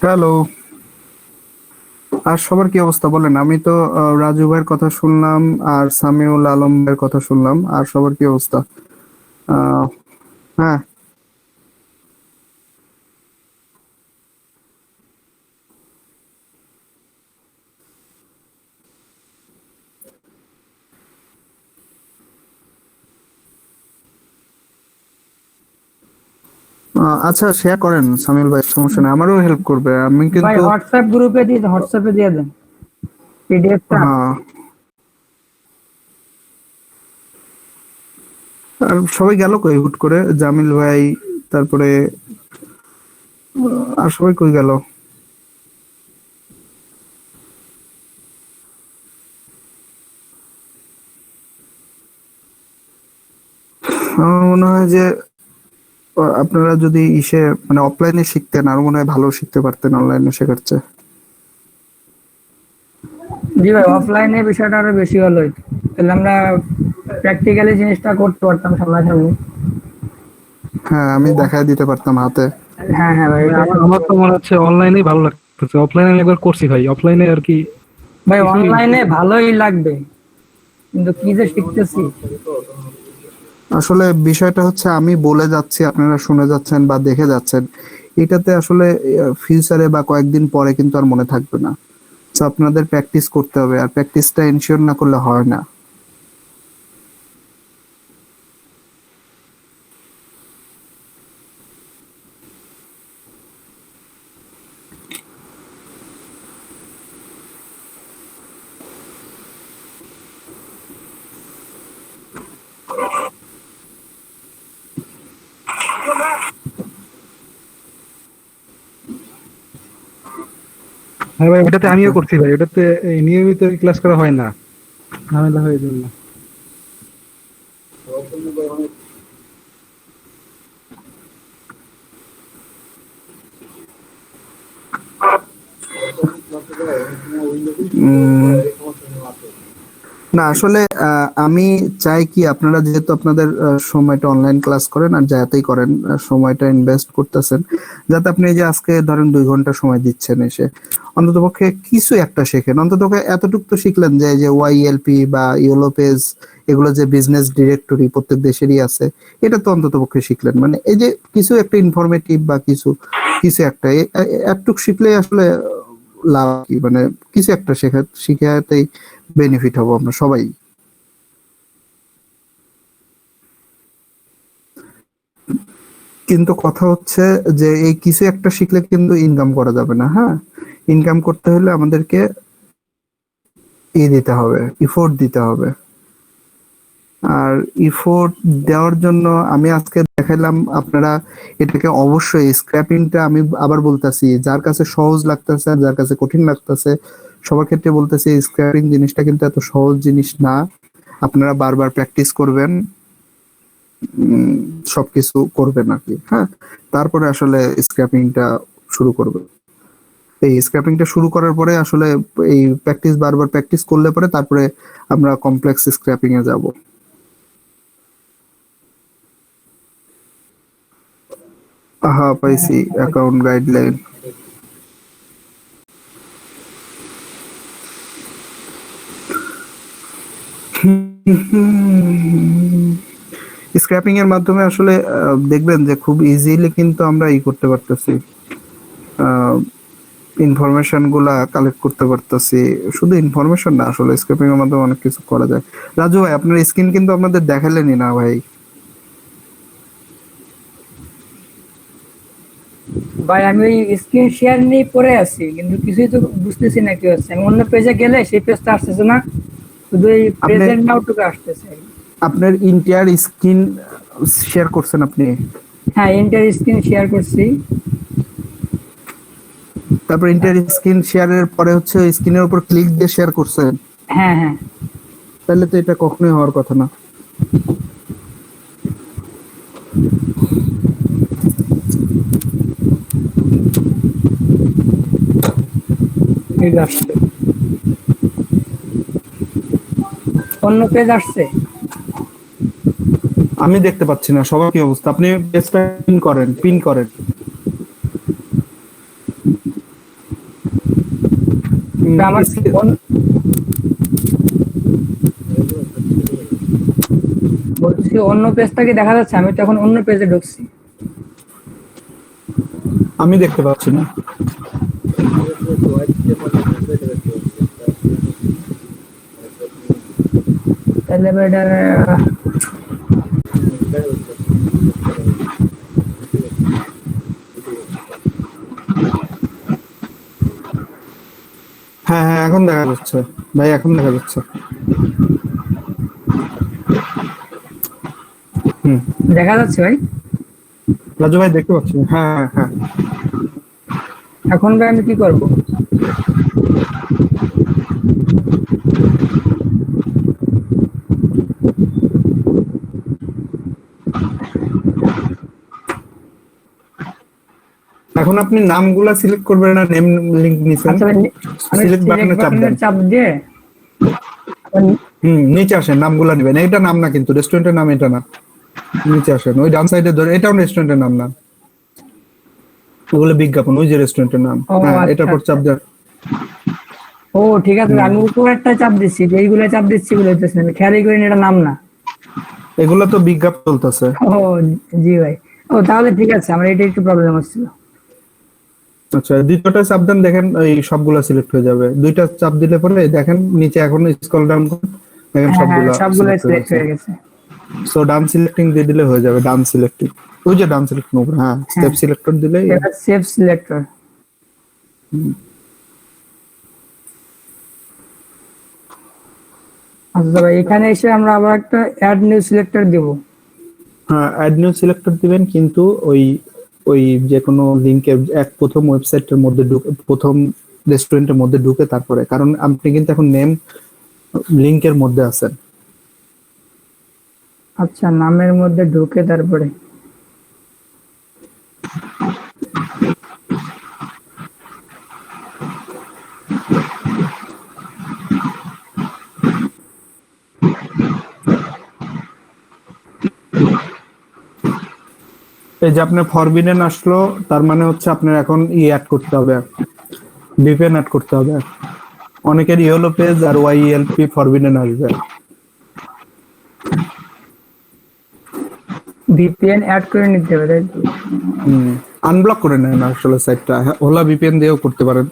হ্যালো, আর সবার কি অবস্থা বলেন? আমি তো রাজু ভাইয়ের কথা শুনলাম, আর সামিউল আলম ভাইয়ের কথা শুনলাম, আর সবার কি অবস্থা? হ্যাঁ, আচ্ছা শেয়ার করেন সামিউল ভাই, সমস্যা নেই, আমারও হেল্প করবে। আমি ভাই কিন্তু হোয়াটসঅ্যাপ গ্রুপে দিয়ে, হোয়াটসঅ্যাপে দিয়ে দেন পিডিএফটা। হ্যাঁ, আর সবাই গেল কই হুট করে? জামিল ভাই, তারপরে আর সবাই কই গেল? আমার মনে হয় যে আপনারা যদি ইসে মানে অফলাইনে শিখতেন, আর মনে হয় ভালো শিখতে পারতেন অনলাইনে শেখার চেয়ে। জি ভাই, অফলাইনে বিষয়টা আরো বেশি ভালো হইতো, তাহলে আমরা প্র্যাকটিক্যালি জিনিসটা করতে পারতাম সামনাসামনি। হ্যাঁ, আমি দেখায় দিতে পারতাম হাতে। হ্যাঁ হ্যাঁ ভাই, এটা আমার তো মনে হচ্ছে অনলাইনেই ভালো লাগতেছে। অফলাইনে আমি একবার করছি ভাই, অফলাইনে আর কি ভাই কিছুই- অনলাইনে ভালোই লাগবে, কিন্তু কি যে শিখতেছি। আসলে বিষয়টা হচ্ছে আমি বলে যাচ্ছি, আপনারা শুনে যাচ্ছেন বা দেখে যাচ্ছেন, এটাতে আসলে ফিউচারে বা কয়েকদিন পরে কিন্তু আর মনে থাকবে না। তো আপনাদের প্র্যাকটিস করতে হবে, আর প্র্যাকটিসটা এনশিওর না করলে হয় না। হ্যাঁ ভাই, ওটাতে আমিও করছি ভাই। ওটাতে এই নিয়মিত ক্লাস করা হয় না, ঝামেলা হয়ে জন্য। উম, না আসলে আমি চাই কি, আপনারা যেহেতু আপনাদের সময়টা অনলাইন ক্লাস করেন আর যাতেই করেন, সময়টা ইনভেস্ট করতেছেন, যাতে আপনি এই যে আজকে ধরেন 2 ঘন্টা সময় দিচ্ছেন এসে, অন্ততপক্ষে কিছু একটা শেখেন। অন্ততপক্ষে এতটুকু তো শিখলেন যে এই যে ওয়াইএলপি বা ইওলো পেজ, এগুলো যে বিজনেস ডিরেক্টরি প্রত্যেক দেশেরই আছে, এটা তো অন্ততপক্ষে শিখলেন। মানে এই যে কিছু একটা ইনফরমেটিভ বা কিছু কিছু একটা একটুক শিখলে আসলে লাভ কি, মানে কিছু একটা শিখাতেই বেনিফিট হবো আমরা সবাই। কিন্তু কথা হচ্ছে যে এই কিছু একটা শিখলে কিন্তু ইনকাম করা যাবে না। হ্যাঁ, ইনকাম করতে হলে আমাদেরকে দিতে হবে, ইফোর্ট দিতে হবে। আর ইফোর্ট দেওয়ার জন্য আমি আজকে দেখাইলাম, আপনারা এটাকে অবশ্যই স্ক্র্যাপিংটা, আমি আবার বলতেছি, যার কাছে সহজ লাগতেছে আর যার কাছে কঠিন লাগতেছে সবার ক্ষেত্রে বলতেছি, স্ক্র্যাপিং জিনিসটা কিন্তু এত সহজ জিনিস না। আপনারা বারবার প্র্যাকটিস করবেন, সবকিছু করবেন আর কি। হ্যাঁ, তারপরে আসলে স্ক্র্যাপিংটা শুরু করবে। এই স্ক্র্যাপিংটা শুরু করার পরে আসলে এই বারবার প্র্যাকটিস করলে পরে তারপরে আমরা কমপ্লেক্স স্ক্র্যাপিং এ যাব। পাইছি অ্যাকাউন্ট গাইডলাইন। স্ক্র্যাপিং এর মাধ্যমে আসলে দেখবেন যে খুব ইজিলি কিন্তু আমরা করতে পারতেছি, ইনফরমেশন গুলা কালেক্ট করতে পারতেছি। শুধু ইনফরমেশন না, আসলে স্ক্র্যাপিং এর মাধ্যমে অনেক কিছু করা যায়। রাজু ভাই, আপনার স্ক্রিন কিন্তু আপনাদের দেখালেনি না ভাই। ভাই আমি ওই স্ক্রিন শেয়ার নিয়ে পড়ে আছি, কিন্তু কিছুই তো বুঝতেছি না কি হচ্ছে। আমি অন্য পেজে গেলে সেই পেজটা আসতেছে না, শুধু এই প্রেজেন্ট নাওটুকু আসতেছে। আপনার ইন্টায়ার স্ক্রিন শেয়ার করছেন আপনি? হ্যাঁ, ইন্টার স্ক্রিন শেয়ার করছি। তারপর ইন্টার স্ক্রিন শেয়ারের পরে হচ্ছে স্ক্রিনের উপর ক্লিক দিয়ে শেয়ার করছেন? হ্যাঁ হ্যাঁ। তাহলে তো এটা কখনোই হওয়ার কথা না। এই আসছে, অন্য পেজ আসছে। আমি দেখতে পাচ্ছি না। সবার কি অবস্থা? আপনি পেজটা পিন করেন। আমার বলছি অন্য পেজটা কি দেখা যাচ্ছে? আমি তো এখন অন্য পেজে ঢুকছি। আমি দেখতে পাচ্ছি না। তাহলে এটা হ্যাঁ হ্যাঁ, এখন দেখা যাচ্ছে ভাই, এখন দেখা যাচ্ছে। দেখা যাচ্ছে ভাই? রাজু ভাই দেখতে পাচ্ছি। হ্যাঁ হ্যাঁ হ্যাঁ। এখন ভাই আমি কি করব? এখন আপনি নামগুলা সিলেক্ট করবেন না, নেম লিংক নিছেন। আচ্ছা ভাই, আমি সিলেক্ট বাটনে চাপ দেন। চাপ দিয়ে নিচে আসেন, নামগুলা নেবেন। এটা নাম না কিন্তু, রেস্টুরেন্টের নাম এটা না। নিচে আসেন, ওই ডান সাইডে ধরে, এটাও রেস্টুরেন্টের নাম না, ওগুলো বিজ্ঞাপন। ওই যে রেস্টুরেন্টের নাম, হ্যাঁ, এটার পর চাপ দেন। ও ঠিক আছে, আমি উপরে একটা চাপ দিচ্ছি, এইগুলো চাপ দিচ্ছি, এগুলো হইতেছে না, খেয়ালই করিনি এটা নাম না। এগুলো তো বিজ্ঞাপন চলতেছে। ও জি ভাই, ও তাহলে ঠিক আছে, আমার এটা একটু প্রবলেম হচ্ছিল। আচ্ছা, দ্বিতীয়টা চাপ দেন, দেখেন এই সবগুলা সিলেক্ট হয়ে যাবে। দুইটা চাপ দিলে পরে দেখেন নিচে, এখন স্ক্রল ডাউন করেন, দেখেন সবগুলো সিলেক্ট হয়ে গেছে। সো ডান সিলেক্টিং দিয়ে দিলে হয়ে যাবে। ডান সিলেক্টিং, ওই যে ডান সিলেক্টিং উপরে, হ্যাঁ, স্টেপ সিলেক্টর দিলে এটা সেভ সিলেক্টর। আচ্ছা ভাই, এখানে এসে আমরা আবার একটা অ্যাড নিউ সিলেক্টর দেব। হ্যাঁ, অ্যাড নিউ সিলেক্টর দিবেন, কিন্তু ওই যে কোনো লিংকের প্রথম ওয়েবসাইটের মধ্যে ঢুকে, প্রথম রেস্টুরেন্টের মধ্যে ঢুকে তারপরে, কারণ আপনি কিন্তু এখন নেম লিংকের মধ্যে আছেন। আচ্ছা, নামের মধ্যে ঢুকে তারপরে এই যে আপনার ফরবিডেন আসলো, তার মানে হচ্ছে আপনার এখন অ্যাড করতে হবে, ভিপিএন অ্যাড করতে হবে। অনেকের ইয়েলো পেজ আর ওয়াইএলপি ফরবিডেন আসবে। ভিপিএন অ্যাড করে নিতে হবে, তাই তো? আনব্লক করে নেন আসলে সাইটটা, ওলা ভিপিএন দিয়েও করতে পারেন।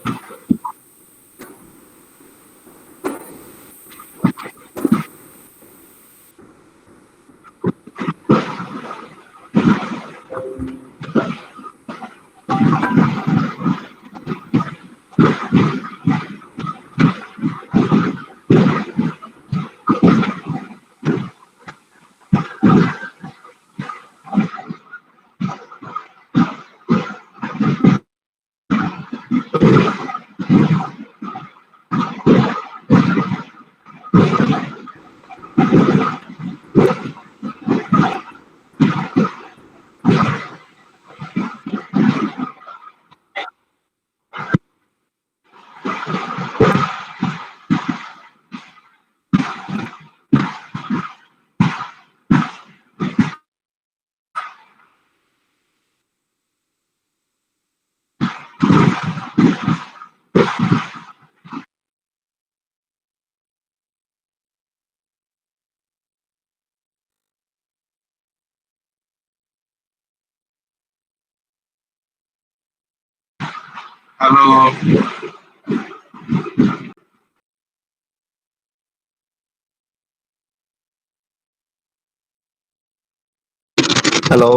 Hello, hello.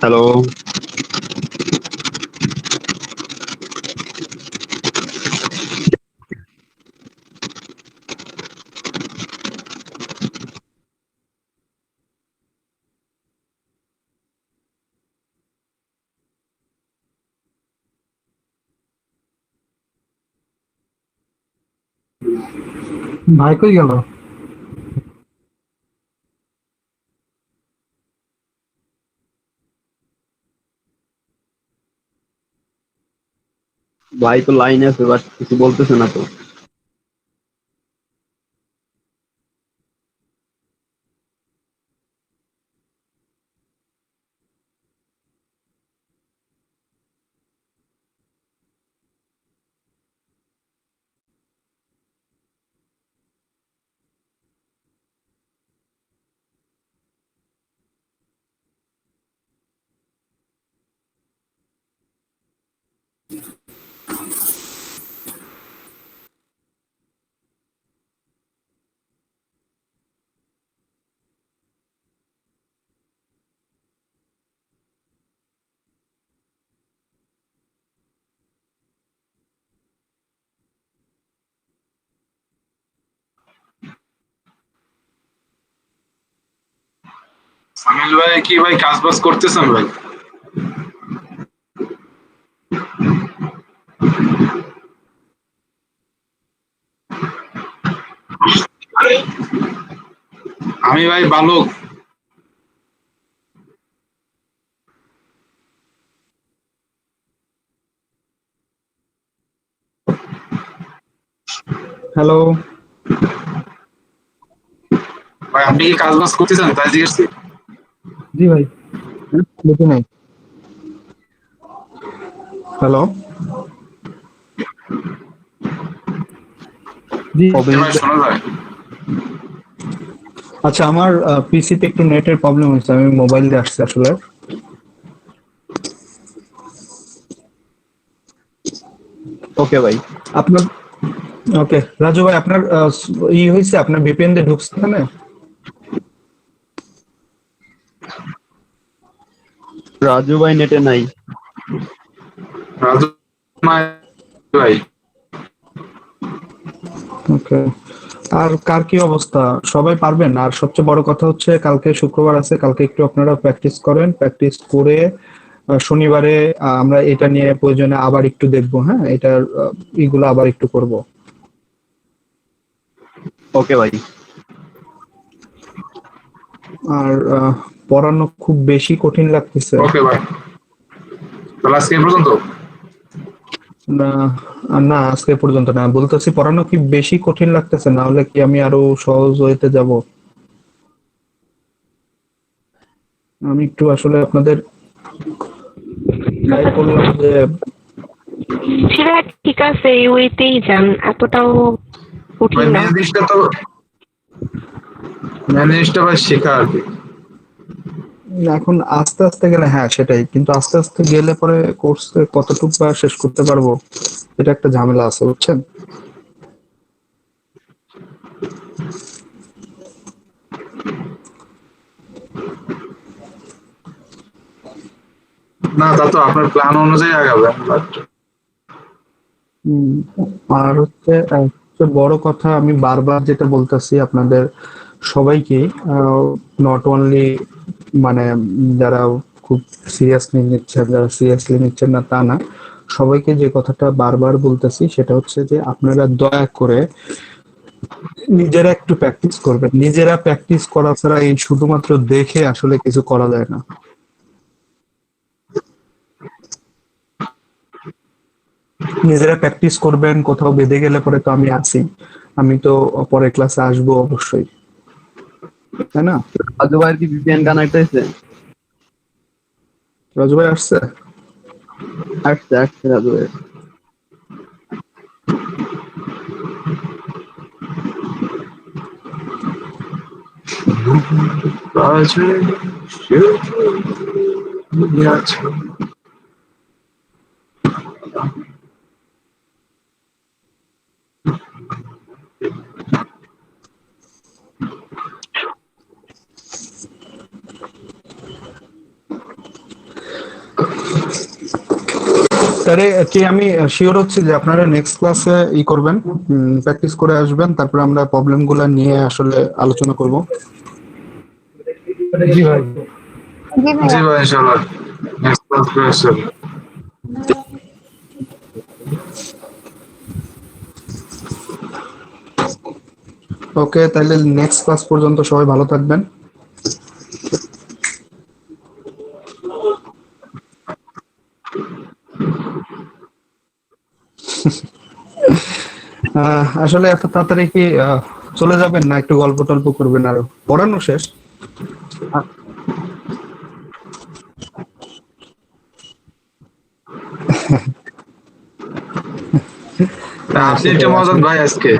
হ্যালো। ভাই কই গেল? ভাই তো লাইনে আছে বাট কিছু বলতেছে না তো। সামিল ভাই কি ভাই কাজ বাজ করতেছেন ভাই? আমি ভাই বালক। হ্যালো। ভাই আপনি কি কাজ বাজ করতেছেন তাই জিজ্ঞেস করছি। জি ভাই, দেখি নাই। হ্যালো। জি ভাই শোনা যায়? আচ্ছা, আমার পিসিতে একটু নেটের প্রবলেম হয়েছে, আমি মোবাইল দিয়ে আসছি আসলে। ওকে ভাই। আপনার ওকে রাজু ভাই, আপনার হয়েছে, আপনার ভিপিএন দিয়ে ঢুকছে এখানে? রাজু ভাই নেটে নাই। রাজু ভাই ওকে। আর কার কি অবস্থা? সবাই পারবেন? আর সবচেয়ে বড় কথা হচ্ছে কালকে শুক্রবার আছে, কালকে একটু আপনারা প্র্যাকটিস করেন, প্র্যাকটিস করে শনিবারে আমরা এটা নিয়ে প্রয়োজনে আবার একটু দেখবো। হ্যাঁ, এটার এগুলো আবার একটু করব। ওকে ভাই। আর পড়ানো খুব বেশি কঠিন লাগতেছে ওকে ভাই, তাহলে আজকে এই পর্যন্ত। না? না, আজকে পর্যন্ত না, বলতেছি পড়ানো কি বেশি কঠিন লাগতেছে, না হলে কি আমি আরো সহজ হইতে যাব? আমি একটু আসলে আপনাদের ট্রাই করলাম যে সেটা ঠিক আছে, এই ওয়েতেই যান, এতটাও কঠিন ভাই না। মেন জিনিসটা ভাই শেখা আর কি। এখন আস্তে আস্তে গেলে, হ্যাঁ সেটাই, কিন্তু আস্তে আস্তে গেলে পরে কোর্স কতটুকু বা শেষ করতে পারবো, এটা একটা ঝামেলা আছে, বুঝছেন? না তা তো আপনার প্ল্যান অনুযায়ী আগাবেন, বাট উম, আর হচ্ছে সবচেয়ে বড় কথা, আমি বারবার যেটা বলতেছি আপনাদের সবাইকে, নট অনলি মানে যারা খুব সিরিয়াসলি নিচ্ছেন, যারা সিরিয়াসলি নিচ্ছেন না তা না, সবাইকে যে কথাটা বারবার বলতেছি সেটা হচ্ছে যে আপনারা দয়া করে নিজেরা একটু প্র্যাকটিস করবেন। নিজেরা প্র্যাকটিস করা ছাড়া এই শুধুমাত্র দেখে আসলে কিছু করা যায় না। নিজেরা প্র্যাকটিস করবেন, কোথাও বেঁধে গেলে পরে তো আমি আছি, আমি তো পরের ক্লাসে আসবো অবশ্যই, তাই না? রাজু ভাইয়ের কি ভিপিএন কানেক্ট হয়েছে? রাজু ভাই আসছে? আসছে আসছে রাজু ভাই। আছে আছে তাহলে কি আমি শিওর হচ্ছি যে আপনারা নেক্সট ক্লাসে করবেন, প্র্যাকটিস করে আসবেন, তারপর আমরা প্রবলেম গুলা নিয়ে আসলে আলোচনা করব। জি ভাই। জি জি ভাইয়া। ভাই ইনশাআল্লাহ নেক্সট ক্লাস ওকে, তাহলে নেক্সট ক্লাস পর্যন্ত সবাই ভালো থাকবেন। আসলে এত তাড়াতাড়ি কি চলে যাবেন, না একটু গল্প টল্প করবেন? আর পড়ানো শেষ? আপনি একটু মজাদ ভাই আজকে।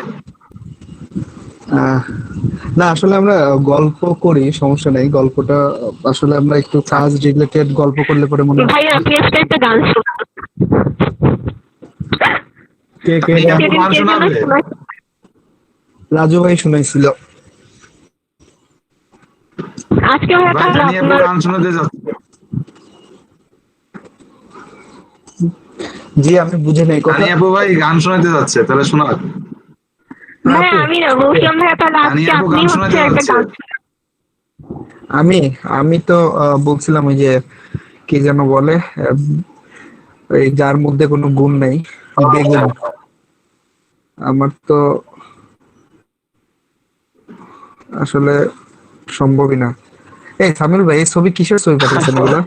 না আসলে আমরা গল্প করি, সমস্যা নেই, গল্পটা আসলে আমরা একটু কাজ রিলেটেড গল্প করলে পরে মনে হয়। ভাই আপনি আজকে একটা গান শোনান। কে কে আপনি সেদিন গান কে যেন শোনাবে? শোনায়- রাজু ভাই শুনাইছিল। আজকে ভাই ভাই তাহলে আমি আপনার গান শোনাতে যাচ্ছি। জি আমি বুঝে নাই কথা। কানি আপু ভাই গান শোনাতে যাচ্ছে, তাহলে শোনা। ভাই আমি না বলছিলাম ভাই তাহলে কানি আজকে আপু আপনি গান হচ্ছে শোনাতে একটা যাচ্ছে। গান আমি আমি তো বলছিলাম ওই যে কি যেন বলে, এই যার মধ্যে কোনো গুণ নেই, বেগুন। আমার তো আসলে সম্ভবই না। এই সামিল ভাই, এই ছবি কিসের ছবি পাঠিয়েছেন এগুলা?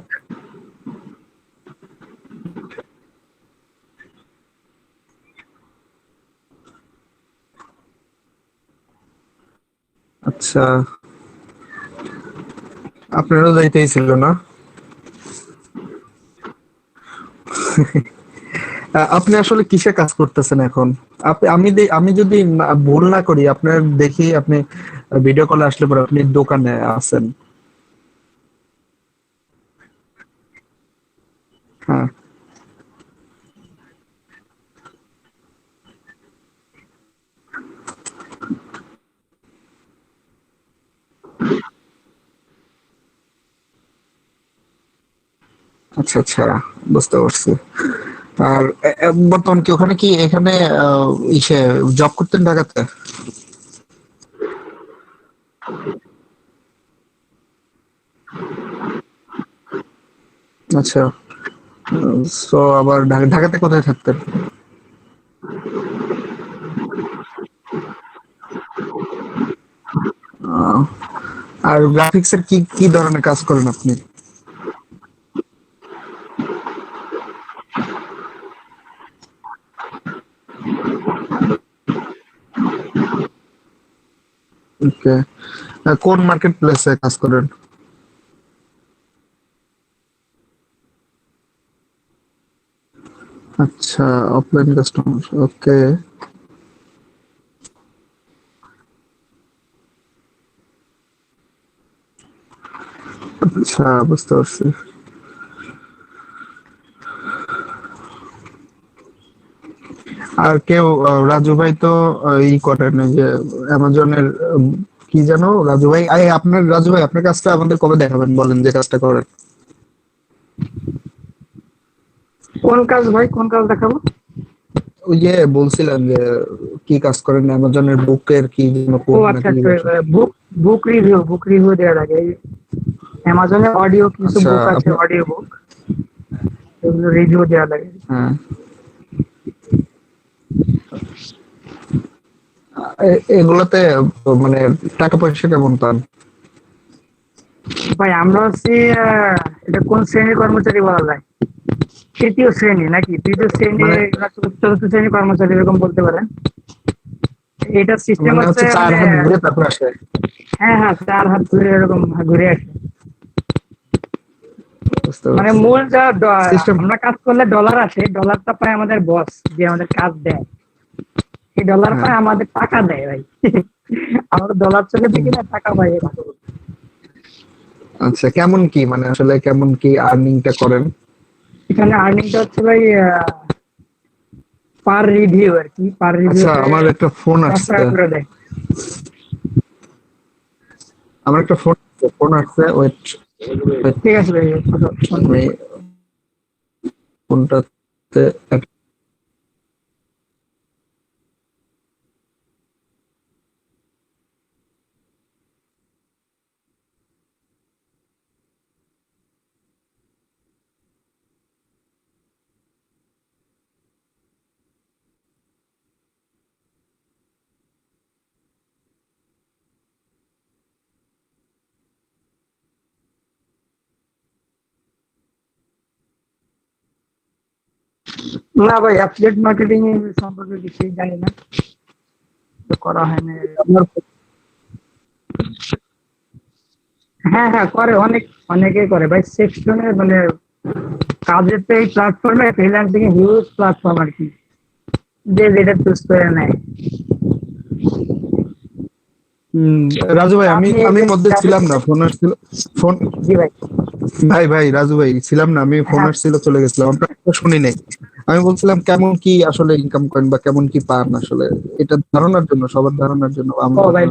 আচ্ছা, আপনারও যাইতেই ছিল না? আপনি আসলে কিসে কাজ করতেছেন এখন? আমি যদি ভুল না করি, আপনার দেখি আপনি ভিডিও কলে আসলে পরে আপনি দোকানে আছেন। হ্যাঁ, আচ্ছা আচ্ছা, বুঝতে পারছি। আর বর্তমান কি ওখানে কি এখানে ইসে জব করতেন ঢাকাতে? আচ্ছা, তো আবার ঢাকাতে কোথায় থাকতেন? আহ, আর গ্রাফিক্স এর কি কি ধরনের কাজ করেন আপনি? ওকে, কোন মার্কেট প্লেসে কাজ করেন? আচ্ছা, অফলাইন কাস্টমার, ওকে। আচ্ছা, বুঝতে পারছি। আর কেউ রাজু ভাই তো করেন, এই যে অ্যামাজনের কি জানো রাজু ভাই, আপনার রাজু ভাই আপনার কাজটা আমাদের কবে দেখাবেন বলেন, যে কাজটা করেন? কোন কাজ ভাই, কোন কাজ দেখাবো? ওই যে বলছিলেন যে কি কাজ করেন, অ্যামাজনের বুকের কি যেন ও কোড আচ্ছা নাকি? আচ্ছা, বুক রিভিউ দেওয়ার আগে অ্যামাজনে অডিও কিছু আচ্ছা, বুক আছে, অডিও বুক, এগুলো রিভিউ দেওয়া লাগে। হ্যাঁ, এগুলোতে মানে টাকা পয়সা কেমন পান? ভাই আমরা হচ্ছে এটা কোন শ্রেণীর কর্মচারী বলা যায়? তৃতীয় শ্রেণী নাকি তৃতীয় শ্রেণী মানে- চতুর্থ শ্রেণী কর্মচারী এরকম বলতে পারেন। এটা সিস্টেম মানে হচ্ছে হচ্ছে 4 হাত ঘুরে তারপর আসে। হ্যাঁ হ্যাঁ 4 হাত ঘুরে এরকম ঘুরে আসে। বুঝতে মানে পারছি। মূল যা System- আমরা কাজ করলে ডলার আসে, ডলারটা পায় আমাদের বস যে আমাদের কাজ দেয়, এই ডলার হ্যাঁ। পায় আমাদের টাকা দেয় ভাই। আমরা ডলার চলে দেখি না, টাকা পাই এরা। আচ্ছা, কেমন কি মানে আসলে কেমন কি আর্নিংটা করেন? এখানে আর্নিংটা হচ্ছে ভাই পার রিভিউ আর কি, পার রিভিউ আচ্ছা, আমার একটা ফোন 10 আসছে, টাকা করে দেয়। আমার একটা ফোন আসছে, ওয়েট, ঠিক আছে ভাই, আমি ফোনটাতে না ভাই অ্যাফিলিয়েট মার্কেটিং সম্পর্কে কিছু জানি না, তো করা হয় না। হ্যাঁ হ্যাঁ করে, অনেকেই করে ভাই। সেকশনে মানে কাজের তো এই প্ল্যাটফর্মে ফ্রিল্যান্সিং এ হিউজ প্ল্যাটফর্ম আর কি, যে যেটা চুজ করে নেয়। রাজু ভাই, আমি মধ্যে ছিলাম না, ফোন আসছিল, ফোন জি ভাই। ভাই রাজু ভাই ছিলাম না, আমি ফোন হ্যাঁ। আসছিল চলে গেছিলাম, আপনার কথা শুনি নাই। আমি বলছিলাম কেমন কি আসলে ইনকাম করেন বা কেমন কি পান আসলে, এটা ধারণার জন্য, সবার ধারণার জন্য ও ভাই